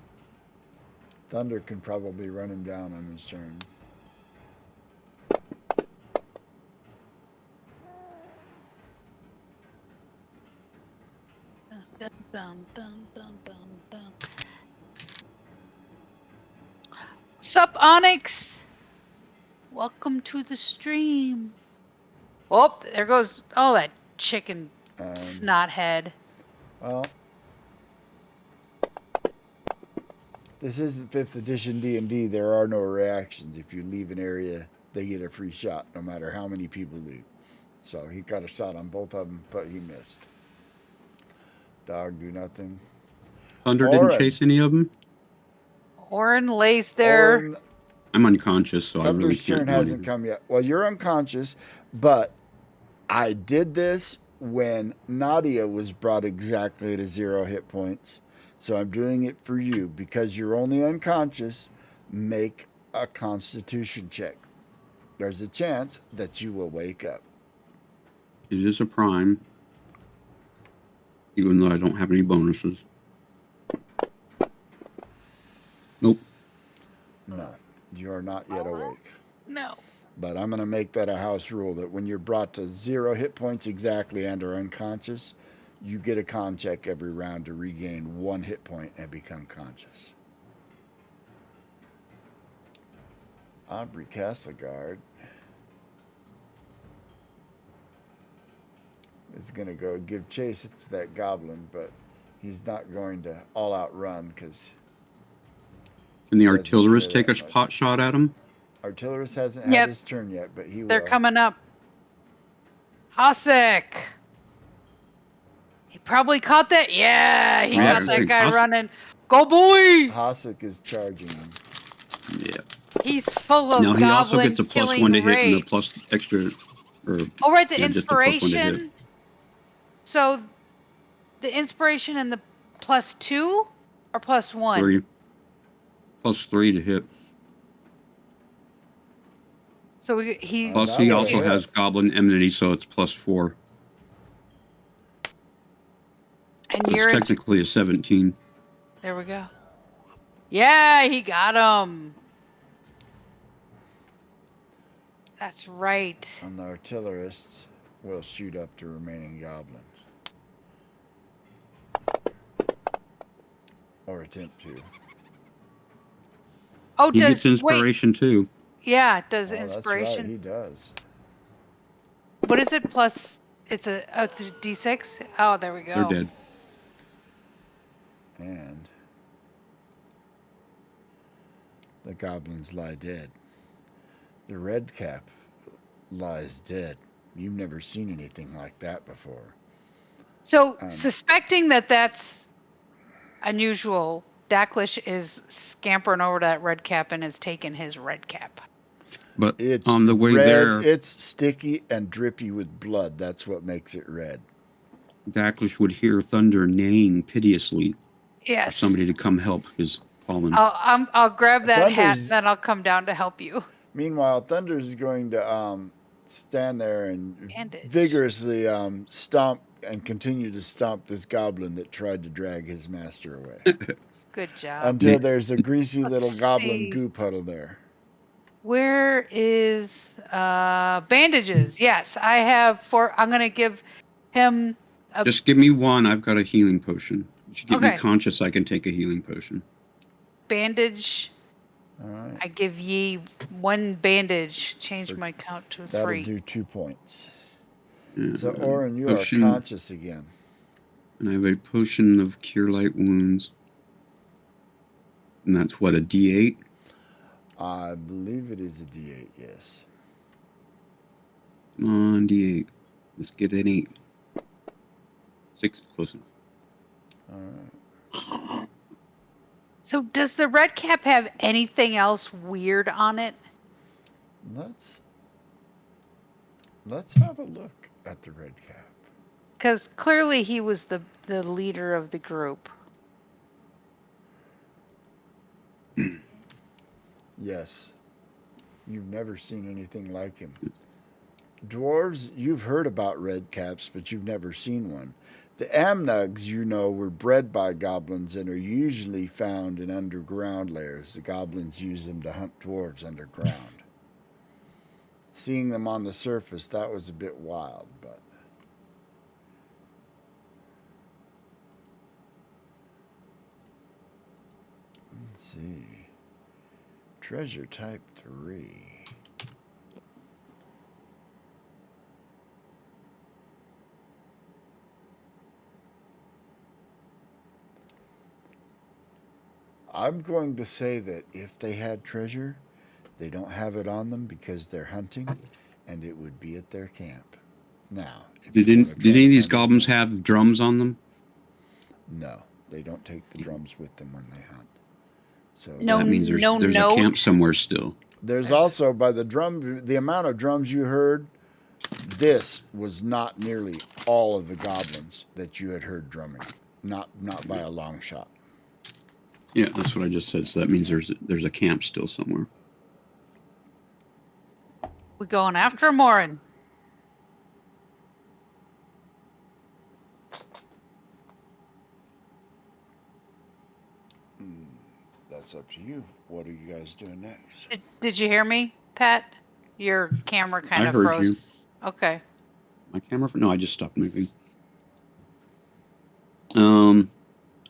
Thunder can probably run him down on his turn. Dun, dun, dun, dun, dun, dun. Sup, Onyx? Welcome to the stream. Oh, there goes. Oh, that chicken snot head. Well, this isn't 5th edition D&D. There are no reactions. If you leave an area, they get a free shot, no matter how many people leave. So he got a shot on both of them, but he missed. Dog do nothing. Thunder didn't chase any of them? Orin lays there. I'm unconscious, so Thunder's I really can't turn do hasn't anything. come yet. Well, you're unconscious, but I did this when Nadia was brought exactly to 0 hit points. So I'm doing it for you. Because you're only unconscious, make a constitution check. There's a chance that you will wake up. It is a prime. even though I don't have any bonuses. Nope. No, you are not yet awake. No. But I'm going to make that a house rule that when you're brought to 0 hit points exactly and are unconscious, you get a con check every round to regain 1 hit point and become conscious. Aubrey Castleguard is going to go give chase to that goblin, but he's not going to all-out run because... Can the artillerist take a pot shot at him? Artillerist hasn't had his turn yet, but he will. They're coming up. Hasek! He probably caught that. Yeah, he got that guy running. Go, boy! Hasek is charging him. Yeah. He's full of goblin he also gets a +1 to hit and a plus extra... Oh, right, the inspiration. So, the inspiration and the +2 or +1? 3. +3 to hit. So he plus he also has goblin enmity, so it's +4. And so you're it's technically a 17. There we go. Yeah, he got him. That's right. And the artillerists will shoot up the remaining goblins. Or attempt to. Oh, he gets inspiration too. Yeah, does inspiration. That's right, he does. What is it plus? It's a D6? Oh, there we go. They're dead. And the goblins lie dead. The red cap lies dead. You've never seen anything like that before. So, suspecting that that's unusual, Daklish is scampering over to that red cap and has taken his red cap. But it's on the way red, there... It's sticky and drippy with blood. That's what makes it red. Daklish would hear Thunder neighing piteously. Yes. For somebody to come help his fallen. I'll grab that hat and then I'll come down to help you. Meanwhile, Thunder is going to stand there and vigorously stomp and continue to stomp this goblin that tried to drag his master away. Good job. Until there's a greasy little goblin goo puddle there. Where is bandages? Yes, I have 4. I'm going to give him a... Just give me 1. I've got a healing potion. If you get me conscious, I can take a healing potion. Bandage. All right. I give ye 1 bandage. Change my count to 3. That'll do 2 points. Yeah, so, Oren, you are conscious again. And I have a potion of Cure Light Wounds. And that's what, a D8? I believe it is a D8, yes. Come on, D8. Let's get an 8. 6, close enough. All right. So does the red cap have anything else weird on it? Let's have a look at the red cap. Because clearly he was the leader of the group. Yes. You've never seen anything like him. Dwarves, you've heard about red caps, but you've never seen one. The Amnugs, you know, were bred by goblins and are usually found in underground lairs. The goblins use them to hunt dwarves underground. Seeing them on the surface, that was a bit wild, but... Let's see. Treasure type 3. I'm going to say that if they had treasure, they don't have it on them because they're hunting, and it would be at their camp. Now, did any of these goblins have drums on them? No, they don't take the drums with them when they hunt. So that means there's a camp somewhere still. There's also, by the amount of drums you heard, this was not nearly all of the goblins that you had heard drumming. Not by a long shot. Yeah, that's what I just said. So that means there's a camp still somewhere. We going after Morin? That's up to you. What are you guys doing next? Did you hear me, Pat? Your camera kind I of heard froze. you. Okay. My camera? No, I just stopped moving.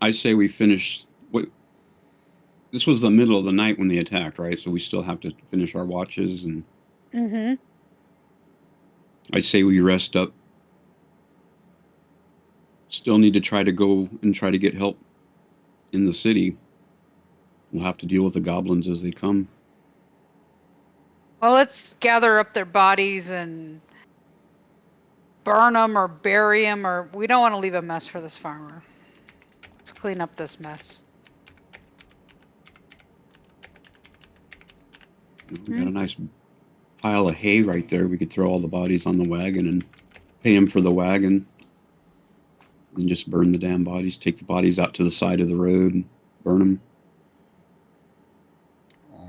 I say we finish. What? This was the middle of the night when they attacked, right? So we still have to finish our watches, and Mm-hmm. I say we rest up. Still need to try to go and try to get help in the city. We'll have to deal with the goblins as they come. Well, let's gather up their bodies and burn them or bury them, or we don't want to leave a mess for this farmer. Let's clean up this mess. We got a nice pile of hay right there. We could throw all the bodies on the wagon and pay them for the wagon, and just burn the damn bodies. Take the bodies out to the side of the road and burn them.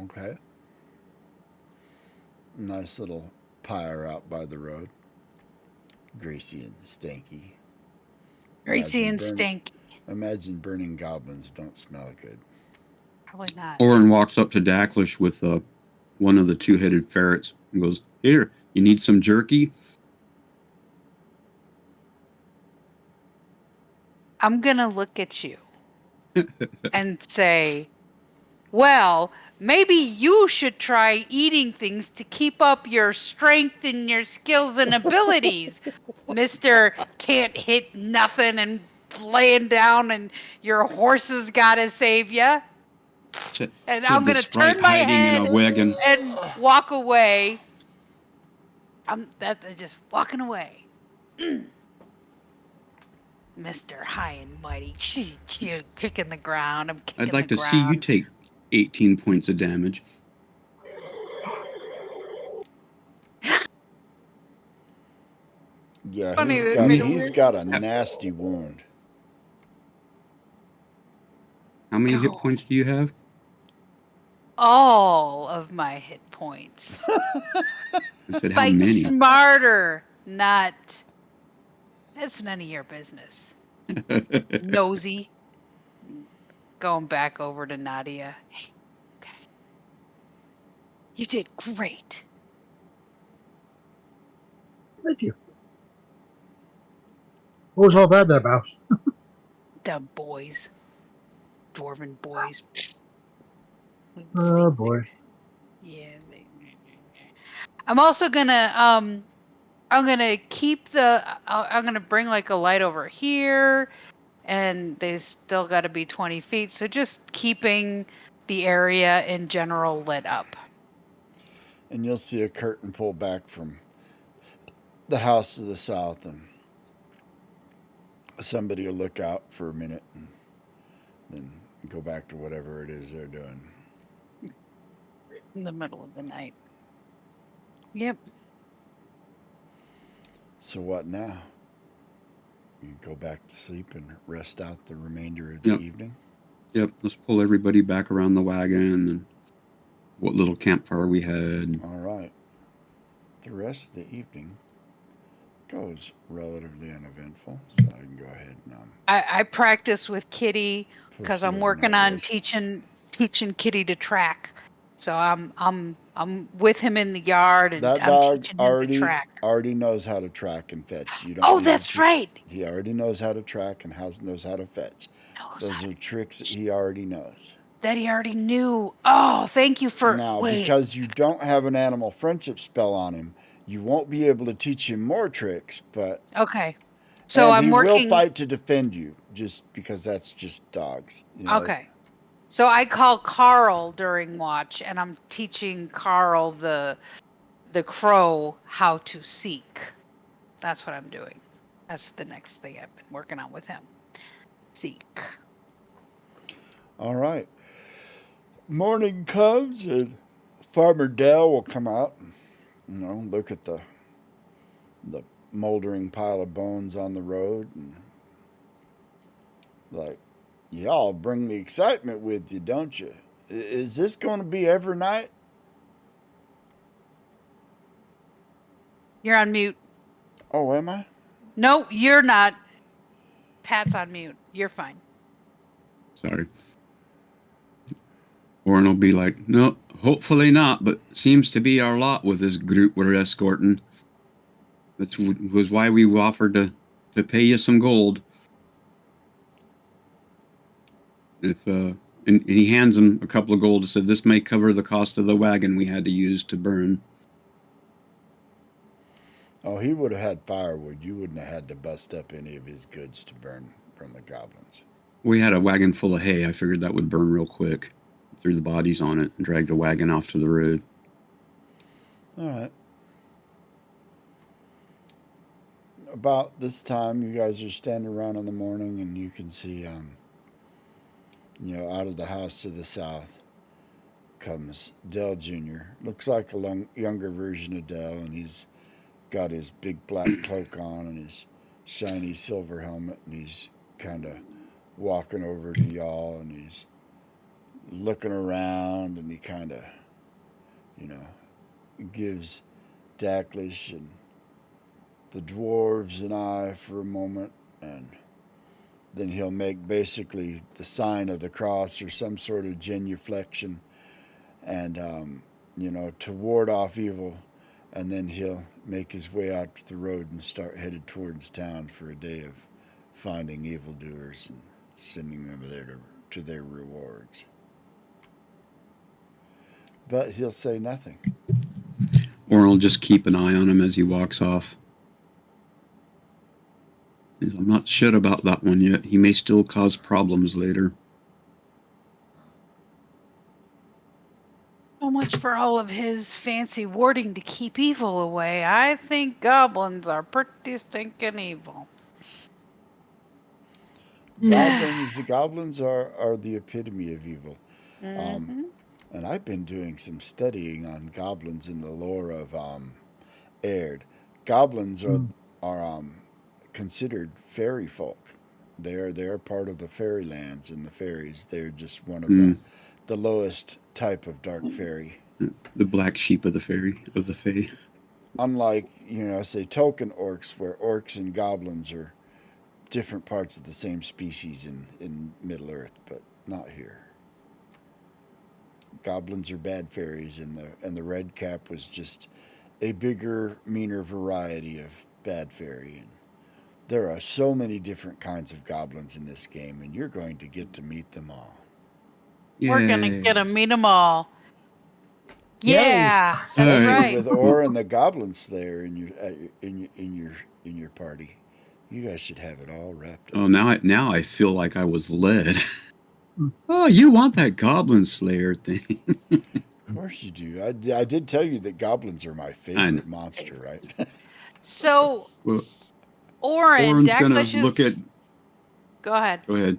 Okay. Nice little pyre out by the road. Greasy and stanky. Greasy and stinky. Imagine burning goblins don't smell good. Probably not. Orin walks up to Dacklish with one of the two-headed ferrets and goes, "Here, you need some jerky?" I'm going to look at you and say, well, maybe you should try eating things to keep up your strength and your skills and abilities, Mr. Can't hit nothing and laying down and your horses got to save you. And I'm going to turn my head and walk away. I'm just walking away. Mr. High and Mighty, kicking the ground. I'm kicking I'd like the to ground. see you take 18 points of damage. Yeah, Funny, he's got a nasty wound. How many hit points do you have? All of my hit points. I said, how Fight many? smarter, not. That's none of your business. Nosy. Going back over to Nadia. Hey, okay. You did great. Thank you. What was all that about? Dumb boys. Dwarven boys. Oh boy. Yeah. I'm also gonna I'm gonna keep I'm gonna bring like a light over here, and they still got to be 20 feet. So just keeping the area in general lit up. And you'll see a curtain pull back from the house to the south, and somebody will look out for a minute and then go back to whatever it is they're doing. In the middle of the night. Yep. So what now? You go back to sleep and rest out the remainder of the evening? Yep, let's pull everybody back around the wagon and what little campfire we had. All right. The rest of the evening goes relatively uneventful, so I can go ahead and I practice with Kitty because I'm working on teaching Kitty to track. So I'm with him in the yard, and that I'm dog teaching him to track. already knows how to track and fetch. You don't. That's right. He already knows how to track and knows how to fetch. Those are tricks that he already knows. That he already knew. Oh, thank you for because you don't have an animal friendship spell on him, you won't be able to teach him more tricks. But okay, so he will fight to defend you, just because that's just dogs. You know? Okay. So I call Carl during watch, and I'm teaching Carl the crow how to seek. That's what I'm doing. That's the next thing I've been working on with him. Seek. All right. Morning comes, and Farmer Dell will come out and, look at the moldering pile of bones on the road, and like, y'all bring the excitement with you, don't you? Is this going to be every night? You're on mute. Oh, am I? No, you're not. Pat's on mute. You're fine. Sorry. Thorn will be like, no, hopefully not, but seems to be our lot with this group we're escorting. That was why we offered to pay you some gold. If and he hands him a couple of gold and said, this may cover the cost of the wagon we had to use to burn. Oh, he would have had firewood. You wouldn't have had to bust up any of his goods to burn from the goblins. We had a wagon full of hay. I figured that would burn real quick. Threw the bodies on it and dragged the wagon off to the road. All right. About this time, you guys are standing around in the morning, and you can see, out of the house to the south comes Dell Jr. Looks like a younger version of Dell, and he's got his big black cloak on and his shiny silver helmet, and he's kind of walking over to y'all, and he's looking around, and he kind of, gives Dacklish and the dwarves an eye for a moment, and then he'll make basically the sign of the cross or some sort of genuflection, and to ward off evil, and then he'll make his way out to the road and start headed towards town for a day of finding evildoers and sending them there to their rewards. But he'll say nothing. Or I'll just keep an eye on him as he walks off. I'm not sure about that one yet. He may still cause problems later. So much for all of his fancy warding to keep evil away. I think goblins are pretty stinking evil. Goblins are the epitome of evil. Mm-hmm. And I've been doing some studying on goblins in the lore of AIHRDE. Goblins are considered fairy folk. They're part of the fairylands and the fairies. They're just one of the lowest type of dark fairy. The black sheep of the fae. Unlike, say Tolkien orcs, where orcs and goblins are different parts of the same species in Middle Earth, but not here. Goblins are bad fairies, and the red cap was just a bigger, meaner variety of bad fairy. And there are so many different kinds of goblins in this game, and you're going to get to meet them all. Yay. We're gonna get to meet them all. Yeah, especially that's right. With Orr and the Goblin Slayer in your party, you guys should have it all wrapped up. Oh, now I feel like I was led. Oh, you want that Goblin Slayer thing? Of course you do. I did tell you that goblins are my favorite monster, right? So, well, Oren's gonna look at. Go ahead. Go ahead.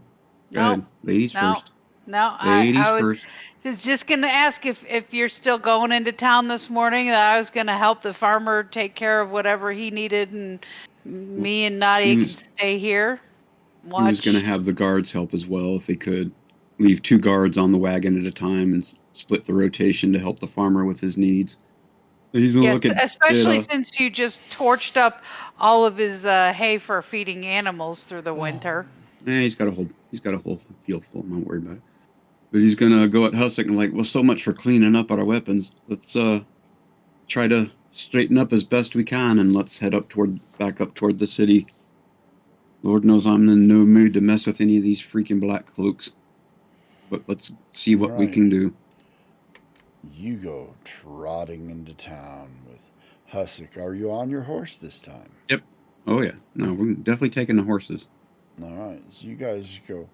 Go ahead. Ladies first. No, Ladies I first. was just going to ask if you're still going into town this morning. That I was going to help the farmer take care of whatever he needed, and me and Nadia can stay here. Watch. He was going to have the guards help as well if they could. Leave 2 guards on the wagon at a time and split the rotation to help the farmer with his needs. He's gonna look at especially since you just torched up all of his hay for feeding animals through the winter. He's got a whole field full. I'm not worried about it. But he's gonna go at Hussick and like, well, so much for cleaning up our weapons. Let's try to straighten up as best we can, and let's head back up toward the city. Lord knows I'm in no mood to mess with any of these freaking black cloaks. But let's see what we can do. You go trotting into town with Hussick. Are you on your horse this time? Yep. Oh, yeah. No, we're definitely taking the horses. All right. So you guys go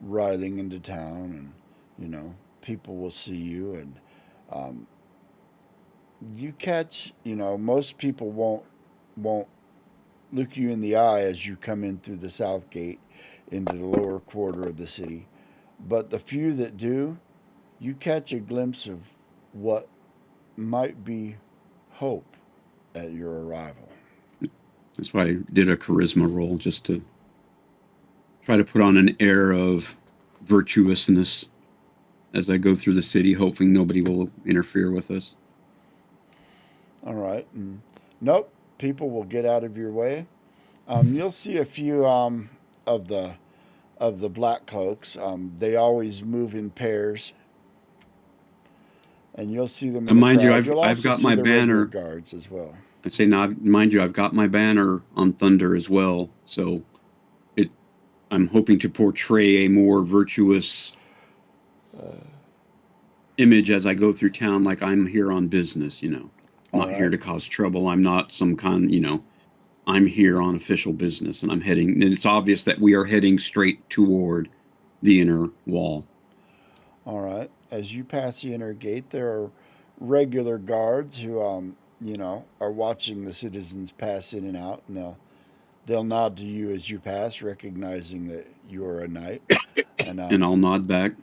riding into town, and, people will see you. And you catch, most people won't look you in the eye as you come in through the south gate into the lower quarter of the city. But the few that do, you catch a glimpse of what might be hope at your arrival. That's why I did a charisma roll, just to try to put on an air of virtuousness as I go through the city, hoping nobody will interfere with us. All right. Nope. People will get out of your way. You'll see a few of the black cloaks. They always move in pairs. and you'll see them in And the mind you, crowd. You'll I've also got see my the regular banner. guards as well. I say now, mind you, I've got my banner on Thunder as well, so I'm hoping to portray a more virtuous image as I go through town, like I'm here on business. I'm not here to cause trouble. I'm not some kind. I'm here on official business, and I'm heading. And it's obvious that we are heading straight toward the inner wall. All right. As you pass the inner gate, there are regular guards who, are watching the citizens pass in and out, and they'll nod to you as you pass, recognizing that you are a knight. And I'll nod back.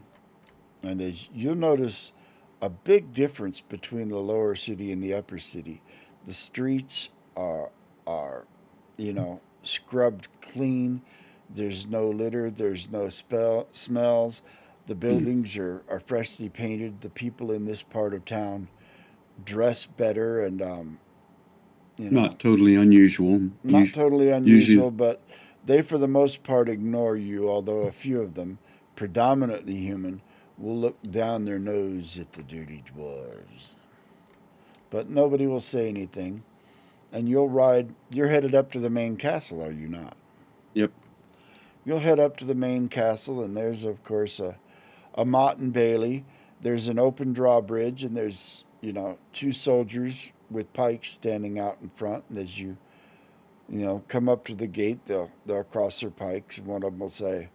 And as you'll notice a big difference between the lower city and the upper city. The streets are scrubbed clean. There's no litter. There's no smells. The buildings are freshly painted. The people in this part of town dress better and, not totally unusual. Not totally unusual, but they, for the most part, ignore you, although a few of them, predominantly human, will look down their nose at the dirty dwarves. But nobody will say anything. And you're headed up to the main castle, are you not? Yep. You'll head up to the main castle, and there's, of course, a motte and bailey. There's an open drawbridge, and there's, two soldiers with pikes standing out in front. And as you, come up to the gate, they'll cross their pikes, and one of them will say,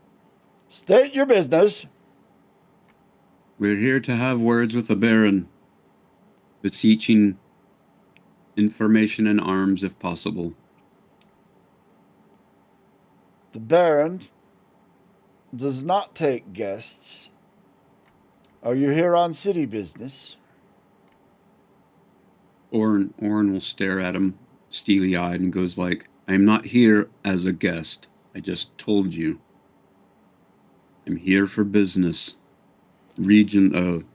"State your business." We're here to have words with the Baron, beseeching information and arms if possible. The Baron does not take guests. Are you here on city business? Orin will stare at him steely-eyed and goes like, "I'm not here as a guest. I just told you. I'm here for business. Region,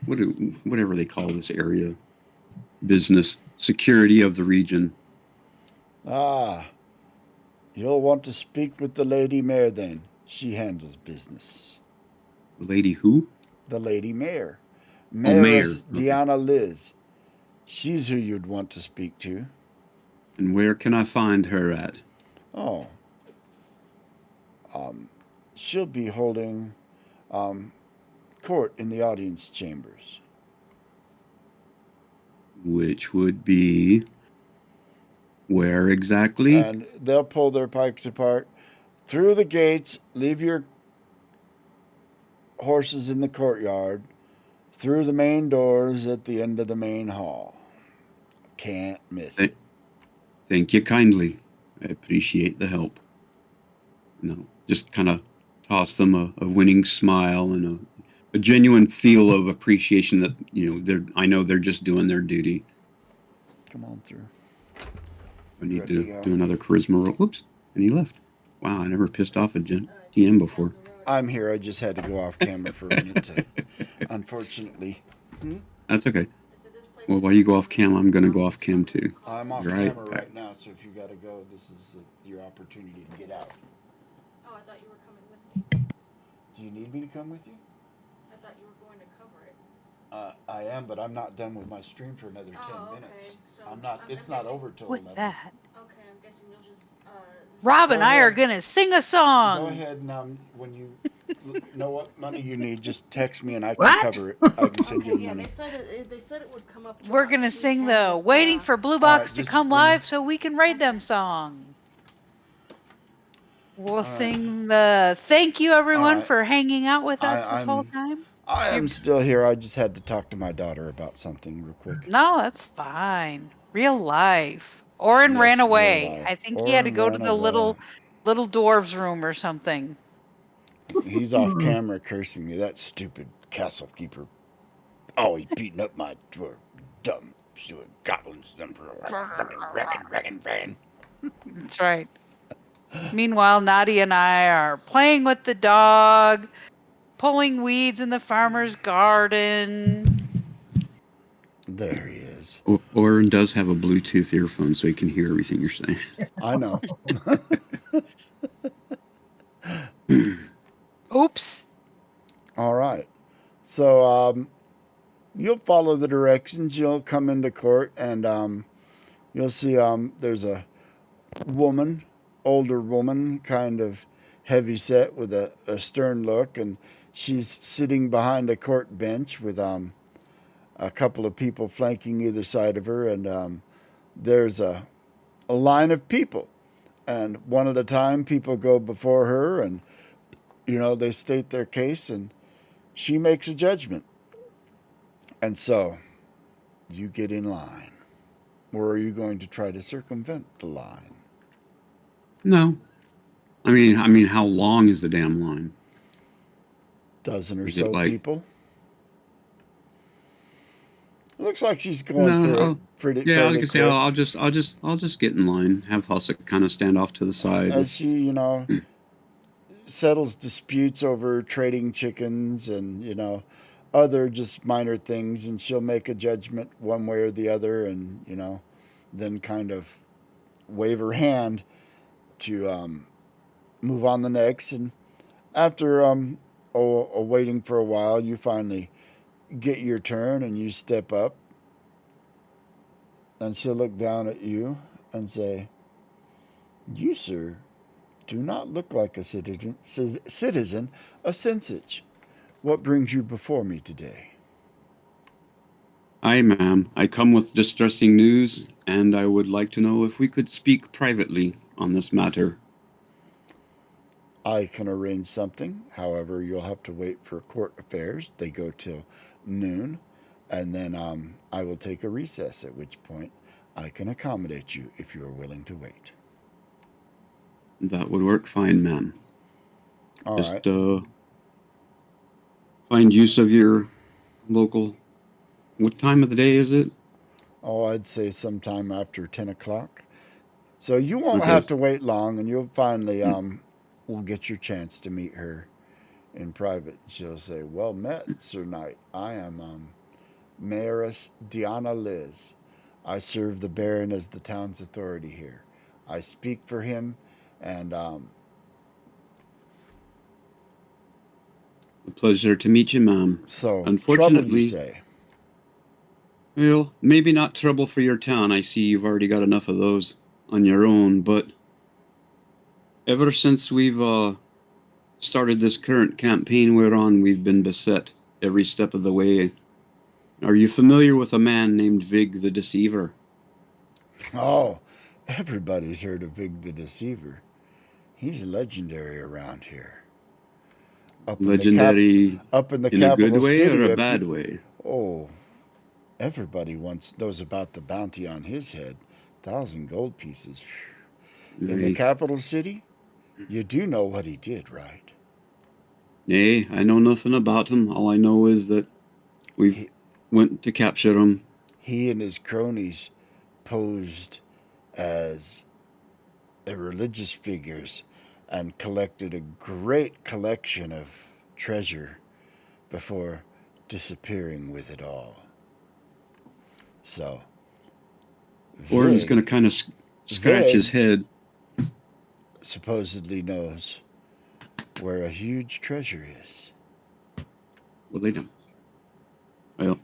whatever they call this area. Business. Security of the region." Ah, you'll want to speak with the Lady Mayor then. She handles business. Lady who? The Lady Mayor. Mayor. Mayoress Deanna Liz. She's who you'd want to speak to. And where can I find her at? Oh. She'll be holding court in the audience chambers. Which would be where exactly? And they'll pull their pikes apart. Through the gates, leave your horses in the courtyard. Through the main doors at the end of the main hall. Can't miss it. Thank you kindly. I appreciate the help. Just kind of toss them a winning smile and a genuine feel of appreciation that, I know they're just doing their duty. Come on through. I need to do another charisma roll. Whoops. And he left. Wow, I never pissed off a GM before. I'm here. I just had to go off camera for a minute, unfortunately. That's okay. Well, while you go off cam, I'm going to go off cam too. I'm off camera right now, so if you got to go, this is your opportunity to get out. Oh, I thought you were coming with me. Do you need me to come with you? I thought you were going to cover it. I am, but I'm not done with my stream for another 10 minutes. So I'm not. It's not over till With 11. that, Okay, I'm guessing you'll just. Rob and I are gonna sing a song. Go ahead now. When you know what money you need, just text me and I can cover it. I can send you the money. They said it would come up. To We're about gonna sing 210 the with, "Waiting for Blue Box to just Come when- Live" so we can raid them song. We'll sing the "Thank you everyone right. for hanging out with us this I'm- whole time." I am still here. I just had to talk to my daughter about something real quick. No, that's fine. Real life. Orin Yes, ran real away. life. I think he had to Orin go to ran the away. little dwarves room or something. He's off camera cursing me. That stupid castle keeper. Always beating up my dumb stupid goblins. Fucking wrecking fan. That's right. Meanwhile, Nadia and I are playing with the dog, pulling weeds in the farmer's garden. There he is. Orin does have a Bluetooth earphone, so he can hear everything you're saying. I know. Oops. All right. So you'll follow the directions. You'll come into court, and you'll see there's a woman, older woman, kind of heavy set with a stern look, and she's sitting behind a court bench with a couple of people flanking either side of her, and there's a line of people, and one at a time people go before her, and they state their case, and she makes a judgment. And so you get in line. Or are you going to try to circumvent the line? No. I mean, how long is the damn line? Dozen or Is it so like- people. It looks like she's going through it pretty Yeah, fairly like I say, quick. I'll just get in line. Have Hussek kind of stand off to the side. As she, settles disputes over trading chickens and, other just minor things, and she'll make a judgment one way or the other, and, then kind of wave her hand to move on the next. And after waiting for a while, you finally get your turn and you step up, and she'll look down at you and say, "You, sir, do not look like a citizen of Sensage. What brings you before me today?" Aye, ma'am. I come with distressing news, and I would like to know if we could speak privately on this matter. I can arrange something. However, you'll have to wait for court affairs. They go till noon, and then I will take a recess, at which point I can accommodate you if you are willing to wait. That would work fine, ma'am. All Just right. find use of your local. What time of the day is it? Oh, I'd say sometime after 10 o'clock. So you won't Okay. have to wait long, and you'll finally will get your chance to meet her in private. She'll say, "Well met, Sir Knight. I am Mayoress Diana Liz. I serve the Baron as the town's authority here. I speak for him, and A pleasure to meet you, ma'am. so trouble, you Unfortunately, say." well, maybe not trouble for your town. I see you've already got enough of those on your own, but ever since we've started this current campaign we're on, we've been beset every step of the way. Are you familiar with a man named Vig the Deceiver? Oh, everybody's heard of Vig the Deceiver. He's legendary around here. Legendary Up in the in a capital good way city. or a bad way? Oh, everybody knows about the bounty on his head. 1,000 gold pieces. In the capital city, you do know what he did, right? Nay, I know nothing about him. All I know is that we went to capture him. He and his cronies posed as religious figures and collected a great collection of treasure before disappearing with it all. So, Thorn's going to kind of scratch his head. Supposedly knows where a huge treasure is. Well, they don't. Well,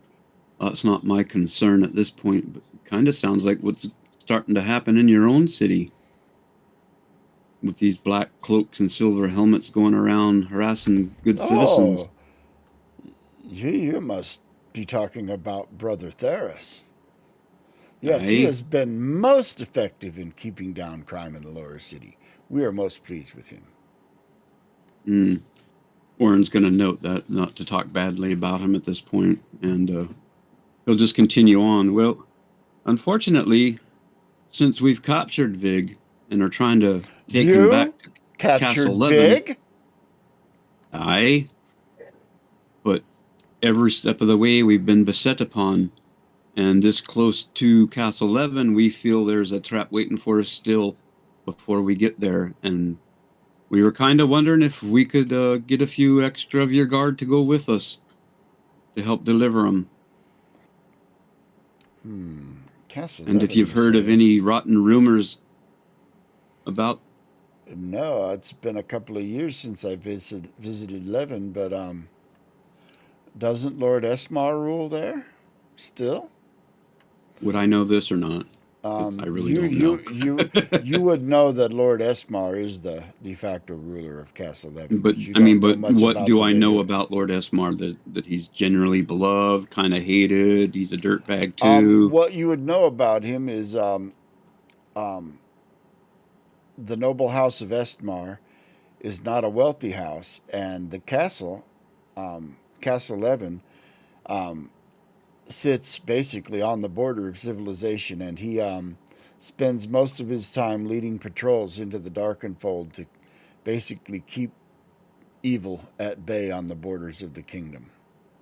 that's not my concern at this point, but it kind of sounds like what's starting to happen in your own city. With these black cloaks and silver helmets going around harassing good citizens. You must be talking about Brother Theris. Yes, Aye. he has been most effective in keeping down crime in the lower city. We are most pleased with him. Warren's going to note that, not to talk badly about him at this point, and he'll just continue on. Well, unfortunately, since we've captured Vig and are trying to take him back to captured Castle 11, Vig? Aye. But every step of the way we've been beset upon, and this close to Castle 11, we feel there's a trap waiting for us still before we get there, and we were kind of wondering if we could get a few extra of your guard to go with us to help deliver them. Castle And 11, if you've you heard of say? any rotten rumors about... No, it's been a couple of years since I visited 11, but Doesn't Lord Esmar rule there still? Would I know this or not? 'Cause I really You don't you know. you you would know that Lord Esmar is the de facto ruler of Castle Leven, But but you I mean, don't know but much what about do the I know bigger. about Lord Esmar? That he's generally beloved, kind of hated. He's a dirtbag too. What you would know about him is um, the noble house of Estmar is not a wealthy house, and the castle, Castle Leven, um, sits basically on the border of civilization, and he spends most of his time leading patrols into the Darkened Fold to basically keep evil at bay on the borders of the kingdom.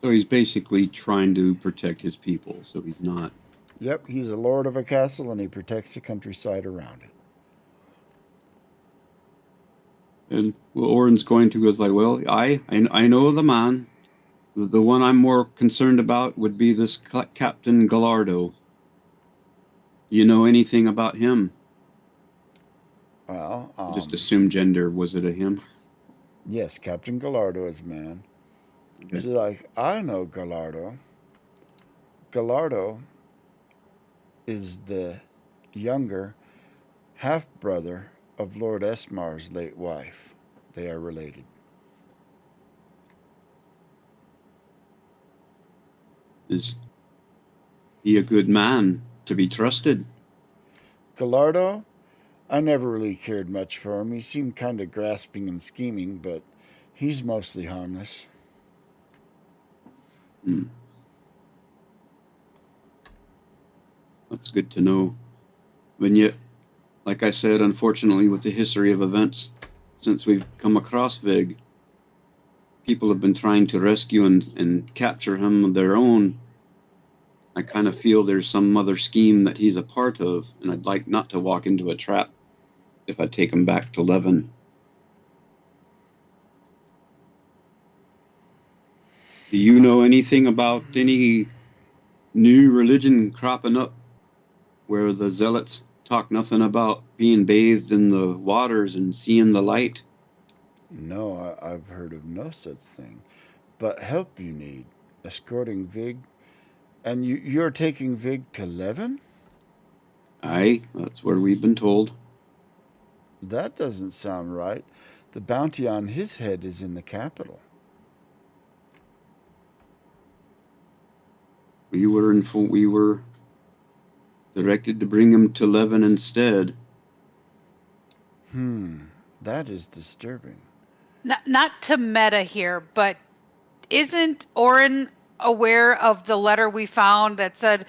So he's basically trying to protect his people. So he's not. Yep, he's a lord of a castle, and he protects the countryside around it. And well, Orin's going to goes like, well, I know the man. The one I'm more concerned about would be this Captain Gallardo. You know anything about him? Well, Just assume gender. Was it a him? yes, Captain Gallardo is man. Okay. She's like, I know Gallardo. Gallardo is the younger half brother of Lord Esmar's late wife. They are related. Is he a good man to be trusted? Gallardo, I never really cared much for him. He seemed kind of grasping and scheming, but he's mostly harmless. Hmm. That's good to know. And yet, like I said, unfortunately, with the history of events since we've come across Vig, people have been trying to rescue and capture him of their own. I kind of feel there's some other scheme that he's a part of, and I'd like not to walk into a trap if I take him back to Leven. Do you know anything about any new religion cropping up where the zealots talk nothing about being bathed in the waters and seeing the light? No, I've heard of no such thing. But help you need, escorting Vig. And you're taking Vig to Leven? Aye, that's where we've been told. That doesn't sound right. The bounty on his head is in the capital. We were directed to bring him to Leven instead. That is disturbing. Not to meta here, but isn't Orin aware of the letter we found that said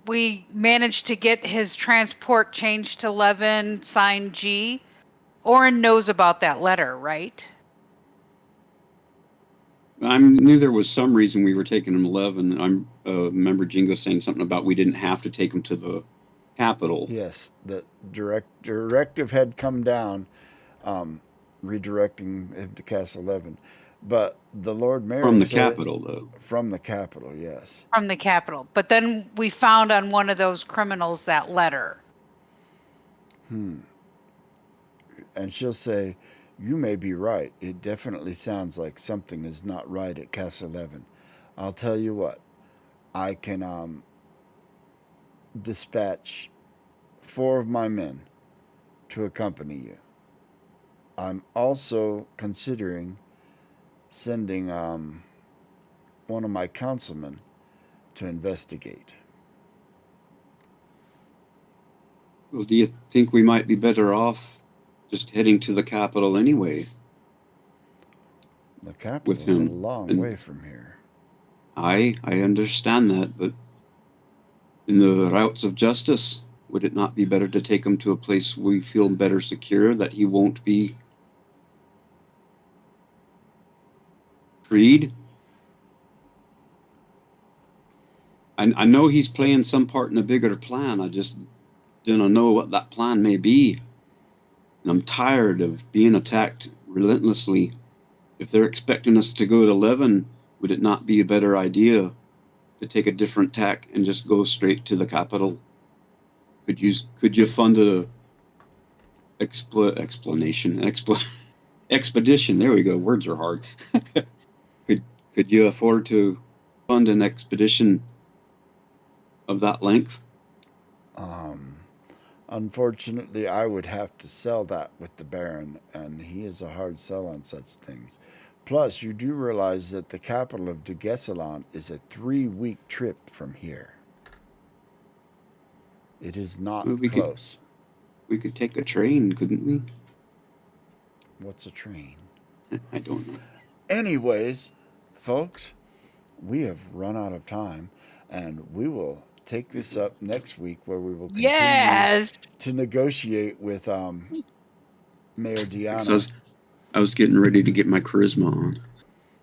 we managed to get his transport changed to Leven, signed G? Orin knows about that letter, right? I knew there was some reason we were taking him to Leven. I remember Jingo saying something about we didn't have to take him to the capital. Yes, the directive had come down, redirecting him to Castle Leven. But the Lord Mayor From the said, capital, though. From the capital, yes. From the capital. But then we found on one of those criminals that letter. And she'll say, you may be right. It definitely sounds like something is not right at Castle Leven. I'll tell you what, I can dispatch 4 of my men to accompany you. I'm also considering sending one of my councilmen to investigate. Well, do you think we might be better off just heading to the capital anyway? The capital is a long way from here. I understand that, but in the routes of justice, would it not be better to take him to a place we feel better secure, that he won't be freed? I know he's playing some part in a bigger plan. I just don't know what that plan may be. And I'm tired of being attacked relentlessly. If they're expecting us to go to Leven, would it not be a better idea to take a different tack and just go straight to the capital? Could you fund a expedition? There we go. Words are hard. Could you afford to fund an expedition of that length? Unfortunately, I would have to sell that with the Baron, and he is a hard sell on such things. Plus, you do realize that the capital of Duguessalon is a 3-week trip from here. It is not Well, close. We could take a train, couldn't we? What's a train? I don't know. Anyways, folks, we have run out of time, and we will take this up next week where we will continue to negotiate with Mayor Deanna. I was getting ready to get my charisma on.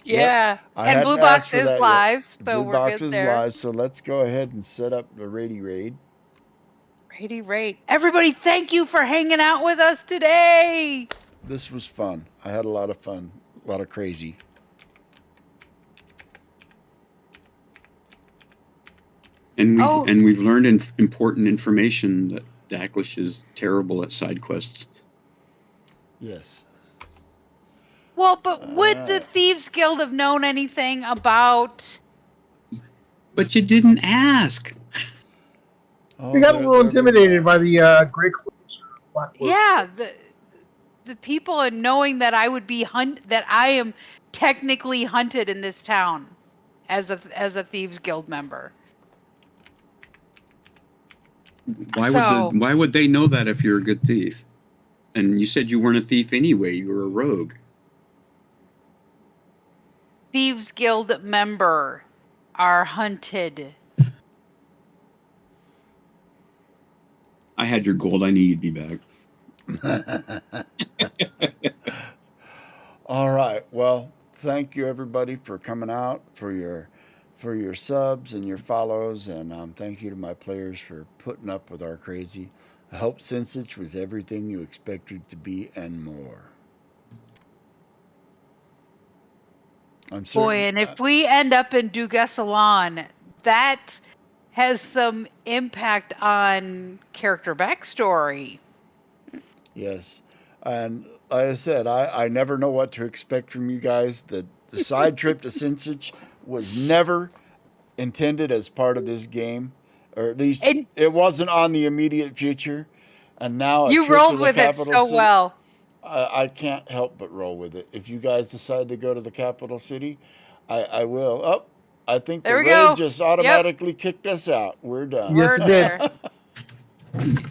Yeah. Yep. I And hadn't Blue Box asked for is that live, yet. so Blue we're Box good is there. live, so let's go ahead and set up the raid. Raid. Everybody, thank you for hanging out with us today. This was fun. I had a lot of fun. A lot of crazy. And we've learned important information that Dacklish is terrible at side quests. Yes. Well, but would the Thieves Guild have known anything about? But you didn't ask. We got a little intimidated by the gray clothes. Black clothes. Yeah, the people, and knowing that I would be that I am technically hunted in this town as a Thieves Guild member. Why would they know that if you're a good thief? And you said you weren't a thief anyway. You were a rogue. Thieves Guild member are hunted. I had your gold. I need you back. All right. Well, thank you everybody for coming out, for your subs and your follows, and thank you to my players for putting up with our crazy. I hope Sinsich was everything you expected it to be and more. I'm certain. Boy, and if we end up in Duguessalon, that has some impact on character backstory. Yes. And like I said, I never know what to expect from you guys. The side trip to Sinsich was never intended as part of this game, or at least it wasn't on the immediate future. And now you rolled with it so well. I can't help but roll with it. If you guys decide to go to the capital city, I will. Oh, I think the raid just automatically kicked us out. We're done. Yes, it did.